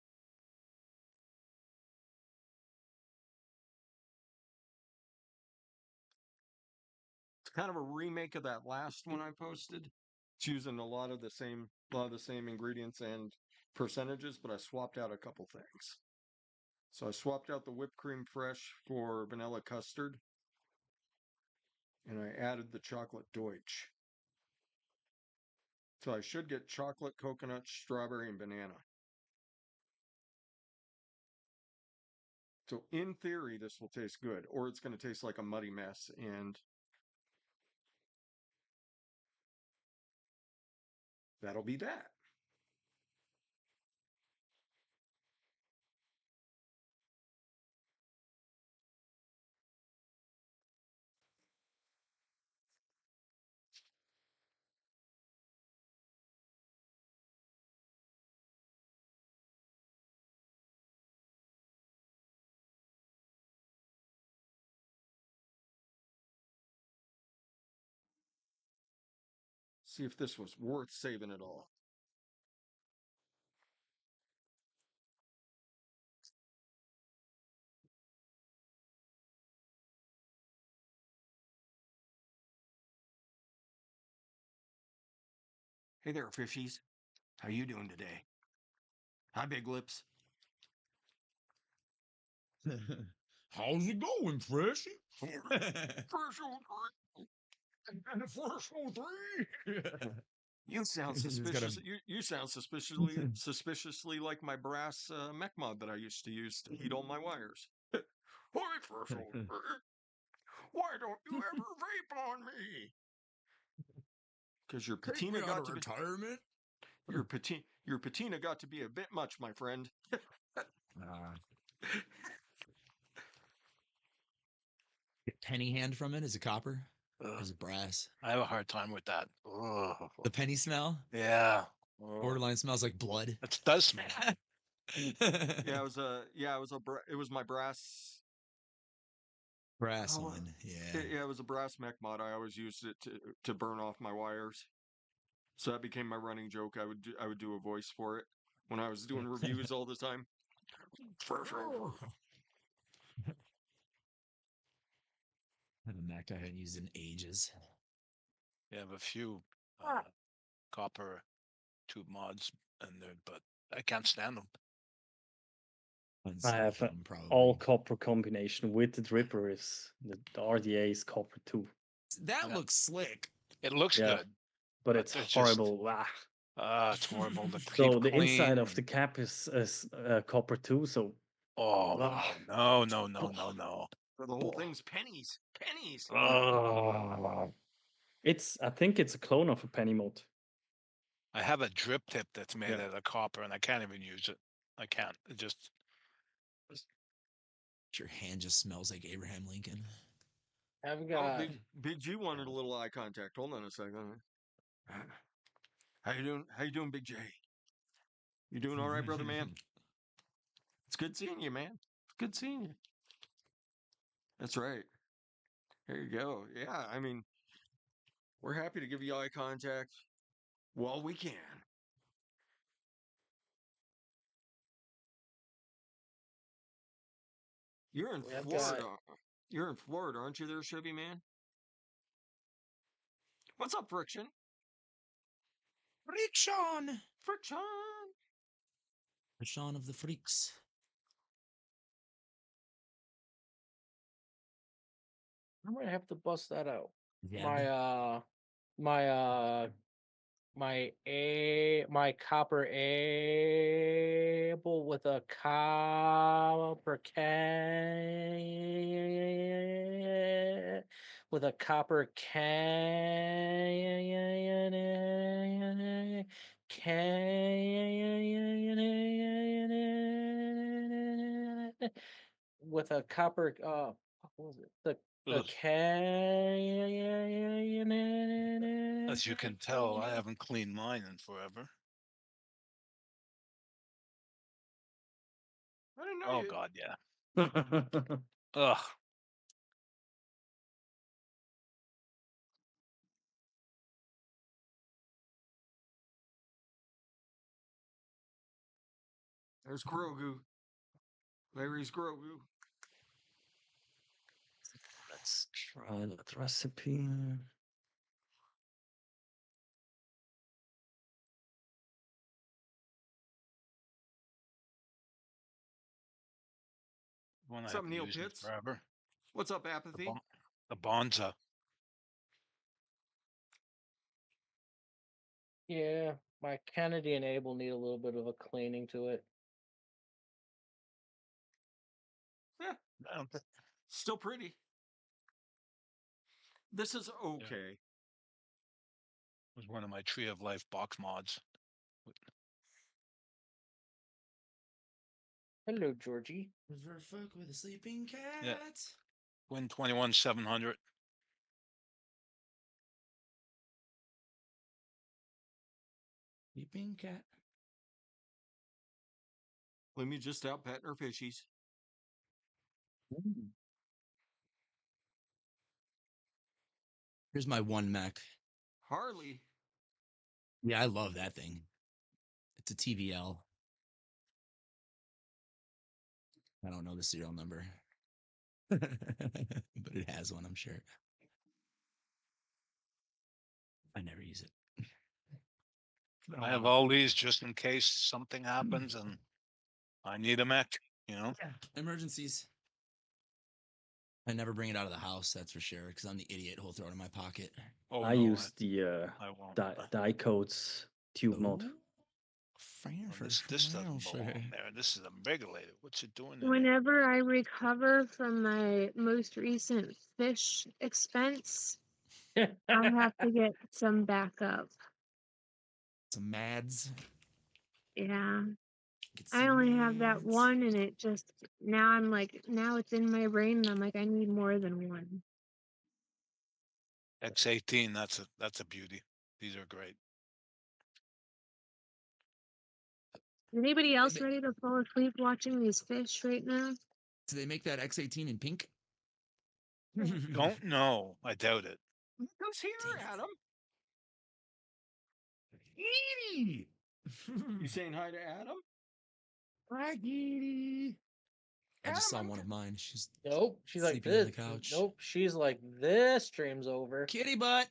Speaker 4: It's kind of a remake of that last one I posted. It's using a lot of the same ingredients and percentages, but I swapped out a couple things. So I swapped out the whipped cream fresh for vanilla custard, and I added the chocolate Deutsch. So I should get chocolate, coconut, strawberry, and banana. So in theory, this will taste good, or it's going to taste like a muddy mess, and that'll be that. See if this was worth saving at all. Hey there, fishies. How you doing today? Hi, Big Lips.
Speaker 6: How's it going, Freshy?
Speaker 4: Fresh 03.
Speaker 6: And the Fresh 03.
Speaker 4: You sound
Speaker 6: He's got
Speaker 4: suspicious. You sound suspiciously like my brass mech mod that I used to use to heat all my wires. Hi, Fresh 03. Why don't you ever vape on me? Because your
Speaker 6: Take me
Speaker 4: patina
Speaker 6: out
Speaker 4: got
Speaker 6: of
Speaker 4: to be
Speaker 6: retirement.
Speaker 4: your patina got to be a bit much, my friend.
Speaker 6: Get penny hand from it? Is it copper? Or
Speaker 5: Ugh,
Speaker 6: is it brass?
Speaker 5: I have a hard time with that. Ugh.
Speaker 6: The penny smell?
Speaker 5: Yeah. Ugh.
Speaker 6: Borderline smells like blood.
Speaker 5: It does smell.
Speaker 4: Yeah, it was my brass.
Speaker 6: Brass
Speaker 4: Oh,
Speaker 6: one, yeah.
Speaker 4: it was a brass mech mod. I always used it to burn off my wires. So that became my running joke. I would do a voice for it when I was doing reviews all the time.
Speaker 6: Oh. I have a Mac I haven't used in ages.
Speaker 5: You have a few copper tube mods in there, but I can't stand them.
Speaker 3: I have
Speaker 6: Unsilicon, probably.
Speaker 3: all copper combination with the dripper is the RDA is copper too.
Speaker 6: That
Speaker 5: Yeah.
Speaker 6: looks slick.
Speaker 5: It looks
Speaker 3: Yeah,
Speaker 5: good,
Speaker 3: but it's
Speaker 5: there's just
Speaker 3: horrible.
Speaker 5: it's horrible to
Speaker 3: So
Speaker 5: keep
Speaker 3: the inside
Speaker 5: clean.
Speaker 3: of the cap is copper too. So
Speaker 5: Oh
Speaker 3: Ah.
Speaker 5: no, no, no, no, no.
Speaker 4: So the whole thing's pennies. Pennies.
Speaker 3: I think it's a clone of a penny mod.
Speaker 5: I have a drip tip that's made
Speaker 3: Yeah.
Speaker 5: out of copper, and I can't even use it. I can't. It just
Speaker 6: Your hand just smells like Abraham Lincoln.
Speaker 1: I've
Speaker 4: Oh,
Speaker 1: got
Speaker 4: Big G wanted a little eye contact. Hold on a second. How you doing? How you doing, Big J? You doing all right, brother man? It's good seeing you, man. It's good seeing you. That's right. There you go. Yeah, I mean, we're happy to give you eye contact while we can. You're in
Speaker 1: I've
Speaker 4: Florida. You're in Florida, aren't you there, Chevy man? What's up, Friction?
Speaker 6: Friction!
Speaker 4: Friction!
Speaker 6: Friction of the freaks.
Speaker 1: I might have to bust that out.
Speaker 6: Yeah.
Speaker 1: My copper able with a copper can with a copper can with a copper what was it? The
Speaker 5: ugh.
Speaker 1: can
Speaker 5: As you can tell, I haven't cleaned mine in forever.
Speaker 4: I didn't know
Speaker 5: Oh
Speaker 4: you.
Speaker 5: God, yeah. Ugh.
Speaker 4: There's Grogu. Larry's Grogu.
Speaker 3: Let's try that recipe.
Speaker 5: One I
Speaker 4: What's up,
Speaker 5: haven't
Speaker 4: Neil
Speaker 5: used in
Speaker 4: Pitts?
Speaker 5: forever.
Speaker 4: What's up,
Speaker 5: The,
Speaker 4: Apathy?
Speaker 5: the Bonza.
Speaker 1: Yeah, my Kennedy and Abel need a little bit of a cleaning to it.
Speaker 4: Yeah,
Speaker 5: Yeah,
Speaker 4: still pretty. This is okay.
Speaker 5: was one of my Tree of Life box mods.
Speaker 1: Hello, Georgie.
Speaker 6: River fuck with a sleeping cat.
Speaker 5: Yeah. Win 21,700.
Speaker 6: Sleeping cat.
Speaker 4: Let me just out petting her fishies.
Speaker 6: Here's my one mech.
Speaker 4: Harley.
Speaker 6: Yeah, I love that thing. It's a TVL. I don't know the serial number. But it has one, I'm sure. I never use it.
Speaker 5: I have all these just in case something happens and I need a mech, you know?
Speaker 6: Yeah. Emergencies. I never bring it out of the house, that's for sure, because I'm the idiot who'll throw it in my pocket.
Speaker 5: Oh,
Speaker 3: I
Speaker 5: no,
Speaker 3: use the
Speaker 5: I won't.
Speaker 3: die codes tube mod.
Speaker 5: Oh, this doesn't belong there. This is a regulator. What's it doing in there?
Speaker 2: Whenever I recover from my most recent fish expense, I'll have to get some backup.
Speaker 6: Some mads.
Speaker 2: Yeah.
Speaker 6: Get
Speaker 2: I
Speaker 6: some
Speaker 2: only have that
Speaker 6: mads.
Speaker 2: one, and it just now now it's in my brain, and I'm like, I need more than one.
Speaker 5: X18, that's a beauty. These are great.
Speaker 2: Is anybody else ready to fall asleep watching these fish right now?
Speaker 6: Do they make that X18 in pink?
Speaker 5: Don't know. I doubt it.
Speaker 4: Who's here, Adam?
Speaker 6: Edie!
Speaker 4: You saying hi to Adam?
Speaker 6: Hi, Edie. I just saw
Speaker 4: Adam,
Speaker 6: one of mine. She's
Speaker 1: Nope. She's like
Speaker 6: sleeping on
Speaker 1: this.
Speaker 6: the couch.
Speaker 1: Nope. She's like this. Stream's over.
Speaker 6: Kitty butt.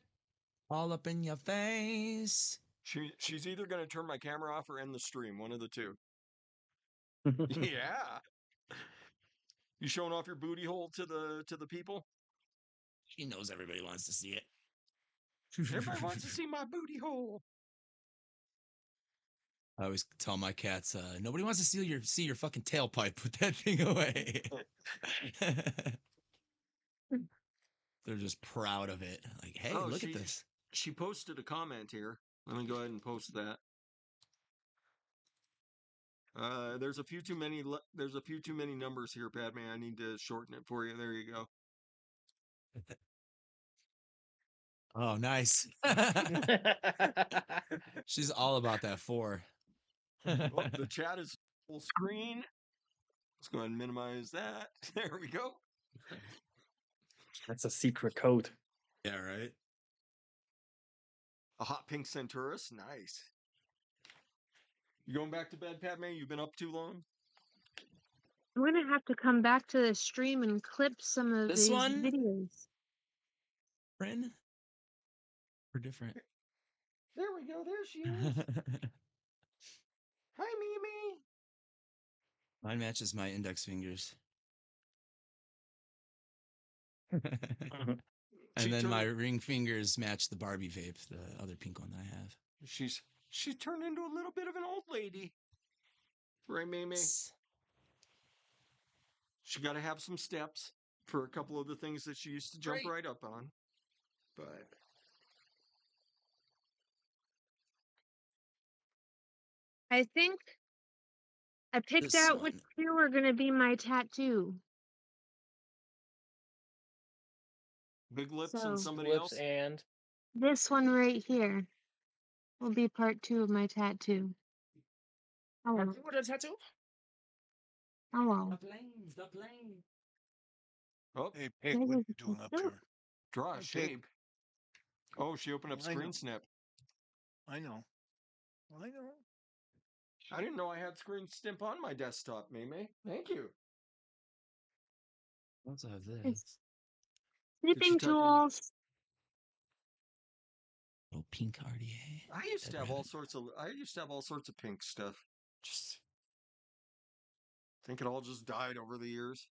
Speaker 6: All up in your face.
Speaker 4: she's either gonna turn my camera off or end the stream. One of the two. Yeah. You showing off your booty hole to the people?
Speaker 6: She knows everybody wants to see it.
Speaker 4: Everybody wants to see my booty hole.
Speaker 6: I always tell my cats, nobody wants to see your fucking tailpipe. Put that thing away. They're just proud of it. Like, hey,
Speaker 4: Oh,
Speaker 6: look at this.
Speaker 4: She posted a comment here. Let me go ahead and post that. There's a few too many. There's a few too many numbers here, Padme. I need to shorten it for you. There you go.
Speaker 6: Oh, nice. She's all about that 4.
Speaker 4: Oh, the chat is full screen. Let's go ahead and minimize that. There we go.
Speaker 3: That's a secret code.
Speaker 6: Yeah, right.
Speaker 4: A hot pink Centaurus. Nice. You going back to bed, Padme? You've been up too long?
Speaker 2: I'm gonna have to come back to the stream and clip some of
Speaker 6: This
Speaker 2: these
Speaker 6: one?
Speaker 2: videos.
Speaker 6: Ren? We're different.
Speaker 4: There we go. There she is. Hi, Mimi.
Speaker 6: Mine matches my index fingers.
Speaker 4: She
Speaker 6: And then
Speaker 4: turned
Speaker 6: my
Speaker 4: it-
Speaker 6: ring fingers match the Barbie vape, the other pink one I have.
Speaker 4: She's turned into a little bit of an old lady. Right, Mimi? She got to have some steps for a couple of the things that she used to jump right up on. But
Speaker 2: I think I picked
Speaker 6: This
Speaker 2: out which
Speaker 6: one.
Speaker 2: 2 are gonna be my tattoo.
Speaker 4: big lips
Speaker 2: So-
Speaker 4: and somebody
Speaker 1: Lips
Speaker 4: else.
Speaker 1: and
Speaker 2: This one right here will be part 2 of my tattoo. Oh well.
Speaker 6: What a tattoo?
Speaker 2: Oh well.
Speaker 6: The plane.
Speaker 4: Oh,
Speaker 5: Hey, Pig, what are you doing up here?
Speaker 4: draw a
Speaker 5: Hey, Pig.
Speaker 4: shape. Oh, she opened up
Speaker 5: I know.
Speaker 4: screen snip.
Speaker 5: I know.
Speaker 4: I didn't know I had screen snip on my desktop, Mimi. Thank you.
Speaker 6: I also have this.
Speaker 2: It's
Speaker 4: she
Speaker 2: Snipping
Speaker 4: type in-
Speaker 2: tools.
Speaker 6: Oh, pink RDA.
Speaker 4: I used to
Speaker 6: Dead
Speaker 4: have all
Speaker 6: rabbit.
Speaker 4: sorts of pink stuff. Just think it all just died over the years.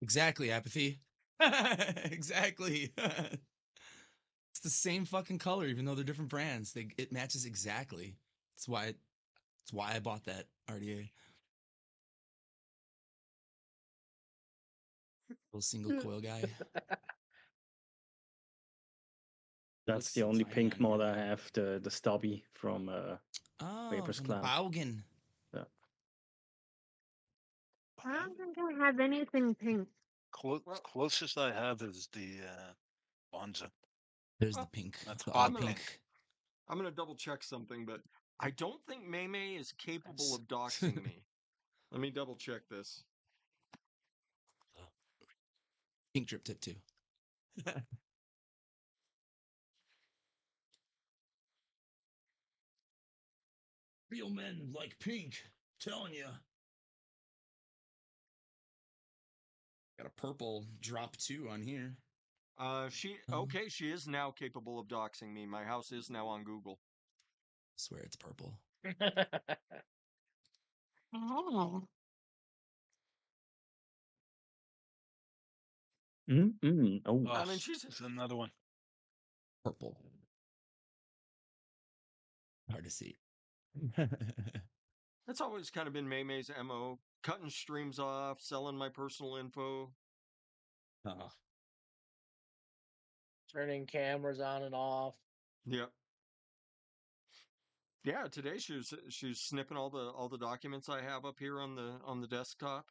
Speaker 6: Exactly, apathy. Exactly. It's the same fucking color, even though they're different brands. It matches exactly. That's why I bought that RDA. Little single coil guy.
Speaker 3: That's
Speaker 6: Looks
Speaker 3: the only
Speaker 6: tiny
Speaker 3: pink
Speaker 6: on
Speaker 3: mod
Speaker 6: here.
Speaker 3: I have, the stubby from
Speaker 6: Oh,
Speaker 3: Vapors
Speaker 6: from the
Speaker 3: Clan.
Speaker 6: Baugen.
Speaker 2: I don't think I have anything pink.
Speaker 5: Closest I have is the Bonza.
Speaker 6: There's
Speaker 4: Well,
Speaker 6: the pink.
Speaker 5: That's
Speaker 6: the
Speaker 5: hot
Speaker 6: all
Speaker 5: pink.
Speaker 6: pink.
Speaker 4: I'm gonna double check something, but I don't think Meme is capable of doxing me. Let me double check this.
Speaker 6: Pink drip tip too. Real men like pink. Telling you. Got a purple drop 2 on here.
Speaker 4: She is now capable of doxing me. My house is now on Google.
Speaker 6: I swear it's purple.
Speaker 2: Oh.
Speaker 3: Oh,
Speaker 5: Oh,
Speaker 4: I mean, she's
Speaker 5: there's another one.
Speaker 6: Purple. Hard to see.
Speaker 4: That's always kind of been Meme's MO. Cutting streams off, selling my personal info.
Speaker 1: turning cameras on and off.
Speaker 4: Yep. Yeah, today she's snipping all the documents I have up here on the desktop.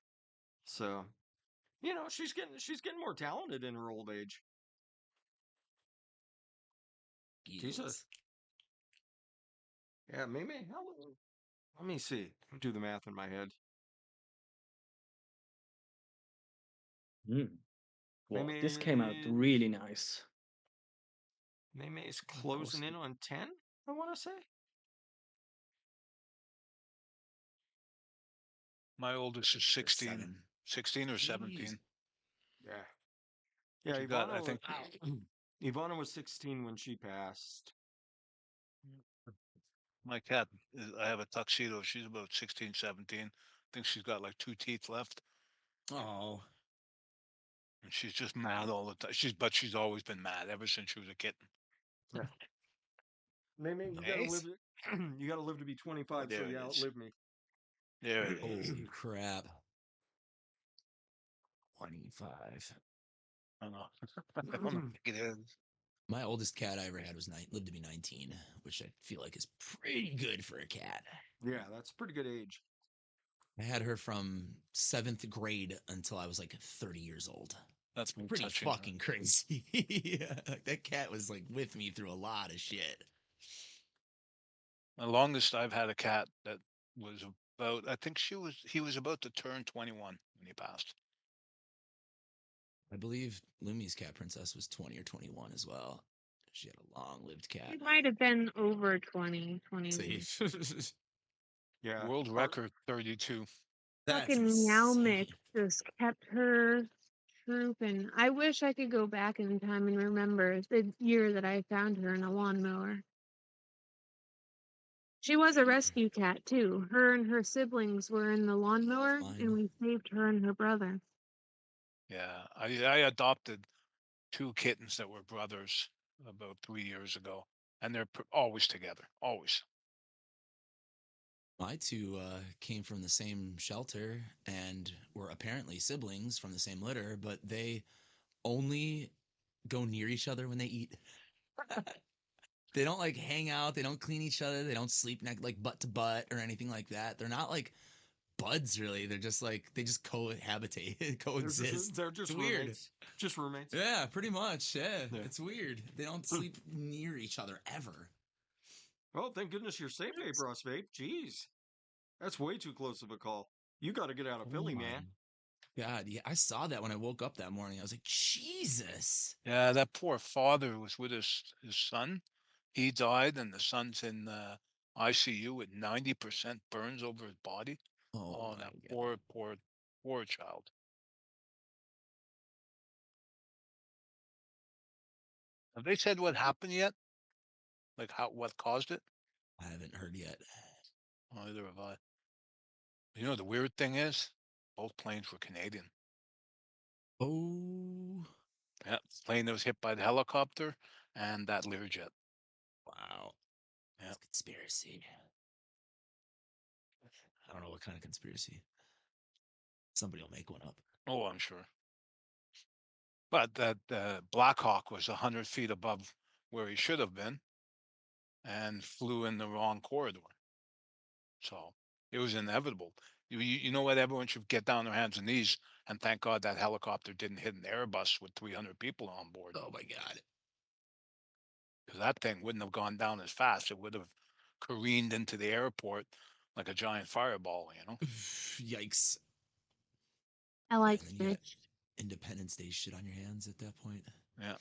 Speaker 4: So, she's getting more talented in her old age. Jesus. Yeah, Meme, let me see. Let me do the math in my head.
Speaker 3: Well, this came out really nice.
Speaker 4: Meme is closing in on 10, I want to say.
Speaker 5: My oldest is 16,
Speaker 6: 7.
Speaker 5: 16 or
Speaker 6: Jeez.
Speaker 5: 17.
Speaker 4: Yeah. Yeah,
Speaker 5: She got, I
Speaker 4: Ivana,
Speaker 5: think,
Speaker 4: Ivana was 16 when she passed.
Speaker 5: my cat, I have a tuxedo. She's about 16, 17. I think she's got like 2 teeth left.
Speaker 6: Oh,
Speaker 5: And she's just mad all the time. But she's always been mad ever since she was a kitten.
Speaker 4: Yeah. Maybe you gotta live.
Speaker 6: nice.
Speaker 4: You gotta live to be
Speaker 5: Oh,
Speaker 4: 25 so
Speaker 5: there it
Speaker 4: you
Speaker 5: is.
Speaker 4: outlive me.
Speaker 5: There it is.
Speaker 6: Holy crap. 25.
Speaker 5: I know. I don't think it is.
Speaker 6: My oldest cat I ever had was lived to be 19, which I feel like is pretty good for a cat.
Speaker 4: Yeah, that's a pretty good age.
Speaker 6: I had her from 7th grade until I was like 30 years old.
Speaker 5: That's me
Speaker 6: Pretty
Speaker 5: touching her.
Speaker 6: fucking crazy. Yeah, like, that cat was like with me through a lot of shit.
Speaker 5: The longest I've had a cat that was about, I think he was about to turn 21 when he passed.
Speaker 6: I believe Lumi's cat princess was 20 or 21 as well. She had a long-lived cat.
Speaker 2: It might have been over 20, 21.
Speaker 6: See?
Speaker 4: Yeah.
Speaker 5: World record 32.
Speaker 6: That's
Speaker 2: Fucking Meow
Speaker 6: insane.
Speaker 2: Mix just kept her trooping. I wish I could go back in time and remember the year that I found her in a lawnmower. She was a rescue cat too. Her and her siblings were in the lawnmower,
Speaker 6: Fine.
Speaker 2: and we saved her and her brother.
Speaker 5: Yeah, I adopted 2 kittens that were brothers about 3 years ago, and they're always together, always.
Speaker 6: My two came from the same shelter and were apparently siblings from the same litter, but they only go near each other when they eat. They don't like hang out. They don't clean each other. They don't sleep like butt to butt or anything like that. They're not like buds really. They're just like they just cohabitate, coexist.
Speaker 4: They're just
Speaker 6: It's weird.
Speaker 4: roommates. Just roommates.
Speaker 6: Yeah, pretty much. Yeah,
Speaker 4: Yeah.
Speaker 6: it's weird. They don't sleep near each other ever.
Speaker 4: Oh, thank goodness you're safe, Vape Ross Vape. Jeez. That's way too close of a call. You got to get out of
Speaker 6: Oh
Speaker 4: Philly,
Speaker 6: my
Speaker 4: man.
Speaker 6: God, yeah, I saw that when I woke up that morning. I was like, Jesus.
Speaker 5: Yeah, that poor father was with his son. He died, and the son's in ICU with 90% burns over his body.
Speaker 6: Oh
Speaker 5: Oh,
Speaker 6: my
Speaker 5: that
Speaker 6: God.
Speaker 5: poor child. Have they said what happened yet? Like what caused it?
Speaker 6: I haven't heard yet.
Speaker 5: Neither have I. You know, the weird thing is, both planes were Canadian.
Speaker 6: Oh,
Speaker 5: Yeah, plane that was hit by the helicopter and that Learjet.
Speaker 6: wow.
Speaker 5: Yeah.
Speaker 6: That's conspiracy. I don't know what kind of conspiracy. Somebody will make one up.
Speaker 5: Oh, I'm sure. But that Black Hawk was 100 feet above where he should have been and flew in the wrong corridor. So it was inevitable. You know what? Everyone should get down on their hands and knees and thank God that helicopter didn't hit an Airbus with 300 people on board.
Speaker 6: Oh my God.
Speaker 5: Because that thing wouldn't have gone down as fast. It would have careened into the airport like a giant fireball, you know?
Speaker 6: Yikes.
Speaker 2: I
Speaker 6: Yeah,
Speaker 2: like
Speaker 6: and then you got
Speaker 2: fish.
Speaker 6: Independence Day shit on your hands at that point.
Speaker 5: Yeah.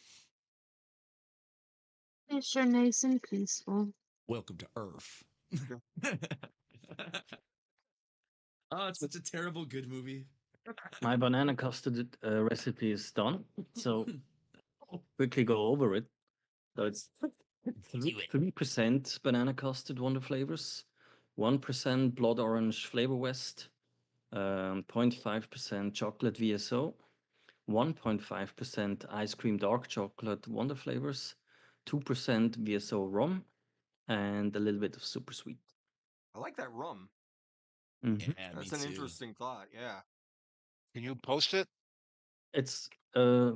Speaker 2: Fish are nice and peaceful.
Speaker 6: Welcome to Earth.
Speaker 4: Yeah.
Speaker 6: Oh, it's such a terrible good movie.
Speaker 3: My banana custard recipe is done, so quickly go over it. So it's
Speaker 6: Do it.
Speaker 3: 3% banana custard wonder flavors, 1% blood orange flavor west, 0.5% chocolate VSO, 1.5% ice cream dark chocolate wonder flavors, 2% VSO rum, and a little bit of super sweet.
Speaker 4: I like that rum.
Speaker 3: Mhm.
Speaker 6: Yeah, me
Speaker 4: That's an
Speaker 6: too.
Speaker 4: interesting thought. Yeah.
Speaker 5: Can you post it?
Speaker 3: It's yeah,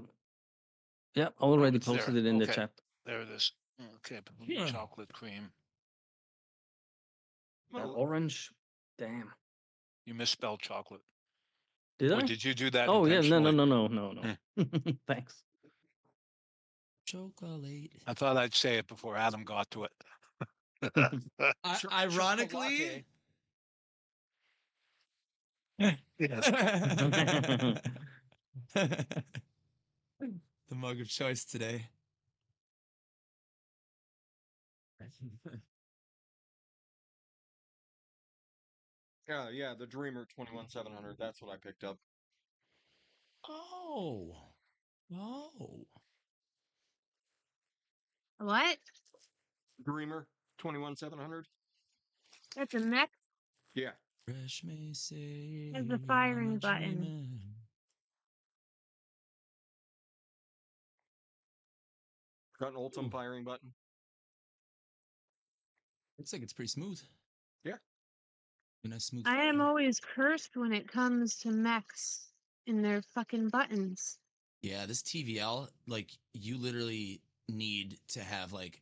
Speaker 5: Oh,
Speaker 3: already
Speaker 5: it's there.
Speaker 3: posted it in the
Speaker 5: Okay.
Speaker 3: chat.
Speaker 5: There it is. Okay.
Speaker 6: Yeah.
Speaker 5: Chocolate cream.
Speaker 3: That
Speaker 4: Well,
Speaker 3: orange, damn.
Speaker 5: You misspelled chocolate.
Speaker 3: Did
Speaker 5: Or
Speaker 3: I?
Speaker 5: did you do that
Speaker 3: Oh yeah, no,
Speaker 5: intentionally?
Speaker 3: Thanks.
Speaker 6: Chocolate.
Speaker 5: I thought I'd say it before Adam got to it.
Speaker 6: Ironically,
Speaker 5: Yes.
Speaker 6: the mug of choice today.
Speaker 4: Yeah, the Dreamer 21700. That's what I picked up.
Speaker 6: Oh. Oh.
Speaker 2: What?
Speaker 4: Dreamer 21700.
Speaker 2: That's a mech.
Speaker 4: Yeah.
Speaker 6: Fresh may say
Speaker 2: There's a
Speaker 6: I'm
Speaker 2: firing
Speaker 6: a
Speaker 2: button.
Speaker 6: dreamer.
Speaker 4: Got an Ultim
Speaker 6: Ooh.
Speaker 4: firing button.
Speaker 6: Looks like it's pretty smooth.
Speaker 4: Yeah.
Speaker 6: A nice smooth
Speaker 2: I am
Speaker 6: fire.
Speaker 2: always cursed when it comes to mechs and their fucking buttons.
Speaker 6: Yeah, this TVL, like, you literally need to have like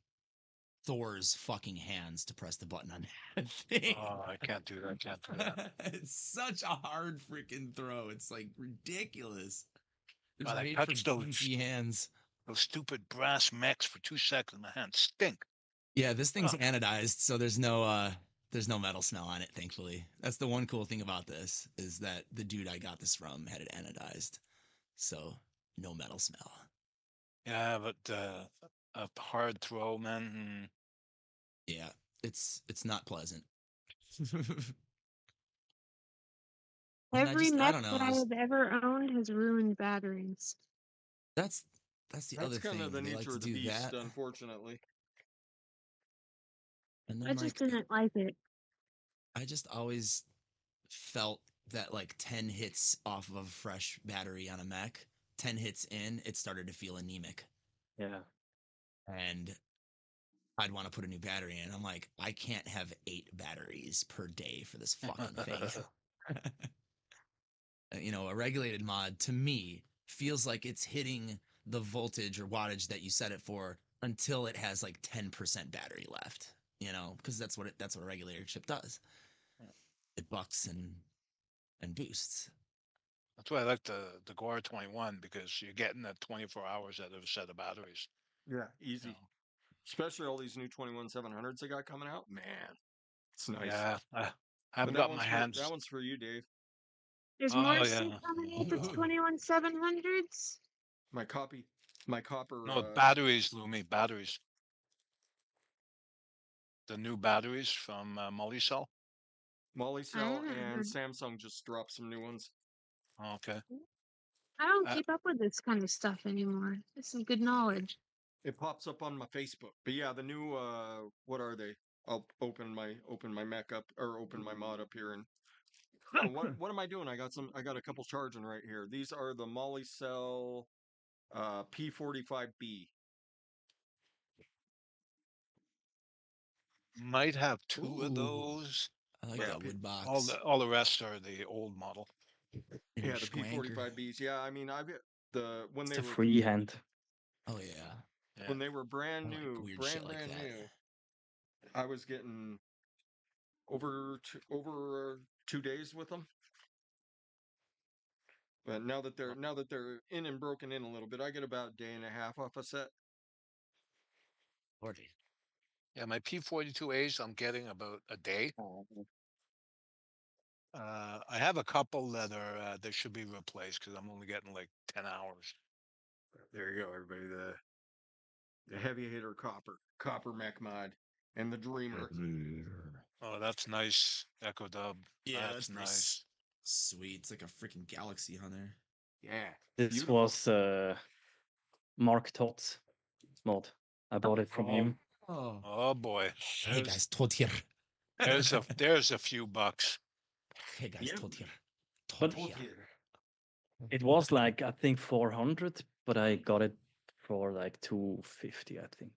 Speaker 6: Thor's fucking hands to press the button on that thing.
Speaker 5: Oh, I can't do that. Can't do that.
Speaker 6: It's such a hard freaking throw. It's like ridiculous. It was
Speaker 5: God, I
Speaker 6: made for
Speaker 5: touched those
Speaker 6: geeky hands.
Speaker 5: stupid brass mechs for 2 seconds. My hands stink.
Speaker 6: Yeah, this thing's
Speaker 5: Ugh.
Speaker 6: anodized, so there's no metal smell on it, thankfully. That's the one cool thing about this, is that the dude I got this from had it anodized. So no metal smell.
Speaker 5: Yeah, but a hard throw, man.
Speaker 6: Yeah, it's not pleasant. And
Speaker 2: Every
Speaker 6: I
Speaker 2: mech
Speaker 6: don't know.
Speaker 2: that I have ever owned has ruined batteries.
Speaker 6: That's the
Speaker 4: That's
Speaker 6: other
Speaker 4: kind of
Speaker 6: thing.
Speaker 4: the
Speaker 6: They like
Speaker 4: nature
Speaker 6: to
Speaker 4: of the
Speaker 6: do
Speaker 4: beast,
Speaker 6: that.
Speaker 4: unfortunately.
Speaker 6: And
Speaker 2: I
Speaker 6: then
Speaker 2: just
Speaker 6: like
Speaker 2: didn't like it.
Speaker 6: I just always felt that like 10 hits off of a fresh battery on a mech, 10 hits in, it started to feel anemic.
Speaker 3: Yeah.
Speaker 6: And I'd want to put a new battery in. I'm like, I can't have 8 batteries per day for this fucking thing. A regulated mod to me feels like it's hitting the voltage or wattage that you set it for until it has like 10% battery left, because that's what a regulator chip does. It bucks and boosts.
Speaker 5: That's why I like the Gore 21 because you're getting that 24 hours out of a set of batteries.
Speaker 4: Yeah,
Speaker 5: You
Speaker 4: easy.
Speaker 5: know?
Speaker 4: Especially all these new 21700s they got coming out. Man, it's nice.
Speaker 5: Yeah, I
Speaker 4: But
Speaker 5: haven't got my hands.
Speaker 4: that one's for you, Dave.
Speaker 2: There's
Speaker 5: Oh
Speaker 2: more
Speaker 5: yeah.
Speaker 2: shit coming with the 21700s.
Speaker 4: My copper.
Speaker 5: No batteries, Lumi, batteries. The new batteries from Molicel.
Speaker 4: Molicel and
Speaker 2: Ah,
Speaker 4: Samsung just dropped some new ones.
Speaker 5: Okay.
Speaker 2: I don't
Speaker 5: Uh,
Speaker 2: keep up with this kind of stuff anymore. This is good knowledge.
Speaker 4: It pops up on my Facebook. But yeah, the new what are they? I'll open my mech up or open my mod up here and oh, what am I doing? I got a couple charging right here. These are the Molicel P45B.
Speaker 5: might have 2 of
Speaker 6: Ooh,
Speaker 5: those,
Speaker 6: I like
Speaker 5: but
Speaker 4: Yeah,
Speaker 6: that wood
Speaker 5: all
Speaker 6: box.
Speaker 5: the rest are the old model.
Speaker 6: In your
Speaker 4: yeah, the
Speaker 6: schwanker.
Speaker 4: P45Bs. Yeah, I mean, I've the when
Speaker 3: It's
Speaker 4: they
Speaker 3: the
Speaker 4: were
Speaker 3: freehand.
Speaker 6: Oh yeah,
Speaker 5: Yeah.
Speaker 4: when they were brand
Speaker 6: I like
Speaker 4: new,
Speaker 6: weird shit like
Speaker 4: brand
Speaker 6: that.
Speaker 4: new, I was getting over 2 days with them. But now that they're in and broken in a little bit, I get about a day and a half off a set.
Speaker 6: Lordy.
Speaker 5: Yeah, my P42As I'm getting about a day. I have a couple that are that should be replaced because I'm only getting like 10 hours.
Speaker 4: There you go, everybody. The heavy hitter copper mech mod, and the Dreamer.
Speaker 5: Oh, that's nice, Echo Dub.
Speaker 6: Yeah,
Speaker 5: That's
Speaker 6: that's pretty
Speaker 5: nice.
Speaker 6: sweet. It's like a freaking galaxy on there.
Speaker 4: Yeah,
Speaker 3: This
Speaker 4: beautiful.
Speaker 3: was Mark Todd's mod. I bought it from him.
Speaker 6: Oh.
Speaker 5: Oh boy,
Speaker 6: Hey guys, Todd here.
Speaker 5: there's a few bucks.
Speaker 6: Hey guys,
Speaker 4: Yeah.
Speaker 6: Todd here.
Speaker 3: But
Speaker 6: Todd here.
Speaker 3: it was like I think 400, but I got it for like 250, I think.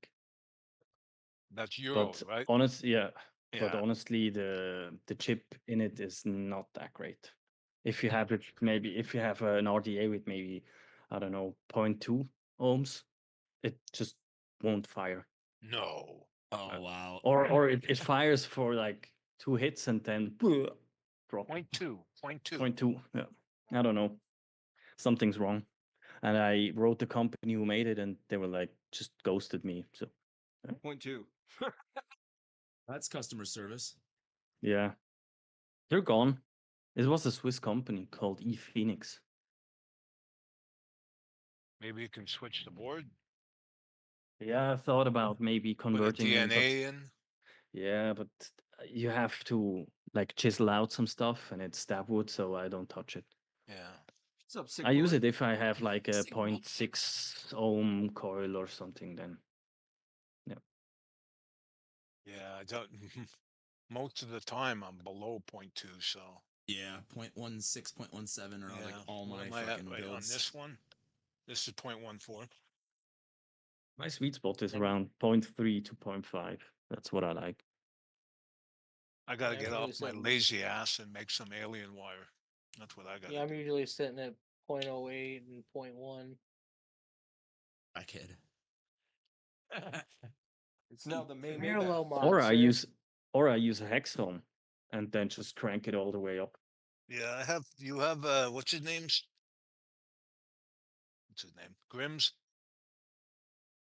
Speaker 5: That's euros,
Speaker 3: But
Speaker 5: right?
Speaker 3: yeah. But
Speaker 5: Yeah.
Speaker 3: honestly, the chip in it is not that great. If you have if you have an RDA with maybe, I don't know, 0.2 ohms, it just won't fire.
Speaker 5: No.
Speaker 6: Oh wow.
Speaker 3: Or it fires for like 2 hits and then drop.
Speaker 5: 0.2. 0.2.
Speaker 3: 0.2. Yeah. I don't know. Something's wrong. And I wrote the company who made it, and they were like, just ghosted me. So
Speaker 4: 0.2.
Speaker 6: That's customer service.
Speaker 3: yeah, they're gone. It was a Swiss company called ePhoenix.
Speaker 5: Maybe you can switch the board.
Speaker 3: Yeah, I thought about maybe
Speaker 5: Put a
Speaker 3: converting them, but
Speaker 5: DNA in.
Speaker 3: yeah, but you have to like chisel out some stuff, and it's stab wood, so I don't touch it.
Speaker 5: Yeah.
Speaker 4: What's up, sick
Speaker 3: I use
Speaker 4: boy?
Speaker 3: it if I have like a
Speaker 6: Sick boy.
Speaker 3: 0.6 ohm coil or something. Then
Speaker 5: Yeah, I don't. Most of the time, I'm below 0.2. So
Speaker 6: Yeah, 0.16, 0.17 are like
Speaker 5: yeah.
Speaker 6: all
Speaker 5: What
Speaker 6: my
Speaker 5: am I at
Speaker 6: fucking
Speaker 5: right on
Speaker 6: builds.
Speaker 5: this one? This is 0.14.
Speaker 3: my sweet spot is
Speaker 1: And-
Speaker 3: around 0.3 to 0.5. That's what I like.
Speaker 5: I gotta
Speaker 1: Yeah, I'm
Speaker 5: get
Speaker 1: usually
Speaker 5: off my
Speaker 1: sitting.
Speaker 5: lazy ass and make some alien wire. That's what I gotta
Speaker 1: Yeah, I'm
Speaker 5: do.
Speaker 1: usually sitting at 0.08 and 0.1.
Speaker 6: I kid.
Speaker 4: It's now the May
Speaker 1: You're a low
Speaker 4: bath.
Speaker 1: mod,
Speaker 3: Or
Speaker 1: sir.
Speaker 3: I use a hex ohm, and then just crank it all the way up.
Speaker 5: Yeah, I have. You have what's his name's? What's his name? Grimm's.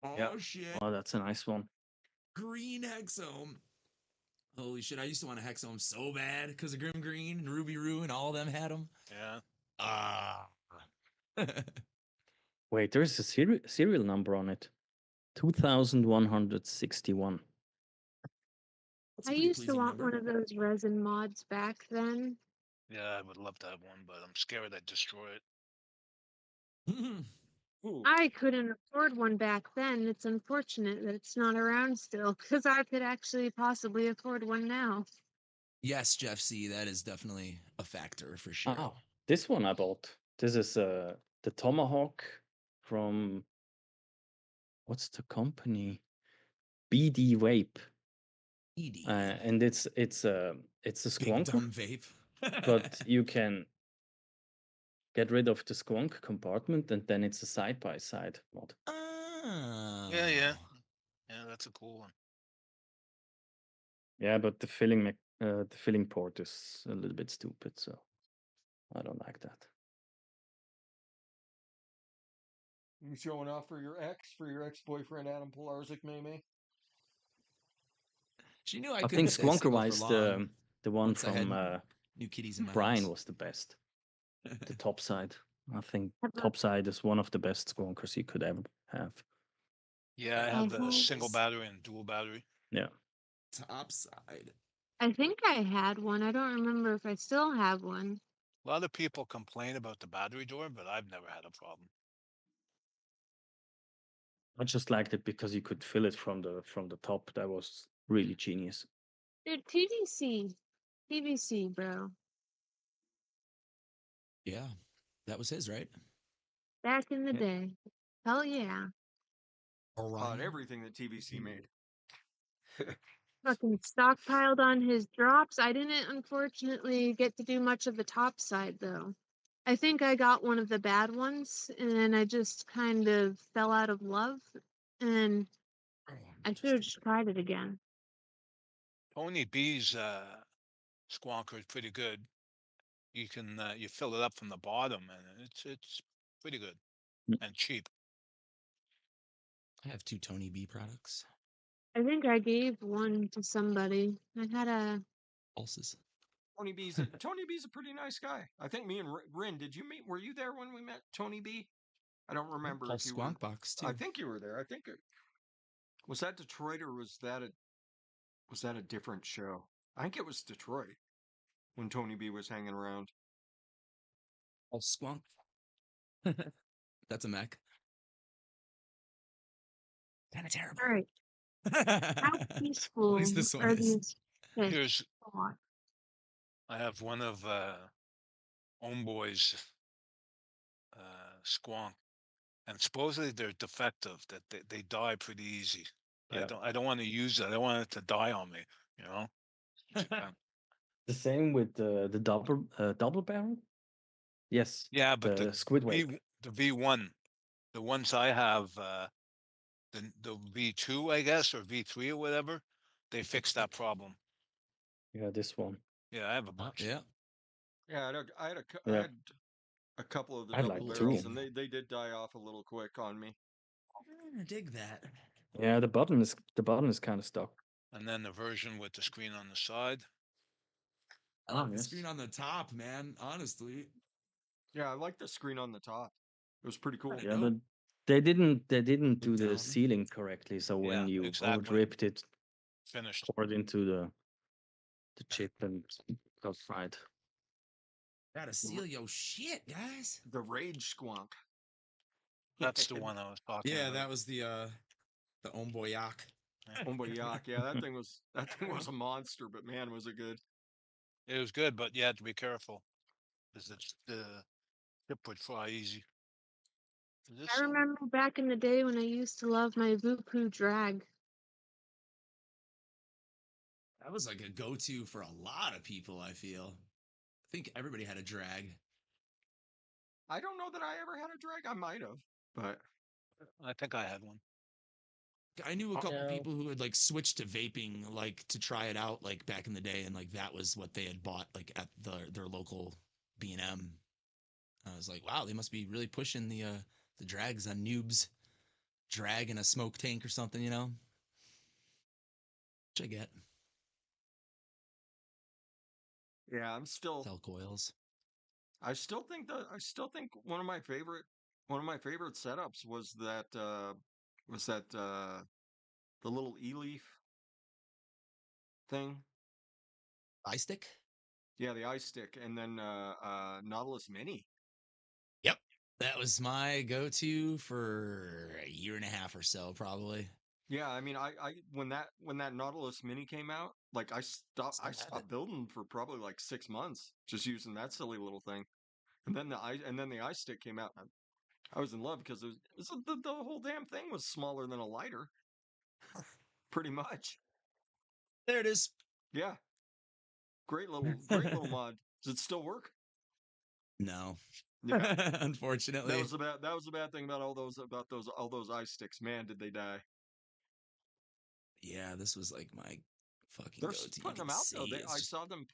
Speaker 6: Oh
Speaker 3: Yeah.
Speaker 6: shit.
Speaker 3: Oh, that's a nice one.
Speaker 6: Green hexome. Holy shit, I used to want a hexome so bad because of Grim Green and Ruby Roo and all of them had them.
Speaker 5: Yeah.
Speaker 6: Ah.
Speaker 3: Wait, there's a serial number on it. 2161.
Speaker 6: That's a
Speaker 2: I
Speaker 6: pretty
Speaker 2: used to
Speaker 6: pleasing
Speaker 2: want
Speaker 6: number.
Speaker 2: one of those resin mods back then.
Speaker 5: Yeah, I would love to have one, but I'm scared I'd destroy it.
Speaker 3: Ooh.
Speaker 2: I couldn't afford one back then. It's unfortunate that it's not around still, because I could actually possibly afford one now.
Speaker 6: Yes, Jeff C, that is definitely a factor for sure.
Speaker 3: Oh, this one I bought. This is the Tomahawk from what's the company? BD Vape.
Speaker 6: ED.
Speaker 3: And it's a
Speaker 6: Big
Speaker 3: squonker,
Speaker 6: dumb vape.
Speaker 3: but you can get rid of the squonk compartment, and then it's a side by side mod.
Speaker 6: Oh.
Speaker 5: Yeah. Yeah, that's a cool one.
Speaker 3: Yeah, but the filling port is a little bit stupid, so I don't like that.
Speaker 4: You showing off for your ex-boyfriend Adam Pilarczyk, May?
Speaker 6: She knew I
Speaker 3: I
Speaker 6: couldn't
Speaker 3: think
Speaker 6: stay single for
Speaker 3: squonker-wise,
Speaker 6: long.
Speaker 3: the one
Speaker 6: Once I had
Speaker 3: from
Speaker 6: new kitties in my
Speaker 3: Brian
Speaker 6: house.
Speaker 3: was the best. The top side. I think
Speaker 2: Have a-
Speaker 3: top side is one of the best squonkers you could ever have.
Speaker 5: Yeah, I
Speaker 2: I
Speaker 5: have the
Speaker 2: have-
Speaker 5: single battery and dual battery.
Speaker 3: Yeah.
Speaker 6: Top side.
Speaker 2: I think I had one. I don't remember if I still have one.
Speaker 5: A lot of people complain about the battery door, but I've never had a problem.
Speaker 3: I just liked it because you could fill it from the top. That was really genius.
Speaker 2: Dude, TVC, bro.
Speaker 6: Yeah. That was his, right?
Speaker 2: Back in the
Speaker 3: Yeah.
Speaker 2: day. Hell yeah.
Speaker 4: On everything that TVC made.
Speaker 2: Fucking stockpiled on his drops. I didn't unfortunately get to do much of the top side though. I think I got one of the bad ones and then I just kind of fell out of love and I should have just tried it again.
Speaker 5: Tony B's squonker is pretty good. You can you fill it up from the bottom, and it's pretty good
Speaker 3: Mm.
Speaker 5: and cheap.
Speaker 6: I have 2 Tony B products.
Speaker 2: I think I gave one to somebody. I had a
Speaker 6: Pulses.
Speaker 4: Tony B's a pretty nice guy. I think me and Rin, did you meet? Were you there when we met Tony B? I don't remember
Speaker 6: Pulse
Speaker 4: if you were.
Speaker 6: Squonk Box too.
Speaker 4: I think you were there. I think was that Detroit or was that a different show? I think it was Detroit when Tony B was hanging around.
Speaker 6: Pulse Squonk. That's a mech. Kind of terrible.
Speaker 2: all right. How
Speaker 6: At
Speaker 2: peaceful
Speaker 6: least this one
Speaker 2: are
Speaker 6: is.
Speaker 2: these fish?
Speaker 5: Here's
Speaker 2: God.
Speaker 5: I have one of Homeboy's squonk, and supposedly they're defective. That they die pretty easy.
Speaker 3: Yeah.
Speaker 5: I don't want to use it. I don't want it to die on me. You know.
Speaker 3: The same with the double barrel. Yes.
Speaker 5: Yeah, but
Speaker 3: The
Speaker 5: the
Speaker 3: squid wake.
Speaker 5: the V1, the ones I have, the V2, I guess, or V3 or whatever, they fixed that problem.
Speaker 3: Yeah, this one.
Speaker 5: Yeah, I have a bunch.
Speaker 6: Yeah.
Speaker 4: Yeah, I
Speaker 3: Yeah.
Speaker 4: had a couple of the
Speaker 3: I had
Speaker 4: double
Speaker 3: like
Speaker 4: barrels,
Speaker 3: two.
Speaker 4: and they did die off a little quick on me.
Speaker 6: I dig that.
Speaker 3: Yeah, the button is kind of stuck.
Speaker 5: And then the version with the screen on the side.
Speaker 6: I like the
Speaker 3: yes.
Speaker 6: screen on the top, man. Honestly.
Speaker 4: Yeah, I like the screen on the top. It was pretty cool.
Speaker 6: Pretty
Speaker 3: Yeah,
Speaker 6: dope.
Speaker 3: but they didn't do
Speaker 6: Look
Speaker 3: the
Speaker 6: down.
Speaker 3: sealing correctly. So when
Speaker 5: Yeah,
Speaker 3: you
Speaker 5: exactly.
Speaker 3: overdripped it,
Speaker 5: Finished.
Speaker 3: poured into the the chip and got fried.
Speaker 6: Gotta seal your shit, guys.
Speaker 4: The rage squonk.
Speaker 5: That's the one I was talking
Speaker 6: Yeah,
Speaker 5: about.
Speaker 6: that was the Omboyak.
Speaker 4: Omboyak. Yeah, that thing was a monster, but man, was it good.
Speaker 5: It was good, but you had to be careful because the tip would fly easy. Is this
Speaker 2: I remember back in the day when I used to love my Vupu drag.
Speaker 6: That was like a go-to for a lot of people, I feel. I think everybody had a drag.
Speaker 4: I don't know that I ever had a drag. I might have, but
Speaker 5: I think I had one.
Speaker 6: I knew a couple
Speaker 1: No.
Speaker 6: people who had like switched to vaping, like to try it out, like back in the day, and like that was what they had bought, like at their local B&M. I was like, wow, they must be really pushing the drags on noobs, drag in a smoke tank or something, you know. Which I get.
Speaker 4: yeah, I'm still.
Speaker 6: Cell coils.
Speaker 4: I still think one of my favorite setups was that the little e-leaf thing.
Speaker 6: iStick.
Speaker 4: Yeah, the iStick, and then Nautilus Mini.
Speaker 6: Yep. That was my go-to for a year and a half or so, probably.
Speaker 4: Yeah, I mean, I when that Nautilus Mini came out, like I
Speaker 6: Still have it.
Speaker 4: stopped building for probably like 6 months, just using that silly little thing. And then the iStick came out. And I was in love because the whole damn thing was smaller than a lighter, pretty much.
Speaker 6: There it is.
Speaker 4: Yeah, great little mod. Does it still work?
Speaker 6: No.
Speaker 4: Yeah.
Speaker 6: Unfortunately.
Speaker 4: That was the bad thing about all those iSticks. Man, did they die?
Speaker 6: Yeah, this was like my fucking
Speaker 4: They're
Speaker 6: go-to. You
Speaker 4: putting
Speaker 6: can
Speaker 4: them out though.
Speaker 6: see it's
Speaker 4: I
Speaker 6: just
Speaker 4: saw them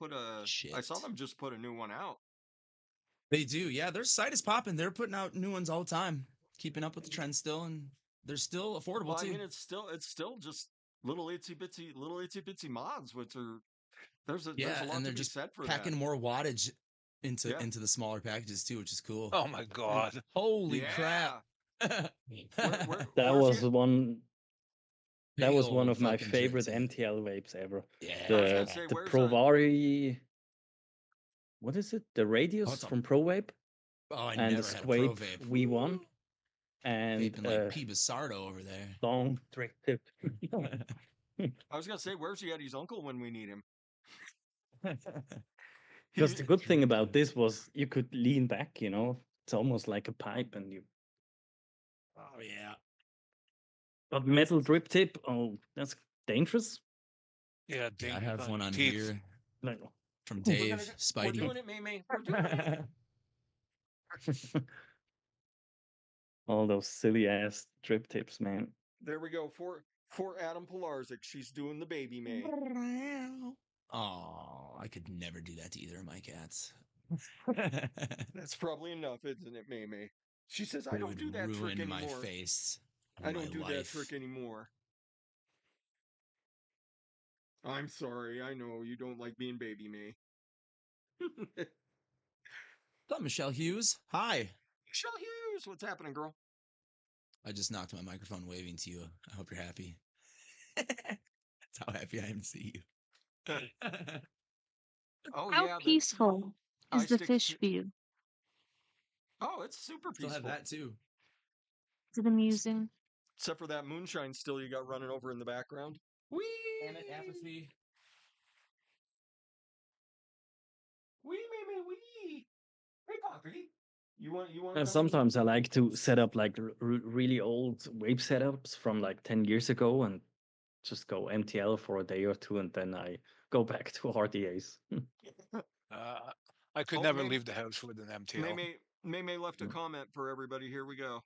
Speaker 6: shit.
Speaker 4: just put a new one out.
Speaker 6: They do. Yeah, their site is popping. They're putting out new ones all the time, keeping up with the trend still, and they're still affordable
Speaker 4: Well, I
Speaker 6: too.
Speaker 4: mean, it's still just little itsy bitsy mods, which are there's a
Speaker 6: Yeah,
Speaker 4: lot
Speaker 6: and
Speaker 4: to
Speaker 6: they're
Speaker 4: be
Speaker 6: just
Speaker 4: said for that.
Speaker 6: packing more wattage
Speaker 4: Yeah,
Speaker 6: into the smaller packages too, which is cool.
Speaker 5: Oh my God!
Speaker 6: Holy crap!
Speaker 4: yeah. Where
Speaker 3: That
Speaker 4: where's
Speaker 3: was
Speaker 4: you?
Speaker 3: one. That
Speaker 6: Big
Speaker 3: was one
Speaker 6: old
Speaker 3: of my
Speaker 6: fucking drip
Speaker 3: favorite
Speaker 6: tip.
Speaker 3: MTL vapes ever.
Speaker 4: I was
Speaker 6: Yeah.
Speaker 4: gonna
Speaker 3: The
Speaker 4: say
Speaker 3: the
Speaker 4: where's
Speaker 3: Provari. What is it? The Radius
Speaker 6: it's a-
Speaker 3: from ProVape
Speaker 6: Oh, I
Speaker 3: and the
Speaker 6: never had a pro
Speaker 3: Squape
Speaker 6: vape.
Speaker 3: V1 and
Speaker 6: Vaping like P. Basardo over there.
Speaker 3: long drip tip.
Speaker 4: I was gonna say where's Yeti's uncle when we need him?
Speaker 3: Because the good thing about this was you could lean back, it's almost like a pipe, and you.
Speaker 6: Oh yeah.
Speaker 3: But metal drip tip, oh, that's dangerous.
Speaker 5: Yeah,
Speaker 6: Yeah, I
Speaker 5: dangerous
Speaker 6: have
Speaker 5: on
Speaker 6: one
Speaker 5: your
Speaker 6: on
Speaker 5: teeth.
Speaker 6: here
Speaker 3: No.
Speaker 6: from
Speaker 4: We're
Speaker 6: Dave Spidey.
Speaker 4: doing it, Mimi. We're doing it.
Speaker 3: All those silly ass drip tips, man.
Speaker 4: There we go. For Adam Pilarczyk, she's doing the baby May.
Speaker 6: Oh, I could never do that to either of my cats.
Speaker 4: That's probably enough, isn't it, Mimi? She says, I
Speaker 6: It
Speaker 4: don't
Speaker 6: would
Speaker 4: do that trick
Speaker 6: ruin my
Speaker 4: anymore.
Speaker 6: face
Speaker 4: I
Speaker 6: and my
Speaker 4: don't do that
Speaker 6: life.
Speaker 4: trick anymore. I'm sorry. I know you don't like being baby May.
Speaker 6: What's up, Michelle Hughes? Hi.
Speaker 4: Michelle Hughes, what's happening, girl?
Speaker 6: I just knocked my microphone waving to you. I hope you're happy. That's how happy I am to see you.
Speaker 4: Oh
Speaker 2: How
Speaker 4: yeah, the
Speaker 2: peaceful is the
Speaker 4: iStick.
Speaker 2: fish view?
Speaker 4: Oh, it's super
Speaker 6: Still have
Speaker 4: peaceful.
Speaker 6: that too.
Speaker 2: Is it amusing?
Speaker 4: Except for that moonshine still you got running over in the background. Wee!
Speaker 6: Damn it, apathy.
Speaker 4: Wee, Mimi, wee! Hey, Poppy. You want
Speaker 3: And
Speaker 4: come and
Speaker 3: sometimes I like to set up like really old vape setups from like 10 years ago and just go MTL for a day or two, and then I go back to RDAs.
Speaker 5: I could
Speaker 4: Oh,
Speaker 5: never leave the house with an MTL.
Speaker 4: Mimi left a comment for everybody. Here we go.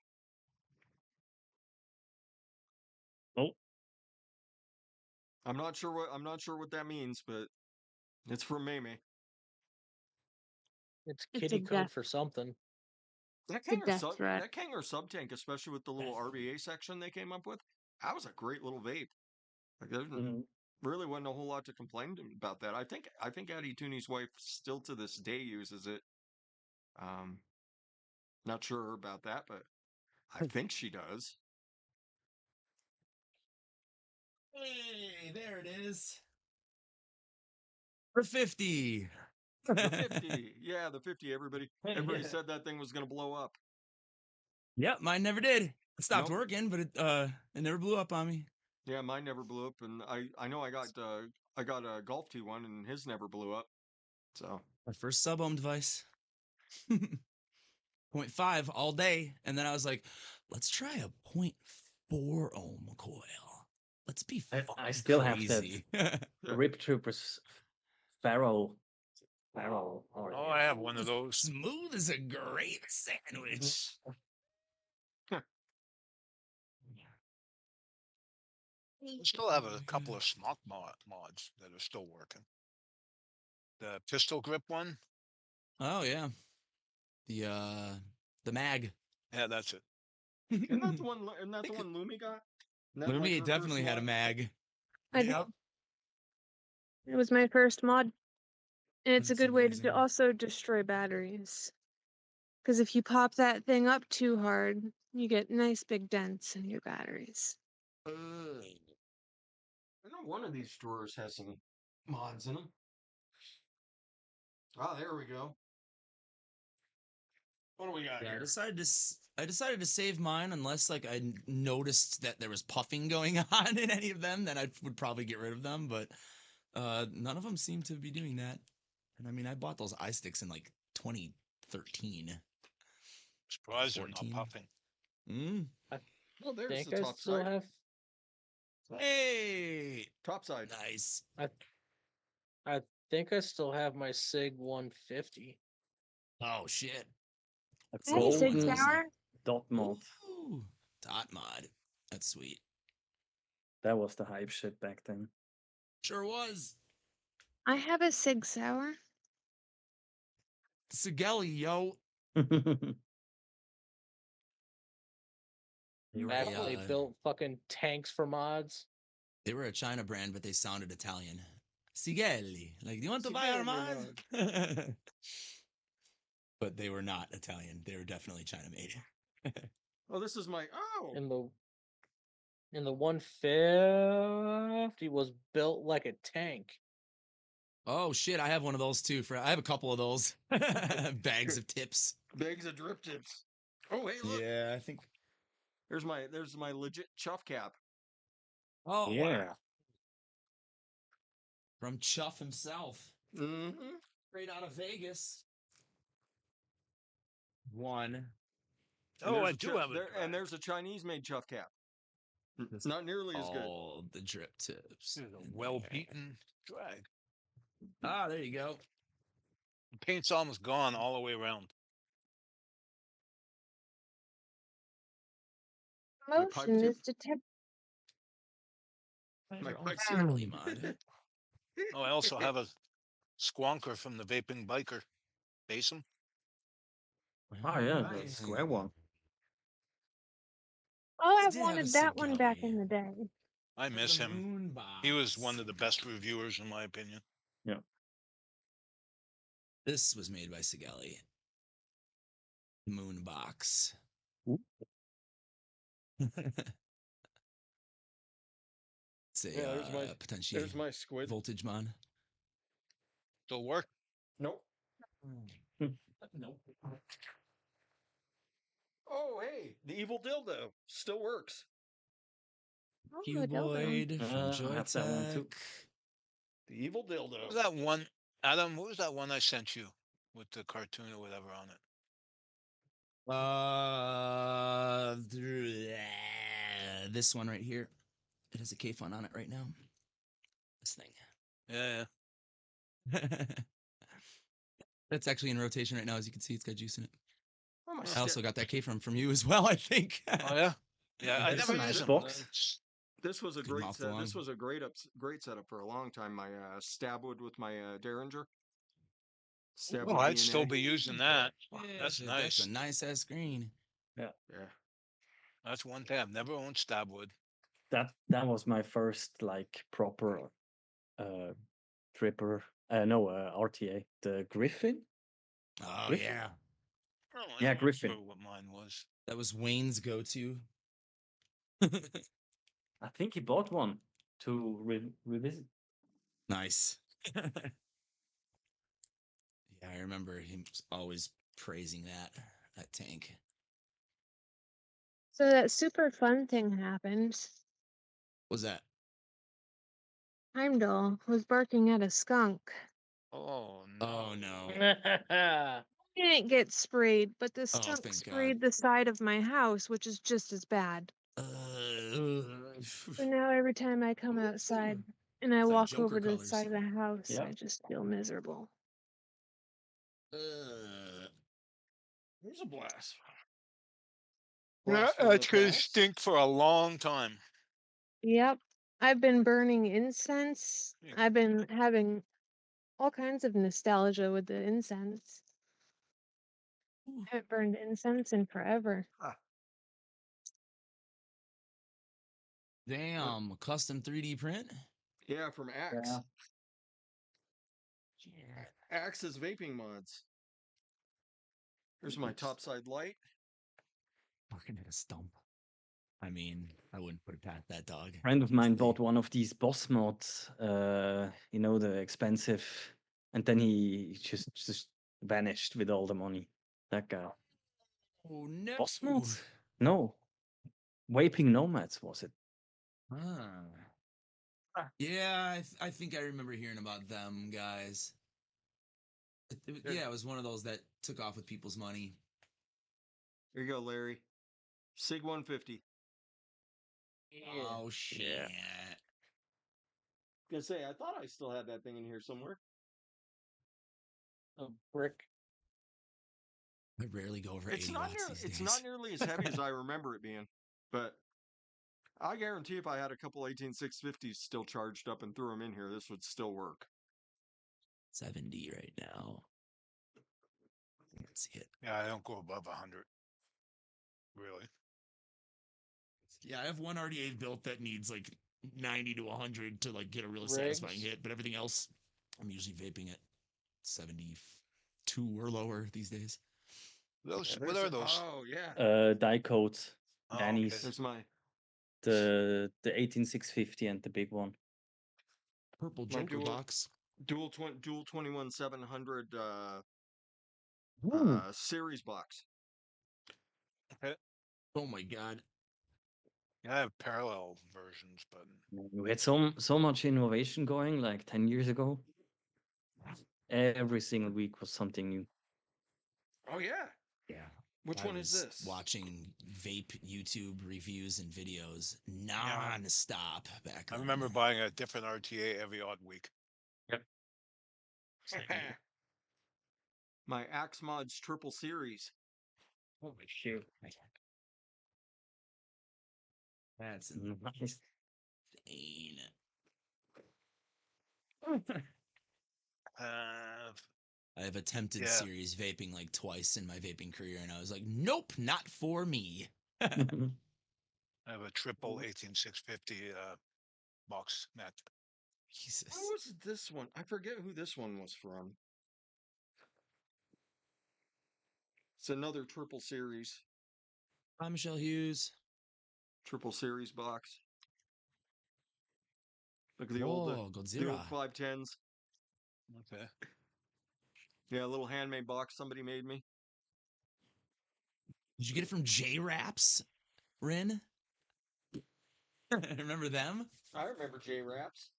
Speaker 3: Oh,
Speaker 4: I'm not sure what that means, but it's from Mimi.
Speaker 1: It's
Speaker 2: It's a
Speaker 1: kitty code
Speaker 2: death.
Speaker 1: for something.
Speaker 4: That
Speaker 2: It's a death threat.
Speaker 4: that Kanger sub tank, especially with the little RBA section they came up with, that was a great little vape. Like there's really wasn't a whole lot to complain about that. I think Addie Tooney's wife still to this day uses it. Not sure about that, but I think she does.
Speaker 6: Hey, there it is. For 50.
Speaker 4: The 50. Yeah, the 50. Everybody
Speaker 3: Yeah.
Speaker 4: said that thing was going to blow up.
Speaker 6: Yep, mine never did. It stopped
Speaker 4: Nope.
Speaker 6: working, but it never blew up on me.
Speaker 4: Yeah, mine never blew up, and I know I got a Golf T1, and his never blew up. So
Speaker 6: My first sub-ohm device. 0.5 all day, and then I was like, let's try a 0.4 ohm coil. Let's be
Speaker 3: I
Speaker 6: fucking
Speaker 3: still have that
Speaker 6: crazy.
Speaker 3: Rip Troopers Farrell.
Speaker 5: Oh, I have one of those.
Speaker 6: Smooth as a great sandwich.
Speaker 5: I still have a couple of smock mods that are still working. The pistol grip one.
Speaker 6: Oh yeah, the mag.
Speaker 5: Yeah, that's it.
Speaker 4: isn't that the one? Isn't that the one Lumi got? Isn't that like
Speaker 6: Lumi
Speaker 4: her first
Speaker 6: definitely had a
Speaker 4: mod?
Speaker 6: mag.
Speaker 2: I did.
Speaker 6: Yep.
Speaker 2: It was my first mod. And it's a
Speaker 6: That's
Speaker 2: good way to
Speaker 6: amazing.
Speaker 2: also destroy batteries. Because if you pop that thing up too hard, you get nice big dents in your batteries.
Speaker 4: I know one of these drawers has some mods in them. Ah, there we go. What do we got
Speaker 6: Yeah,
Speaker 4: here?
Speaker 6: I decided to save mine unless like I noticed that there was puffing going on in any of them, then I would probably get rid of them. But none of them seem to be doing that. And I mean, I bought those eye sticks in like 2013.
Speaker 5: Surprised they're not
Speaker 6: 14.
Speaker 5: puffing.
Speaker 6: Mm.
Speaker 4: Oh, there's
Speaker 1: Think
Speaker 4: the
Speaker 1: I
Speaker 4: top
Speaker 1: still
Speaker 4: side.
Speaker 1: have.
Speaker 6: Hey,
Speaker 4: Top side.
Speaker 6: nice.
Speaker 1: I think I still have my Sig 150.
Speaker 6: Oh shit.
Speaker 3: A
Speaker 2: Hey, Sig
Speaker 3: golden
Speaker 2: Sauer.
Speaker 3: dot mod.
Speaker 6: Ooh, dot mod. That's sweet.
Speaker 3: That was the hype shit back then.
Speaker 6: Sure was.
Speaker 2: I have a Sig Sauer.
Speaker 6: Sigelli, yo. They were
Speaker 1: Back
Speaker 6: a,
Speaker 1: when they built fucking tanks for mods.
Speaker 6: they were a China brand, but they sounded Italian. Sigelli. Like, do you want to buy our
Speaker 4: Sigelli
Speaker 6: mod? But they were not Italian. They were definitely China made.
Speaker 4: Oh, this is my. Oh,
Speaker 1: And the 150 was built like a tank.
Speaker 6: Oh shit, I have one of those too. I have a couple of those. Bags of tips.
Speaker 4: bags of drip tips. Oh, hey, look.
Speaker 6: Yeah, I think.
Speaker 4: There's my legit chuff cap.
Speaker 6: Oh
Speaker 3: Yeah.
Speaker 6: wow. From Chuff himself.
Speaker 4: Mm-hmm.
Speaker 6: Straight out of Vegas. One.
Speaker 5: Oh, I do have a
Speaker 4: and there's a Chinese-made chuff cap. Not nearly as good.
Speaker 6: All the drip tips.
Speaker 5: There's a
Speaker 6: in
Speaker 5: well
Speaker 6: there.
Speaker 5: beaten drag.
Speaker 6: Ah, there you go.
Speaker 5: The paint's almost gone all the way around.
Speaker 4: My pipe
Speaker 2: Motion
Speaker 4: tip?
Speaker 2: is detected.
Speaker 4: My pipe
Speaker 6: Sigelli mod.
Speaker 5: Oh, I also have a squonker from the Vaping biker. Basin.
Speaker 3: Oh yeah, the
Speaker 6: Nice.
Speaker 3: square one.
Speaker 2: Oh,
Speaker 6: I
Speaker 2: I
Speaker 6: did have a
Speaker 2: wanted that one back
Speaker 6: Sigelli.
Speaker 2: in the day.
Speaker 5: I miss
Speaker 6: The
Speaker 5: him.
Speaker 6: moon
Speaker 5: He was
Speaker 6: box.
Speaker 5: one of the best reviewers, in my opinion.
Speaker 3: Yeah.
Speaker 6: This was made by Sigelli. Moon box.
Speaker 3: Ooh.
Speaker 6: It's a
Speaker 4: Yeah,
Speaker 6: potential
Speaker 4: there's my squid.
Speaker 6: voltage mod.
Speaker 5: Still work?
Speaker 4: Nope.
Speaker 6: Nope.
Speaker 4: Oh, hey, the evil dildo still works.
Speaker 2: Oh, a dildo.
Speaker 6: Cuboid from
Speaker 3: I have that one too.
Speaker 6: Joytech.
Speaker 4: The evil
Speaker 5: What
Speaker 4: dildo.
Speaker 5: was that one, Adam? What was that one I sent you with the cartoon or whatever on it?
Speaker 6: This one right here. It has a K-fun on it right now. This thing.
Speaker 5: Yeah.
Speaker 6: That's actually in rotation right now. As you can see, it's got juice in it.
Speaker 4: Oh, my
Speaker 6: I also got that K from you as well, I think.
Speaker 5: Oh yeah. Yeah, I
Speaker 3: It's
Speaker 5: never
Speaker 3: a nice
Speaker 5: use them.
Speaker 3: box.
Speaker 4: This was a
Speaker 6: Good
Speaker 4: great
Speaker 6: mouth
Speaker 4: set.
Speaker 6: along.
Speaker 4: This was a great setup for a long time. My stab wood with my Derringer. Stab
Speaker 5: Oh,
Speaker 4: wood
Speaker 5: I'd
Speaker 4: DNA.
Speaker 5: still be using that. That's
Speaker 6: Yeah,
Speaker 5: nice.
Speaker 6: That's a nice ass screen.
Speaker 4: Yeah.
Speaker 5: That's one thing. I've never owned stab wood.
Speaker 3: That was my first like proper tripper. RTA. The Griffin.
Speaker 6: Oh
Speaker 3: Griffin?
Speaker 6: yeah.
Speaker 5: Oh, I
Speaker 3: Yeah,
Speaker 5: don't
Speaker 3: Griffin.
Speaker 5: remember what mine was.
Speaker 6: That was Wayne's go-to.
Speaker 3: I think he bought one to revisit.
Speaker 6: Nice. I remember him always praising that tank.
Speaker 2: So that super fun thing happened.
Speaker 6: What was that?
Speaker 2: Heimdall was barking at a skunk.
Speaker 5: Oh
Speaker 6: Oh
Speaker 5: no.
Speaker 6: no.
Speaker 2: He didn't get sprayed, but the
Speaker 6: Oh,
Speaker 2: skunk
Speaker 6: thank God.
Speaker 2: sprayed the side of my house, which is just as bad. So now every time I come outside and I
Speaker 6: It's like
Speaker 2: walk
Speaker 6: Joker
Speaker 2: over to the
Speaker 6: colors.
Speaker 2: side of the house,
Speaker 3: Yep.
Speaker 2: I just feel miserable.
Speaker 4: There's a blast.
Speaker 5: Yeah,
Speaker 4: Blast from the
Speaker 5: it's gonna
Speaker 4: past.
Speaker 5: stink for a long time.
Speaker 2: Yep. I've been burning incense.
Speaker 5: Yeah.
Speaker 2: I've been having all kinds of nostalgia with the incense. I haven't burned incense in forever.
Speaker 6: Damn, custom 3D print?
Speaker 4: Yeah, from Axe. Axe's vaping mods. Here's my topside light.
Speaker 6: Barking at a stump. I mean, I wouldn't put it past that dog.
Speaker 3: A friend of mine
Speaker 6: Easily.
Speaker 3: bought one of these boss mods, you know, the expensive, and then he just vanished with all the money. That guy.
Speaker 6: Oh no.
Speaker 3: Boss mods? No. Vaping Nomads was it?
Speaker 6: Yeah, I think I remember hearing about them guys. Yeah, it was one of those that took off with people's money.
Speaker 4: Here you go, Larry. Sig 150.
Speaker 6: Oh shit.
Speaker 4: Gonna say, I thought I still had that thing in here somewhere.
Speaker 1: A brick.
Speaker 6: I rarely go over 80
Speaker 4: It's not
Speaker 6: watts
Speaker 4: nearly
Speaker 6: these
Speaker 4: it's
Speaker 6: days.
Speaker 4: not nearly as heavy as I remember it being, but I guarantee if I had a couple 18650s still charged up and threw them in here, this would still work.
Speaker 6: 70 right now. Can't see it.
Speaker 5: Yeah, I don't go above 100. Really?
Speaker 6: Yeah, I have one RDA built that needs like 90 to 100 to like get a really satisfying
Speaker 1: Rigs?
Speaker 6: hit, but everything else, I'm usually vaping at 72 or lower these days.
Speaker 5: Those.
Speaker 4: Yeah,
Speaker 5: What are those?
Speaker 4: Oh yeah.
Speaker 3: Die codes.
Speaker 5: Oh,
Speaker 3: Danny's.
Speaker 5: okay.
Speaker 4: There's my
Speaker 3: The 18650 and the big one.
Speaker 6: Purple
Speaker 4: My
Speaker 6: Joker box.
Speaker 4: dual 21700 series box.
Speaker 6: Oh my god.
Speaker 5: Yeah, I have parallel versions, but
Speaker 3: We had so much innovation going like 10 years ago. Every single week was something new.
Speaker 4: Oh yeah.
Speaker 6: Yeah.
Speaker 4: Which
Speaker 6: I
Speaker 4: one is
Speaker 6: was
Speaker 4: this?
Speaker 6: watching vape YouTube reviews and videos non-stop back
Speaker 5: I
Speaker 6: then.
Speaker 5: remember buying a different RTA every odd week.
Speaker 3: Yep.
Speaker 4: My Axe Mods Triple Series.
Speaker 3: Holy shit.
Speaker 6: That's
Speaker 3: Nice.
Speaker 6: insane. I have attempted
Speaker 5: Yeah.
Speaker 6: series vaping like twice in my vaping career, and I was like, nope, not for me.
Speaker 5: I have a triple 18650 box net.
Speaker 6: Jesus.
Speaker 4: What was this one? I forget who this one was from. It's another triple series.
Speaker 6: Hi, Michelle Hughes.
Speaker 4: Triple series box. Look at the
Speaker 6: Whoa,
Speaker 4: old
Speaker 6: Godzilla.
Speaker 4: 510s.
Speaker 5: Okay.
Speaker 4: Yeah, a little handmade box somebody made me.
Speaker 6: Did you get it from J Raps, Rin? Remember them?
Speaker 4: I remember J Raps.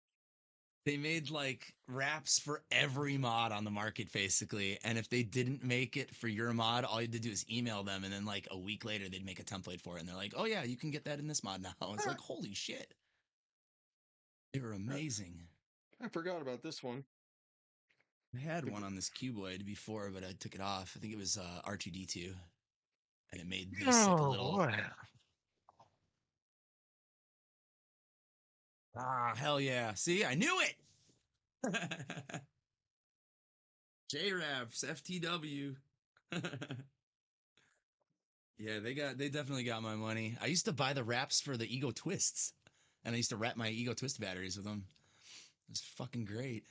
Speaker 6: They made like wraps for every mod on the market, basically. And if they didn't make it for your mod, all you had to do is email them, and then like a week later, they'd make a template for it, and they're like, "Oh yeah, you can get that in this mod now." It's like, holy shit, they were amazing.
Speaker 4: I forgot about this one.
Speaker 6: I had one on this cuboid before, but I took it off. I think it was R2D2, and it made this like a little. Ah, hell yeah! See, I knew it. J-Raps, FTW. Yeah, they definitely got my money. I used to buy the wraps for the Ego Twists, and I used to wrap my Ego Twist batteries with them. It was fucking great.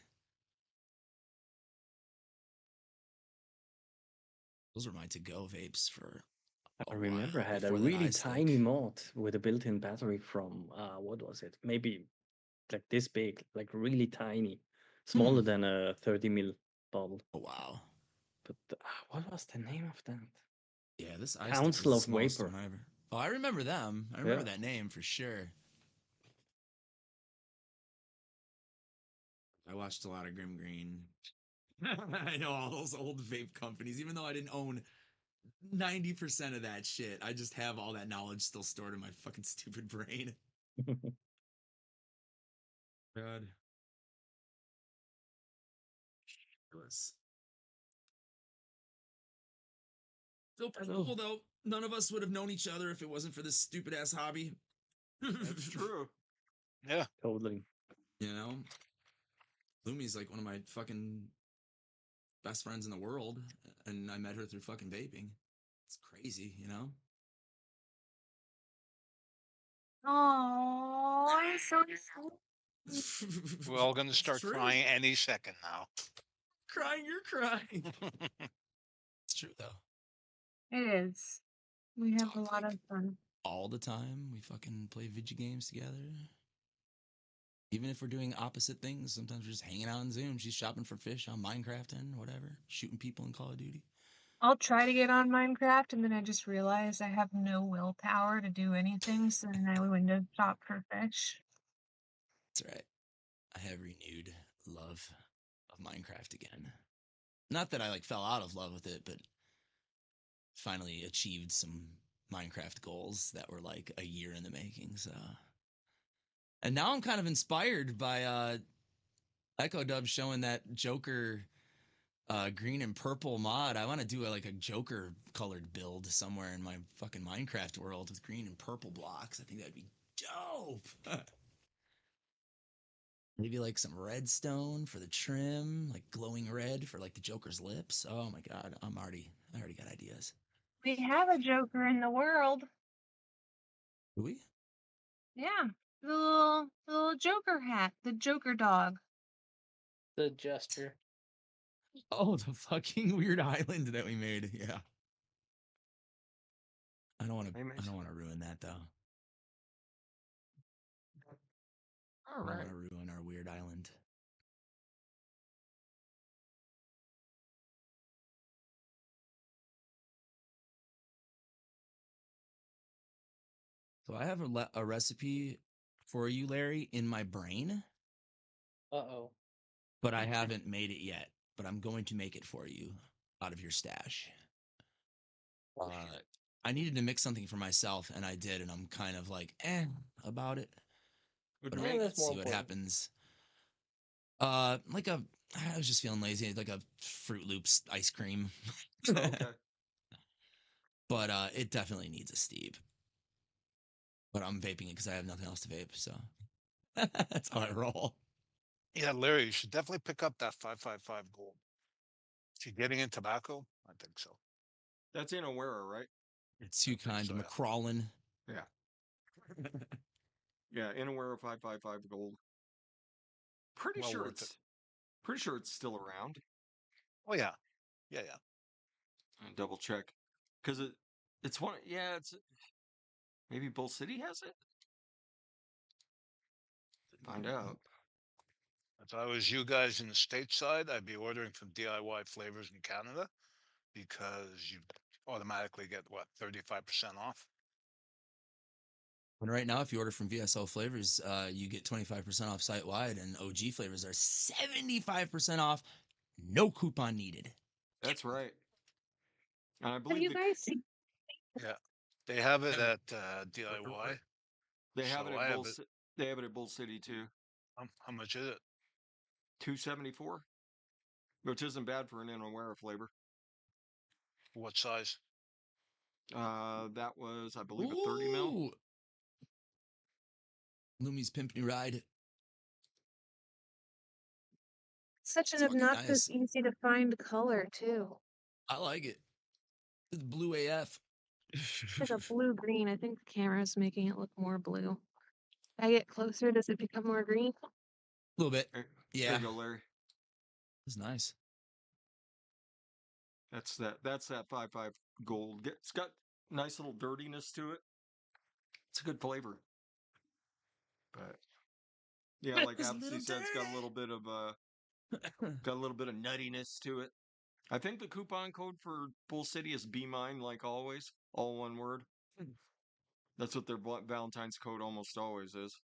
Speaker 6: Those were my to-go vapes for
Speaker 3: I
Speaker 6: a
Speaker 3: remember I
Speaker 6: while
Speaker 3: had a
Speaker 6: before that
Speaker 3: really
Speaker 6: eye
Speaker 3: tiny
Speaker 6: stick.
Speaker 3: mod with a built-in battery from what was it? Maybe like this big, like really tiny, smaller than a 30 ml bottle.
Speaker 6: Oh wow.
Speaker 3: But what was the name of that?
Speaker 6: Yeah, this ice stick
Speaker 3: Council
Speaker 6: was the
Speaker 3: of
Speaker 6: smallest
Speaker 3: Vapor.
Speaker 6: one I ever. Oh, I remember them. I remember
Speaker 3: Yeah.
Speaker 6: that name for sure. I watched a lot of Grim Green. I know all those old vape companies, even though I didn't own 90% of that shit. I just have all that knowledge still stored in my fucking stupid brain. God. Still pretty cool though. None of us would have known each other if it wasn't for this stupid ass hobby.
Speaker 4: That's true.
Speaker 5: Yeah.
Speaker 3: Totally.
Speaker 6: You know, Lumi's like one of my fucking best friends in the world, and I met her through fucking vaping. It's crazy, you know.
Speaker 2: Oh, I'm so sweet.
Speaker 5: We're all going to
Speaker 6: It's
Speaker 5: start
Speaker 6: true.
Speaker 5: crying any second now.
Speaker 6: Crying, you're crying. It's true though.
Speaker 2: It is. We have a
Speaker 6: Talk
Speaker 2: lot
Speaker 6: like
Speaker 2: of fun.
Speaker 6: all the time. We fucking play video games together. Even if we're doing opposite things, sometimes we're just hanging out on Zoom. She's shopping for fish, I'm Minecrafting, whatever, shooting people in Call of Duty.
Speaker 2: I'll try to get on Minecraft, and then I just realize I have no willpower to do anything, so then I window shop for fish.
Speaker 6: That's right. I have renewed love of Minecraft again. Not that I like fell out of love with it, but finally achieved some Minecraft goals that were like a year in the making. So, and now I'm kind of inspired by Echo Dub showing that Joker green and purple mod. I want to do like a Joker colored build somewhere in my fucking Minecraft world with green and purple blocks. I think that'd be dope. Maybe like some redstone for the trim, like glowing red for like the Joker's lips. Oh my god, I already got ideas.
Speaker 2: We have a Joker in the world.
Speaker 6: Do we?
Speaker 2: Yeah, the little Joker hat, the Joker dog.
Speaker 1: The Jester.
Speaker 6: Oh, the fucking weird island that we made. Yeah. I don't want to. I don't want to ruin that though.
Speaker 4: All
Speaker 6: I don't
Speaker 4: right.
Speaker 6: want to ruin our weird island. So I have a recipe for you, Larry, in my brain,
Speaker 1: Uh-oh.
Speaker 6: but I haven't made it yet. But I'm going to make it for you out of your stash. I needed to mix something for myself, and I did, and I'm kind of like about it.
Speaker 4: What'd
Speaker 6: But
Speaker 4: you
Speaker 1: Yeah,
Speaker 4: make?
Speaker 1: that's more
Speaker 6: see what
Speaker 1: important.
Speaker 6: happens. Like I was just feeling lazy, like a Fruit Loops ice cream.
Speaker 4: Okay.
Speaker 6: But it definitely needs a steep. But I'm vaping it because I have nothing else to vape, so that's how I roll.
Speaker 5: Yeah, Larry, you should definitely pick up that 555 gold. If you're getting in tobacco, I think so.
Speaker 4: That's in Awera, right?
Speaker 6: It's too kind
Speaker 5: so,
Speaker 6: of
Speaker 5: yeah.
Speaker 6: McCrawlin.
Speaker 4: Yeah. Yeah, in Awera 555 gold. Pretty
Speaker 5: Well
Speaker 4: sure
Speaker 5: worth it.
Speaker 4: it's still around.
Speaker 5: Oh yeah. Yeah, yeah.
Speaker 4: I'll double check. Because it's one, yeah, it's maybe Bull City has it? Find out.
Speaker 5: If I was you guys in the stateside, I'd be ordering from DIY Flavors in Canada because you automatically get what 35% off.
Speaker 6: And right now, if you order from VSL Flavors, you get 25% off site wide, and OG flavors are 75% off. No coupon needed.
Speaker 4: That's right. And I
Speaker 2: Have
Speaker 4: believe
Speaker 2: you guys seen?
Speaker 5: Yeah, they have it at DIY.
Speaker 4: they have
Speaker 5: So
Speaker 4: it
Speaker 5: I
Speaker 4: at
Speaker 5: have it.
Speaker 4: They have it at Bull City too.
Speaker 5: How much is it?
Speaker 4: 274, which isn't bad for an Awera flavor.
Speaker 5: What size?
Speaker 4: That was, I believe, a 30 mil.
Speaker 6: Ooh. Lumi's Pimpney Ride.
Speaker 2: Such an
Speaker 6: It's fucking
Speaker 2: obnoxious,
Speaker 6: nice.
Speaker 2: easy to find color too.
Speaker 6: I like it. It's blue AF.
Speaker 2: It's like a blue green. I think the camera's making it look more blue. As I get closer, does it become more green?
Speaker 6: A little bit.
Speaker 4: There
Speaker 6: Yeah.
Speaker 4: you go, Larry.
Speaker 6: It's nice.
Speaker 4: That's that 55 gold. It's got nice little dirtiness to it. It's a good flavor. But yeah, like
Speaker 6: It's a little
Speaker 4: Absy said, it's got a
Speaker 6: dirty.
Speaker 4: little bit of nuttiness to it. I think the coupon code for Bull City is Be Mine, like always, all one word. That's what their Valentine's code almost always is.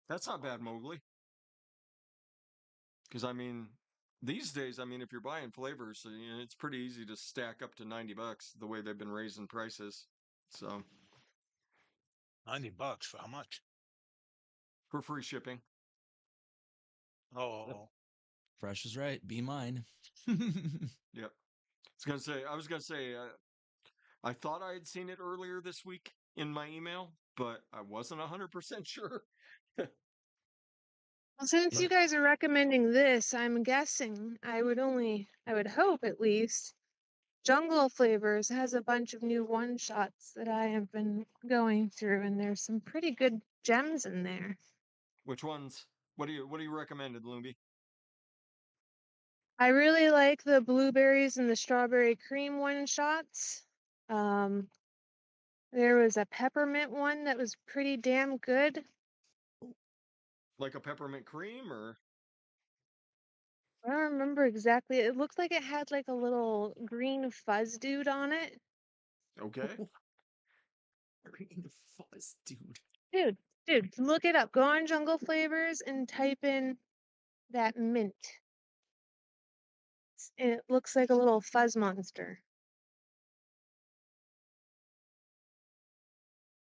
Speaker 4: That's not bad, Mowgli. Because I mean, these days, I mean, if you're buying flavors, you know, it's pretty easy to stack up to $90 the way they've been raising prices. So
Speaker 5: $90 for how much?
Speaker 4: for free shipping.
Speaker 5: Oh,
Speaker 6: Fresh is right. Be mine.
Speaker 4: Yep. I was gonna say, I thought I had seen it earlier this week in my email, but I wasn't 100% sure.
Speaker 2: Well, since you guys are recommending this, I'm guessing I would hope at least, Jungle Flavors has a bunch of new one shots that I have been going through, and there's some pretty good gems in there.
Speaker 4: Which ones? What do you recommended, Loomby?
Speaker 2: I really like the blueberries and the strawberry cream one shots. There was a peppermint one that was pretty damn good.
Speaker 4: Like a peppermint cream or
Speaker 2: I don't remember exactly. It looked like it had like a little green fuzz dude on it.
Speaker 4: okay?
Speaker 6: Green fuzz, dude.
Speaker 2: Dude, look it up. Go on Jungle Flavors and type in that mint. It looks like a little fuzz monster.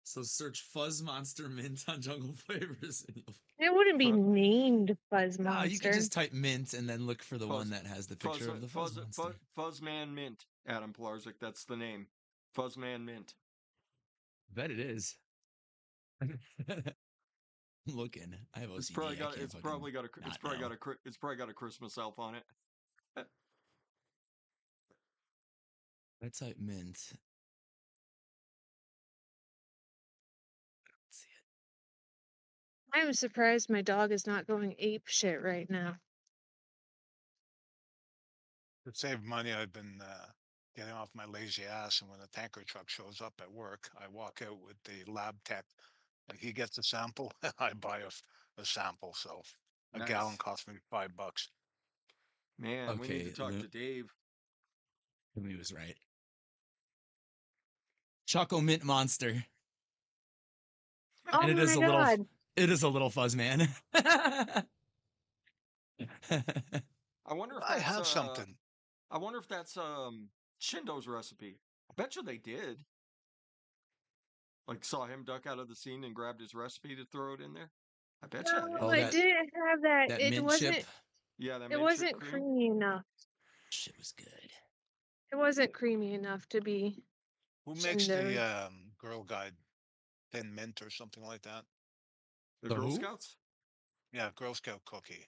Speaker 6: So search Fuzz Monster Mint on Jungle Flavors. And
Speaker 2: It wouldn't be
Speaker 4: Fu-
Speaker 2: named Fuzz
Speaker 6: no, you could
Speaker 2: Monster.
Speaker 6: just type mint and then look for the one
Speaker 4: Fuzz
Speaker 6: that has the
Speaker 4: Fuzz
Speaker 6: picture of the Fuzz Monster.
Speaker 4: Fuzzman Mint, Adam Plarzik, that's the name. Fuzzman Mint.
Speaker 6: Bet it is. I'm looking. I have
Speaker 4: It's
Speaker 6: OCD.
Speaker 4: probably
Speaker 6: I
Speaker 4: got
Speaker 6: can't
Speaker 4: it's
Speaker 6: fucking
Speaker 4: probably got a
Speaker 6: not know.
Speaker 4: it's probably got a Christmas elf on it.
Speaker 6: I type mint. Let's see it.
Speaker 2: I'm surprised my dog is not going ape shit right now.
Speaker 5: to save money, I've been getting off my lazy ass, and when a tanker truck shows up at work, I walk out with the lab tech. Like he gets a sample, I buy a sample. So a gallon
Speaker 4: Nice.
Speaker 5: costs me $5.
Speaker 4: Man, we need to
Speaker 6: Okay,
Speaker 4: talk to Dave.
Speaker 6: Lumi was right. Choco Mint Monster.
Speaker 2: Oh
Speaker 6: And
Speaker 2: my god.
Speaker 6: it is a little fuzz man.
Speaker 4: I wonder if
Speaker 5: I
Speaker 4: that's
Speaker 5: have something.
Speaker 4: I wonder if that's Shindo's recipe. I bet you they did. Like saw him duck out of the scene and grabbed his recipe to throw it in there. I bet you it
Speaker 2: No,
Speaker 6: Oh,
Speaker 4: is.
Speaker 2: it
Speaker 6: that
Speaker 2: didn't have that.
Speaker 6: that mint chip.
Speaker 4: Yeah, that
Speaker 2: It
Speaker 4: mint chip
Speaker 2: wasn't
Speaker 4: cream.
Speaker 2: creamy enough.
Speaker 6: Shit was good.
Speaker 2: It wasn't creamy enough to be
Speaker 5: Who makes the
Speaker 2: Shindo's.
Speaker 5: Girl Guide Thin Mint or something like that?
Speaker 4: The
Speaker 6: The
Speaker 4: Girl
Speaker 6: who?
Speaker 4: Scouts?
Speaker 5: Yeah, Girl Scout cookie.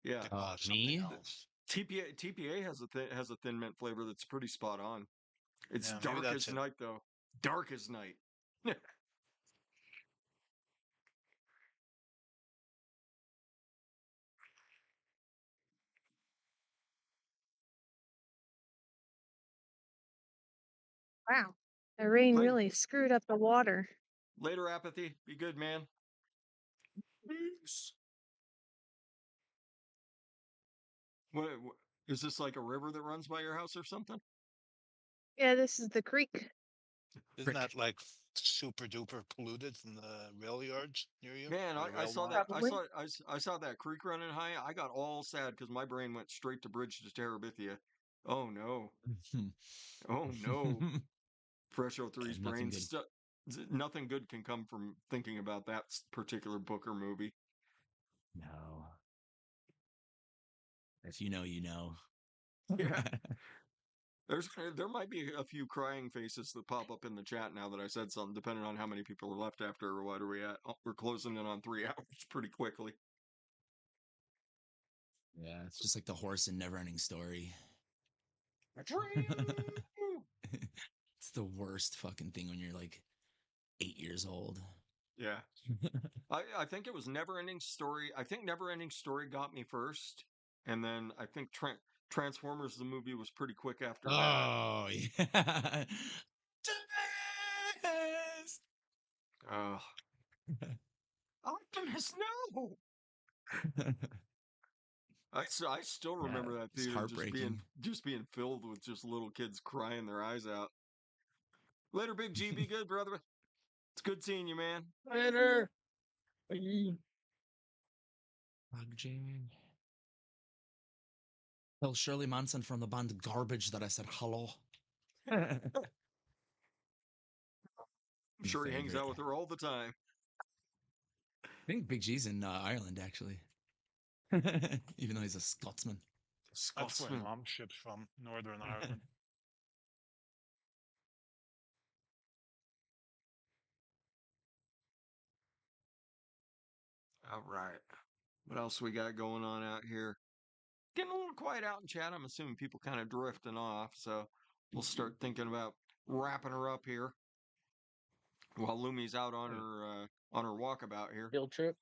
Speaker 4: Yeah.
Speaker 5: They call it something
Speaker 6: Me?
Speaker 5: else.
Speaker 4: TPA has a thin mint flavor that's pretty spot on. It's
Speaker 5: Yeah, maybe
Speaker 4: dark
Speaker 5: that's
Speaker 4: as
Speaker 5: it.
Speaker 4: night though. Dark as night.
Speaker 2: Wow. The rain
Speaker 4: later,
Speaker 2: really screwed up the water.
Speaker 4: later apathy. Be good, man.
Speaker 6: Peace.
Speaker 4: What is this like a river that runs by your house or something?
Speaker 2: Yeah, this is the creek.
Speaker 5: Isn't
Speaker 6: Frick.
Speaker 5: that like super duper polluted from the rail yards near you?
Speaker 4: Man,
Speaker 5: Or the
Speaker 4: I
Speaker 5: rail
Speaker 4: saw
Speaker 5: line?
Speaker 4: that.
Speaker 2: Probably.
Speaker 4: I saw that creek running high. I got all sad because my brain went straight to Bridge to Terabithia. Oh no! Oh no! Fresh
Speaker 6: Yeah,
Speaker 4: 03's
Speaker 6: nothing
Speaker 4: brain
Speaker 6: good.
Speaker 4: stuck. Nothing good can come from thinking about that particular book or movie.
Speaker 6: No. If you know, you know.
Speaker 4: Yeah, there might be a few crying faces that pop up in the chat now that I said something, depending on how many people are left after. Or what are we at? Oh, we're closing in on 3 hours pretty quickly.
Speaker 6: Yeah, it's just like the horse in Neverending Story. It's the worst fucking thing when you're like 8 years old.
Speaker 4: Yeah. I think it was Neverending Story. I think Neverending Story got me first, and then I think Transformers the movie was pretty quick after that.
Speaker 6: Oh yeah.
Speaker 4: Uh, Optimus, no! I still
Speaker 6: Yeah,
Speaker 4: remember that
Speaker 6: it's
Speaker 4: theater
Speaker 6: heartbreaking.
Speaker 4: just being filled with just little kids crying their eyes out. Later, Big G. Be good, brother. It's good seeing you, man.
Speaker 1: Later.
Speaker 3: Bye.
Speaker 6: Jane. Tell Shirley Manson from the band Garbage that I said hello.
Speaker 4: I'm sure he hangs
Speaker 6: Favorite.
Speaker 4: out with her all the time.
Speaker 6: I think Big G's in Ireland, actually. Even though he's a Scotsman.
Speaker 5: That's where
Speaker 4: Scotsman.
Speaker 5: Mom ships from, Northern Ireland.
Speaker 4: All right. What else we got going on out here? Getting a little quiet out in chat. I'm assuming people kind of drifting off, so we'll start thinking about wrapping her up here while Lumi's out on her walkabout here.
Speaker 1: Field trip.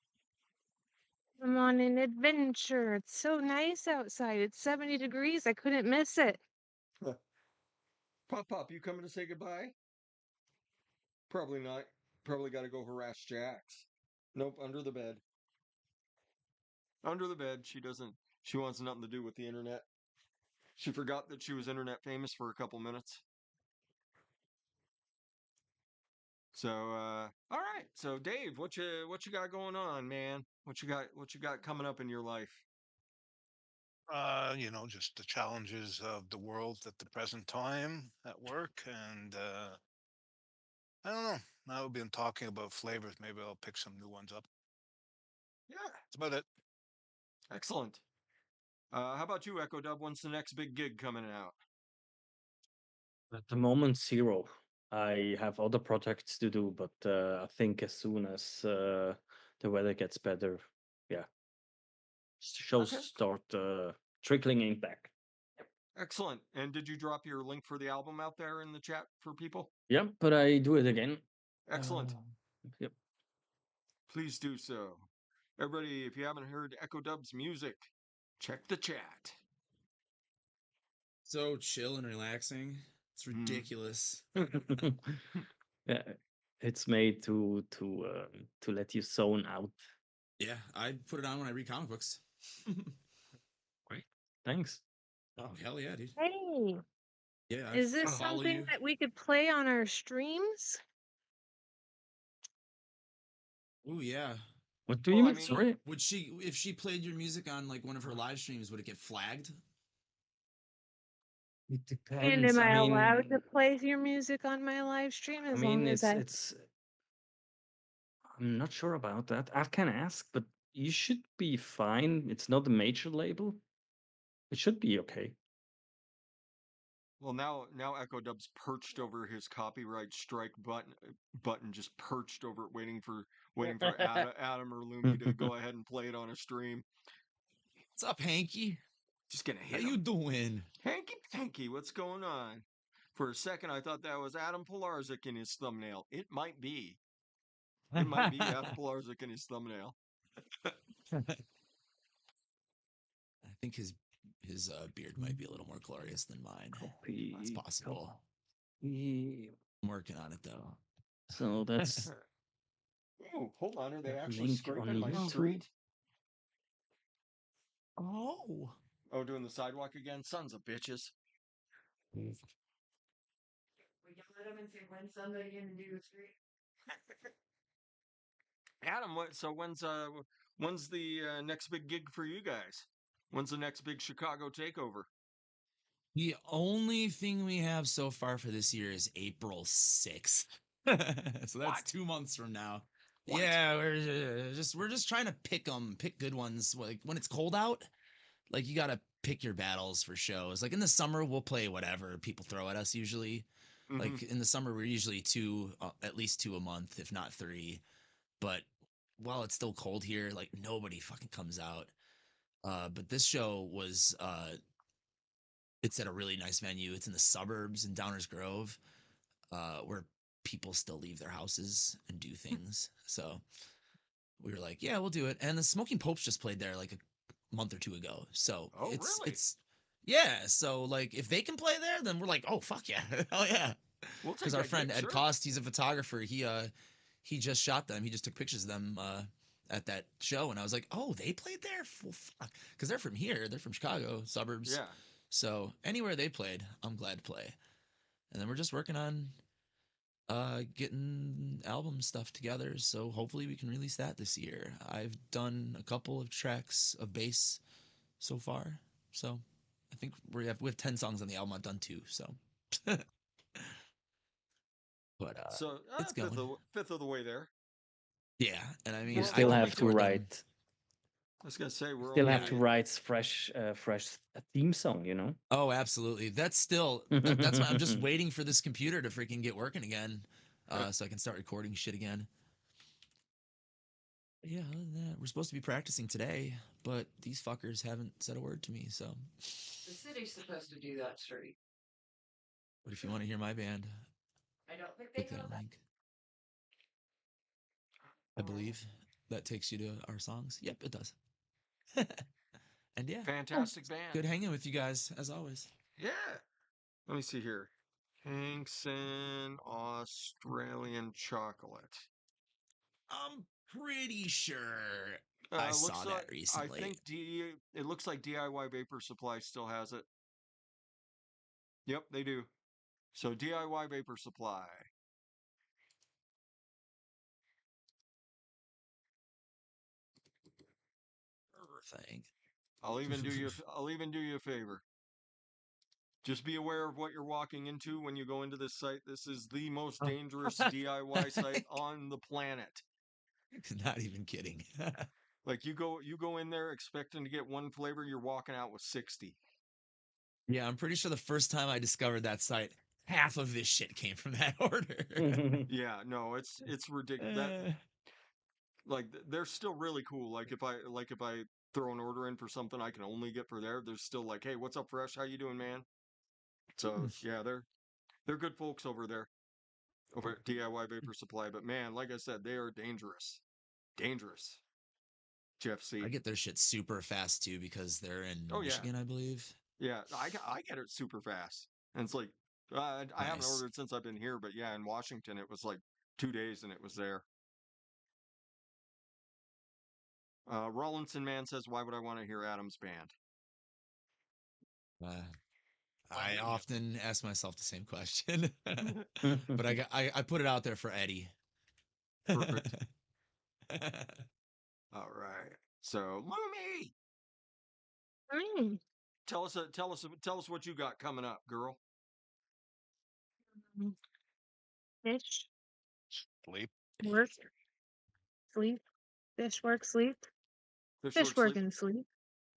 Speaker 2: I'm on an adventure. It's so nice outside. It's 70 degrees. I couldn't miss it.
Speaker 4: Pop, you coming to say goodbye? Probably not. Probably got to go harass Jax. Nope, under the bed. Under the bed. She wants nothing to do with the internet. She forgot that she was internet famous for a couple minutes. So, all right. So, Dave, what you got going on, man? What you got coming up in your life?
Speaker 5: Just the challenges of the world at the present time at work, and I don't know. Now we've been talking about flavors. Maybe I'll pick some new ones up.
Speaker 4: Yeah,
Speaker 5: That's about it.
Speaker 4: excellent. How about you, Echo Dub? When's the next big gig coming out?
Speaker 3: At the moment, zero. I have other projects to do, but I think as soon as the weather gets better, yeah, shows
Speaker 4: Okay.
Speaker 3: start trickling in back.
Speaker 4: Excellent. And did you drop your link for the album out there in the chat for people?
Speaker 3: Yeah, but I do it again.
Speaker 4: Excellent.
Speaker 3: Yep.
Speaker 4: Please do so. Everybody, if you haven't heard Echo Dub's music, check the chat.
Speaker 6: So chill and relaxing. It's ridiculous.
Speaker 3: Yeah, it's made to let you zone out.
Speaker 6: Yeah, I put it on when I read comic books.
Speaker 3: Great, thanks.
Speaker 6: Oh, hell yeah, dude.
Speaker 2: Hey,
Speaker 6: Yeah, I
Speaker 2: is this
Speaker 6: follow
Speaker 2: something
Speaker 6: you.
Speaker 2: that we could play on our streams?
Speaker 6: Oh, yeah.
Speaker 3: What do
Speaker 4: Well,
Speaker 3: you
Speaker 4: I
Speaker 3: mean?
Speaker 4: mean-
Speaker 3: Sorry.
Speaker 6: Would she, if she played your music on like one of her live streams, would it get flagged?
Speaker 3: It depends.
Speaker 2: And am I allowed to
Speaker 3: mean,
Speaker 2: play your music on my live stream as long as I...
Speaker 3: it's. I'm not sure about that. I can ask, but you should be fine. It's not a major label. It should be okay.
Speaker 4: Well, now Echo Dub's perched over his copyright strike button just perched over it, waiting for Adam or Lumi to go ahead and play it on a stream.
Speaker 6: What's up, Hanky?
Speaker 4: Just gonna
Speaker 6: How
Speaker 4: hit
Speaker 6: you
Speaker 4: him.
Speaker 6: doing?
Speaker 4: Hanky Panky, what's going on? For a second, I thought that was Adam Pilarczyk in his thumbnail. It might be. It might be Adam Pilarczyk in his thumbnail.
Speaker 6: I think his beard might be a little more glorious than mine. That's possible.
Speaker 3: Yeah.
Speaker 6: I'm working on it though.
Speaker 3: So that's
Speaker 4: Oh, hold on. Are they actually
Speaker 3: link
Speaker 4: scraping
Speaker 3: on
Speaker 4: my
Speaker 3: YouTube.
Speaker 4: street?
Speaker 6: Oh.
Speaker 4: Oh, doing the sidewalk again? Sons of bitches.
Speaker 7: We yell at them and say, "When somebody gonna do the street?"
Speaker 4: Adam, when's the next big gig for you guys? When's the next big Chicago takeover?
Speaker 6: The only thing we have so far for this year is April 6th. So that's
Speaker 4: What?
Speaker 6: 2 months from now.
Speaker 4: What?
Speaker 6: Yeah, we're just trying to pick good ones. Like when it's cold out, like you got to pick your battles for shows. Like in the summer, we'll play whatever people throw at us usually. Like in the summer, we're usually at least 2 a month, if not 3. But while it's still cold here, like nobody fucking comes out. But this show was it's at a really nice venue. It's in the suburbs in Downers Grove, where people still leave their houses and do things. So we were like, yeah, we'll do it. And the Smoking Popes just played there like a month or 2 ago. So
Speaker 4: Oh, really?
Speaker 6: it's yeah. So like if they can play there, then we're like, oh fuck yeah, hell yeah.
Speaker 4: We'll take
Speaker 6: Because our
Speaker 4: that
Speaker 6: friend
Speaker 4: gig,
Speaker 6: Ed
Speaker 4: sure.
Speaker 6: Cost, he's a photographer. He just shot them. He just took pictures of them at that show, and I was like, oh, they played there. Well, fuck, because they're from here. They're from Chicago suburbs.
Speaker 4: Yeah.
Speaker 6: So anywhere they played, I'm glad to play. And then we're just working on getting album stuff together. So hopefully we can release that this year. I've done a couple of tracks of bass so far. So I think we have 10 songs on the album. I've done 2. So, but
Speaker 4: So
Speaker 6: it's going.
Speaker 4: fifth of the way there.
Speaker 6: Yeah, and I
Speaker 3: You
Speaker 6: mean, I
Speaker 3: still
Speaker 6: can
Speaker 3: have to
Speaker 6: record them.
Speaker 3: write.
Speaker 4: I was gonna say we're
Speaker 3: Still have
Speaker 4: only
Speaker 3: to write fresh theme song. You know.
Speaker 6: Oh, absolutely. That's still that's why I'm just waiting for this computer to freaking get working again, so I can start recording shit again. But yeah, other than that, we're supposed to be practicing today, but these fuckers haven't said a word to me. So,
Speaker 7: The city's supposed to do that straight.
Speaker 6: but if you want to hear my band,
Speaker 7: I don't think
Speaker 6: click
Speaker 7: they know
Speaker 6: that
Speaker 7: that.
Speaker 6: link. I believe that takes you to our songs. Yep, it does. And yeah,
Speaker 4: fantastic band.
Speaker 6: good hanging with you guys as always.
Speaker 4: Yeah. Let me see here. Hankson Australian chocolate.
Speaker 6: I'm pretty sure I
Speaker 4: Looks
Speaker 6: saw
Speaker 4: like
Speaker 6: that recently.
Speaker 4: I think it looks like DIY Vapor Supply still has it. Yep, they do. So DIY Vapor Supply.
Speaker 6: Thing.
Speaker 4: I'll even do you a favor. Just be aware of what you're walking into when you go into this site. This is the most dangerous DIY site on the planet.
Speaker 6: Not even kidding.
Speaker 4: Like you go in there expecting to get one flavor, you're walking out with 60.
Speaker 6: Yeah, I'm pretty sure the first time I discovered that site, half of this shit came from that order.
Speaker 4: Yeah, no, it's ridiculous. That like they're still really cool. Like if I throw an order in for something I can only get for there, there's still like, hey, what's up, Fresh? How you doing, man? So yeah, they're good folks over there, over at DIY Vapor Supply. But man, like I said, they are dangerous, dangerous. Jeff
Speaker 6: I
Speaker 4: C.
Speaker 6: get their shit super fast too because they're in
Speaker 4: Oh yeah,
Speaker 6: Michigan, I believe.
Speaker 4: yeah. I get it super fast, and it's like I haven't
Speaker 6: Nice.
Speaker 4: ordered since I've been here, but yeah, in Washington it was like 2 days and it was there. Rollinson Man says, "Why would I want to hear Adam's band?"
Speaker 6: Uh, I often ask myself the same question, but I put it out there for Eddie.
Speaker 4: Perfect. All right. So, Lumi,
Speaker 2: Mm.
Speaker 4: tell us what you got coming up, girl.
Speaker 2: Fish,
Speaker 5: Sleep.
Speaker 2: work, sleep. Fish, work, sleep.
Speaker 4: Fish
Speaker 2: Fish,
Speaker 4: work
Speaker 2: work,
Speaker 4: sleep.
Speaker 2: and sleep.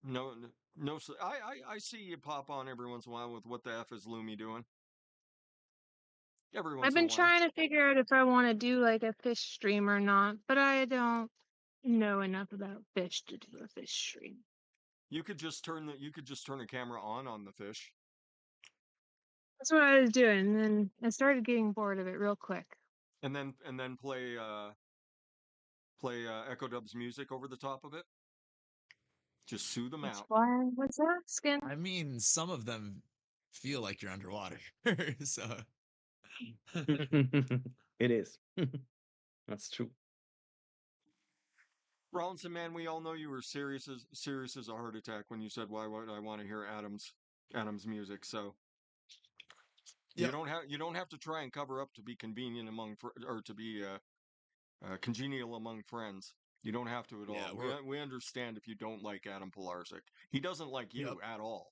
Speaker 4: No, no. I see you pop on every once in a while with what the f is Lumi doing? Every
Speaker 2: I've
Speaker 4: once in a
Speaker 2: been
Speaker 4: while.
Speaker 2: trying to figure out if I want to do like a fish stream or not, but I don't know enough about fish to do a fish stream.
Speaker 4: You could just turn the camera on the fish.
Speaker 2: That's what I was doing, and then I started getting bored of it real quick.
Speaker 4: And then play Echo Dub's music over the top of it. Just soothe them
Speaker 2: That's
Speaker 4: out.
Speaker 2: why. What's that? Skin?
Speaker 6: I mean, some of them feel like you're underwater, so
Speaker 3: It is. That's true.
Speaker 4: Rollinson, man, we all know you were serious as a heart attack when you said, "Why would I want to hear Adam's music?" So
Speaker 6: Yep.
Speaker 4: you don't have to try and cover up to be convenient or to be congenial among friends. You don't have to at
Speaker 6: Yeah,
Speaker 4: all. We understand if you don't like Adam Pilarczyk. He doesn't like you
Speaker 6: Yep.
Speaker 4: at all,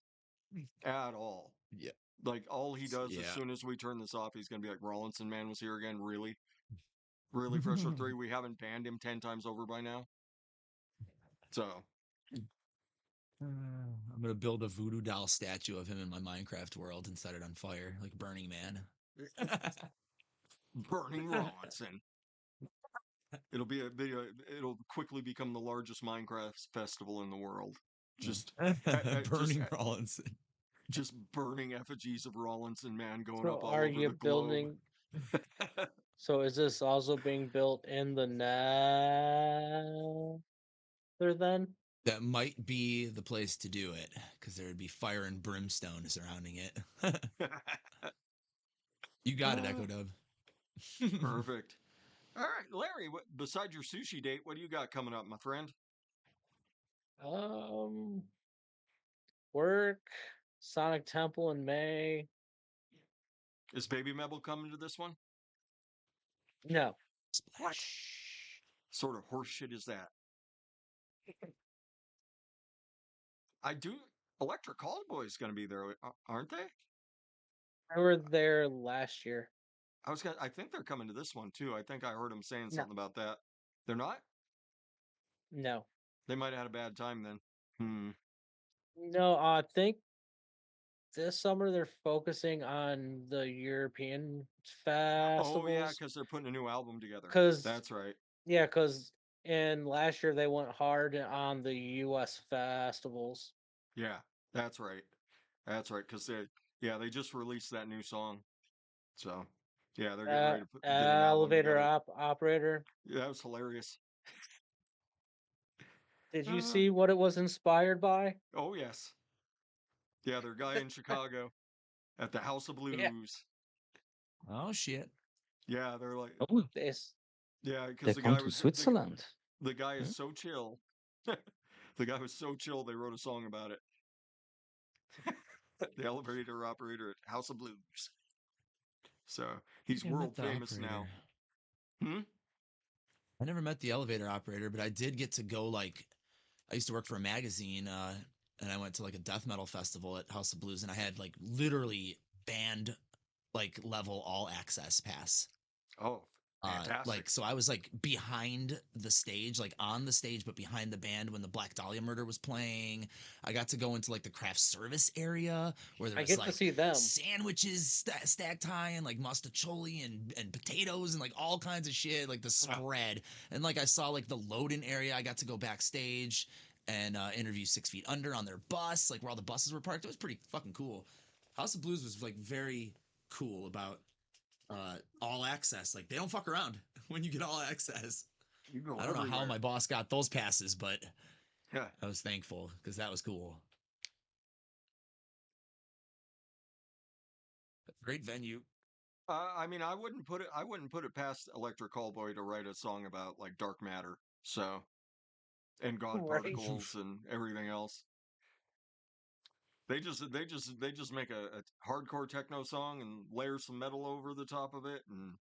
Speaker 4: at all.
Speaker 6: Yeah.
Speaker 4: Like all he does as
Speaker 6: Yeah.
Speaker 4: soon as we turn this off, he's gonna be like, "Rollinson, man, was here again. Really, really, fresh03. We haven't banned him 10 times over by now." So
Speaker 6: I'm gonna build a voodoo doll statue of him in my Minecraft world and set it on fire, like Burning Man.
Speaker 4: Burning Rollinson. It'll quickly become the largest Minecraft festival in the world. Just
Speaker 6: Burning Rollinson.
Speaker 4: just burning effigies of Rollinson, man, going
Speaker 1: So
Speaker 4: up all
Speaker 1: are
Speaker 4: over
Speaker 1: you
Speaker 4: the globe.
Speaker 1: building? So is this also being built in the nether then?
Speaker 6: That might be the place to do it, because there would be fire and brimstone surrounding it. You got it, Echo Dub.
Speaker 4: Perfect. All right, Larry. Besides your sushi date, what do you got coming up, my friend?
Speaker 1: Um, work, Sonic Temple in May.
Speaker 4: Is Baby Mebble coming to this one?
Speaker 1: No,
Speaker 4: What
Speaker 6: Splash.
Speaker 4: sort of horse shit is that? I do. Electric Callboy's going to be there, aren't they?
Speaker 1: they were there last year.
Speaker 4: I think they're coming to this one too. I think I heard him saying
Speaker 1: No,
Speaker 4: something about that. They're not.
Speaker 1: no,
Speaker 4: They might have had a bad time then. Hmm.
Speaker 1: no. I think this summer they're focusing on the European
Speaker 4: Oh yeah,
Speaker 1: festivals
Speaker 4: because they're putting a new album together.
Speaker 1: because
Speaker 4: That's right.
Speaker 1: yeah, because in last year they went hard on the U.S. festivals.
Speaker 4: Yeah, that's right. That's right. Because they just released that new song. So yeah, they're getting ready to get an album
Speaker 1: Elevator
Speaker 4: together.
Speaker 1: operator.
Speaker 4: Yeah, that was hilarious.
Speaker 1: Did you
Speaker 4: Uh,
Speaker 1: see what it was inspired by?
Speaker 4: oh yes. Yeah, their guy in Chicago at the House of
Speaker 1: Yeah,
Speaker 4: Blues.
Speaker 6: Oh shit.
Speaker 4: Yeah, they're like,
Speaker 3: Oh,
Speaker 1: this.
Speaker 4: yeah,
Speaker 3: they
Speaker 4: because
Speaker 3: come to Switzerland.
Speaker 4: the guy is
Speaker 3: Hmm?
Speaker 4: so chill. The guy was so chill. They wrote a song about it. The elevator operator at House of Blues. So
Speaker 6: I
Speaker 4: he's
Speaker 6: think I met
Speaker 4: world
Speaker 6: the
Speaker 4: famous now.
Speaker 6: operator.
Speaker 4: Hmm.
Speaker 6: I never met the elevator operator, but I did get to go like I used to work for a magazine, and I went to like a death metal festival at House of Blues, and I had like literally band like level all access pass.
Speaker 4: Oh, fantastic.
Speaker 6: Like so I was like behind the stage, like on the stage, but behind the band when the Black Dahlia murder was playing. I got to go into like the craft service area where there
Speaker 1: I
Speaker 6: was
Speaker 1: get to
Speaker 6: like
Speaker 1: see them.
Speaker 6: sandwiches stacked high and like mustacholi and potatoes and like all kinds of shit, like the spread. And like I saw like the load-in area. I got to go backstage and interview 6 Feet Under on their bus, like where all the buses were parked. It was pretty fucking cool. House of Blues was like very cool about all access. Like they don't fuck around when you get all access.
Speaker 4: You go
Speaker 6: I don't know how
Speaker 4: everywhere.
Speaker 6: my boss got those passes, but
Speaker 4: Yeah.
Speaker 6: I was thankful because that was cool. Great venue.
Speaker 4: I mean, I wouldn't put it past Electric Callboy to write a song about like dark matter. So and God
Speaker 1: Right.
Speaker 4: particles and everything else. They just make a hardcore techno song and layer some metal over the top of it, and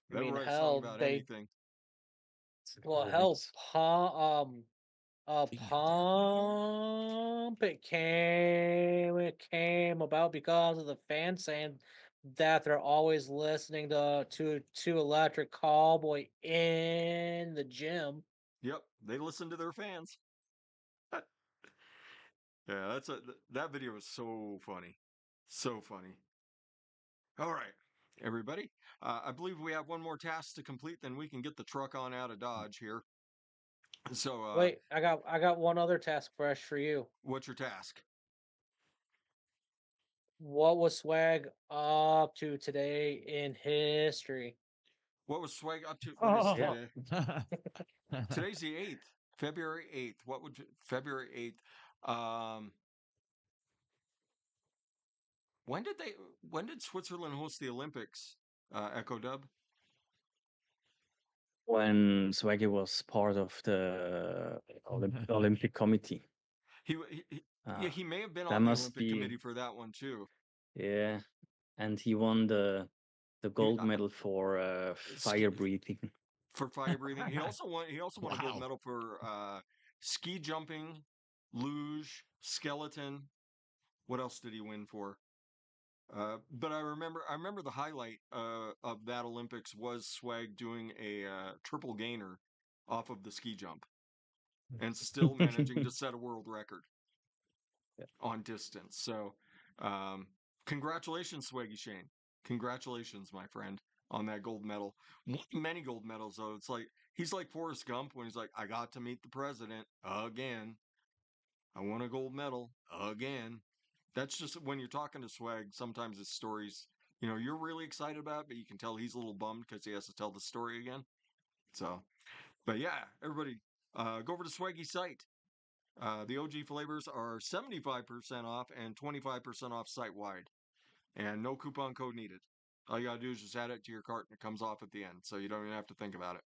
Speaker 1: I
Speaker 4: they'll
Speaker 1: mean,
Speaker 4: write a song
Speaker 1: hell,
Speaker 4: about
Speaker 1: they
Speaker 4: anything.
Speaker 1: hell,
Speaker 3: Right.
Speaker 6: Speaking of dark
Speaker 1: pump. It came about because of the fans saying that they're always listening to Electric Callboy in the gym.
Speaker 4: Yep, they listen to their fans. Yeah, that video is so funny, so funny. All right, everybody. I believe we have one more task to complete, then we can get the truck on out of Dodge here. So,
Speaker 1: Wait, I got one other task fresh for you.
Speaker 4: what's your task?
Speaker 1: What was Swag up to today in history?
Speaker 4: What was Swag up to? Let me see
Speaker 3: Yeah.
Speaker 6: Oh.
Speaker 4: today. Today's the 8th, February 8th. What would February 8th? When did they? When did Switzerland host the Olympics? Echo Dub.
Speaker 3: When Swaggy was part of the Olympic Committee.
Speaker 4: Yeah,
Speaker 3: Uh,
Speaker 4: he may have been
Speaker 3: that
Speaker 4: on the
Speaker 3: must
Speaker 4: Olympic
Speaker 3: be,
Speaker 4: committee for that one too.
Speaker 3: yeah. And he won the
Speaker 4: He
Speaker 3: gold medal for fire breathing.
Speaker 4: for fire breathing. He also won. He also won a gold
Speaker 6: Wow.
Speaker 4: medal for ski jumping, luge, skeleton. What else did he win for? But I remember the highlight of that Olympics was Swag doing a triple gainer off of the ski jump and still managing to set a world record on distance. So, um, congratulations, Swaggy Shane. Congratulations, my friend, on that gold medal. Many gold medals, though. It's like he's like Forrest Gump when he's like, I got to meet the president again. I won a gold medal again. That's just when you're talking to Swag, sometimes his stories, you're really excited about, but you can tell he's a little bummed because he has to tell the story again. So, but yeah, everybody, go over to Swaggy's site. The OG flavors are 75% off and 25% off site wide, and no coupon code needed. All you gotta do is just add it to your cart and it comes off at the end. So you don't even have to think about it.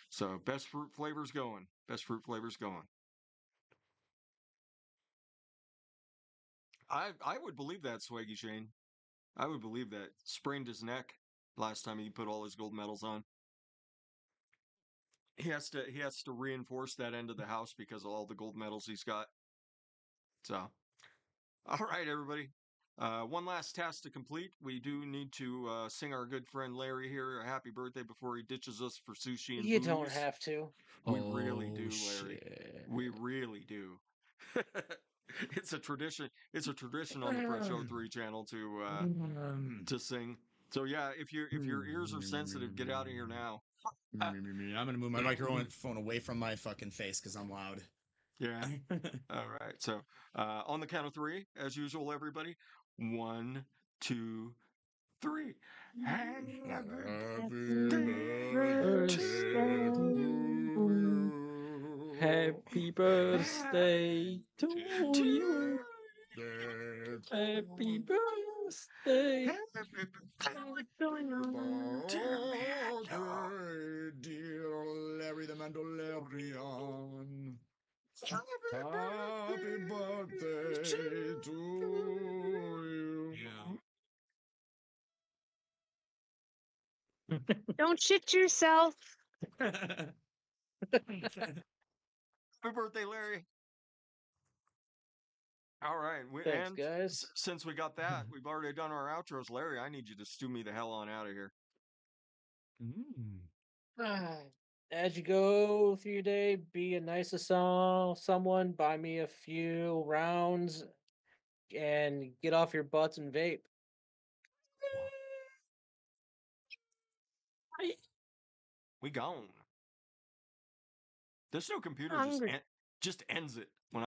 Speaker 4: So best fruit flavors going. Best fruit flavors going. I would believe that, Swaggy Shane. I would believe that. Sprained his neck last time he put all his gold medals on. He has to reinforce that end of the house because of all the gold medals he's got. So, all right, everybody. One last task to complete. We do need to sing our good friend Larry here a happy birthday before he ditches us for sushi and
Speaker 1: You
Speaker 4: booze.
Speaker 1: don't have to.
Speaker 4: We really
Speaker 6: Oh,
Speaker 4: do, Larry.
Speaker 6: shit.
Speaker 4: We really do. It's a tradition. It's a tradition on the Fresh03 channel to sing. So yeah, if your ears are sensitive, get out of here now.
Speaker 6: I'm gonna move my microphone away from my fucking face because I'm loud.
Speaker 4: Yeah. All right. So on the count of three, as usual, everybody. 1, 2, 3. Happy birthday to you.
Speaker 3: Happy birthday to you. Happy birthday.
Speaker 4: Happy
Speaker 2: What's going on?
Speaker 4: dear Mando.
Speaker 6: Dear Larry the Mandalorian.
Speaker 4: Happy
Speaker 6: birthday to you.
Speaker 2: Don't shit yourself.
Speaker 4: Happy birthday, Larry. All right.
Speaker 1: Thanks,
Speaker 4: And
Speaker 1: guys.
Speaker 4: since we got that, we've already done our outros. Larry, I need you to stew me the hell on out of here.
Speaker 1: As you go through your day, be a nice to someone, buy me a few rounds, and get off your butts and vape.
Speaker 4: We gone. This new computer
Speaker 2: Hungry.
Speaker 4: just ends it when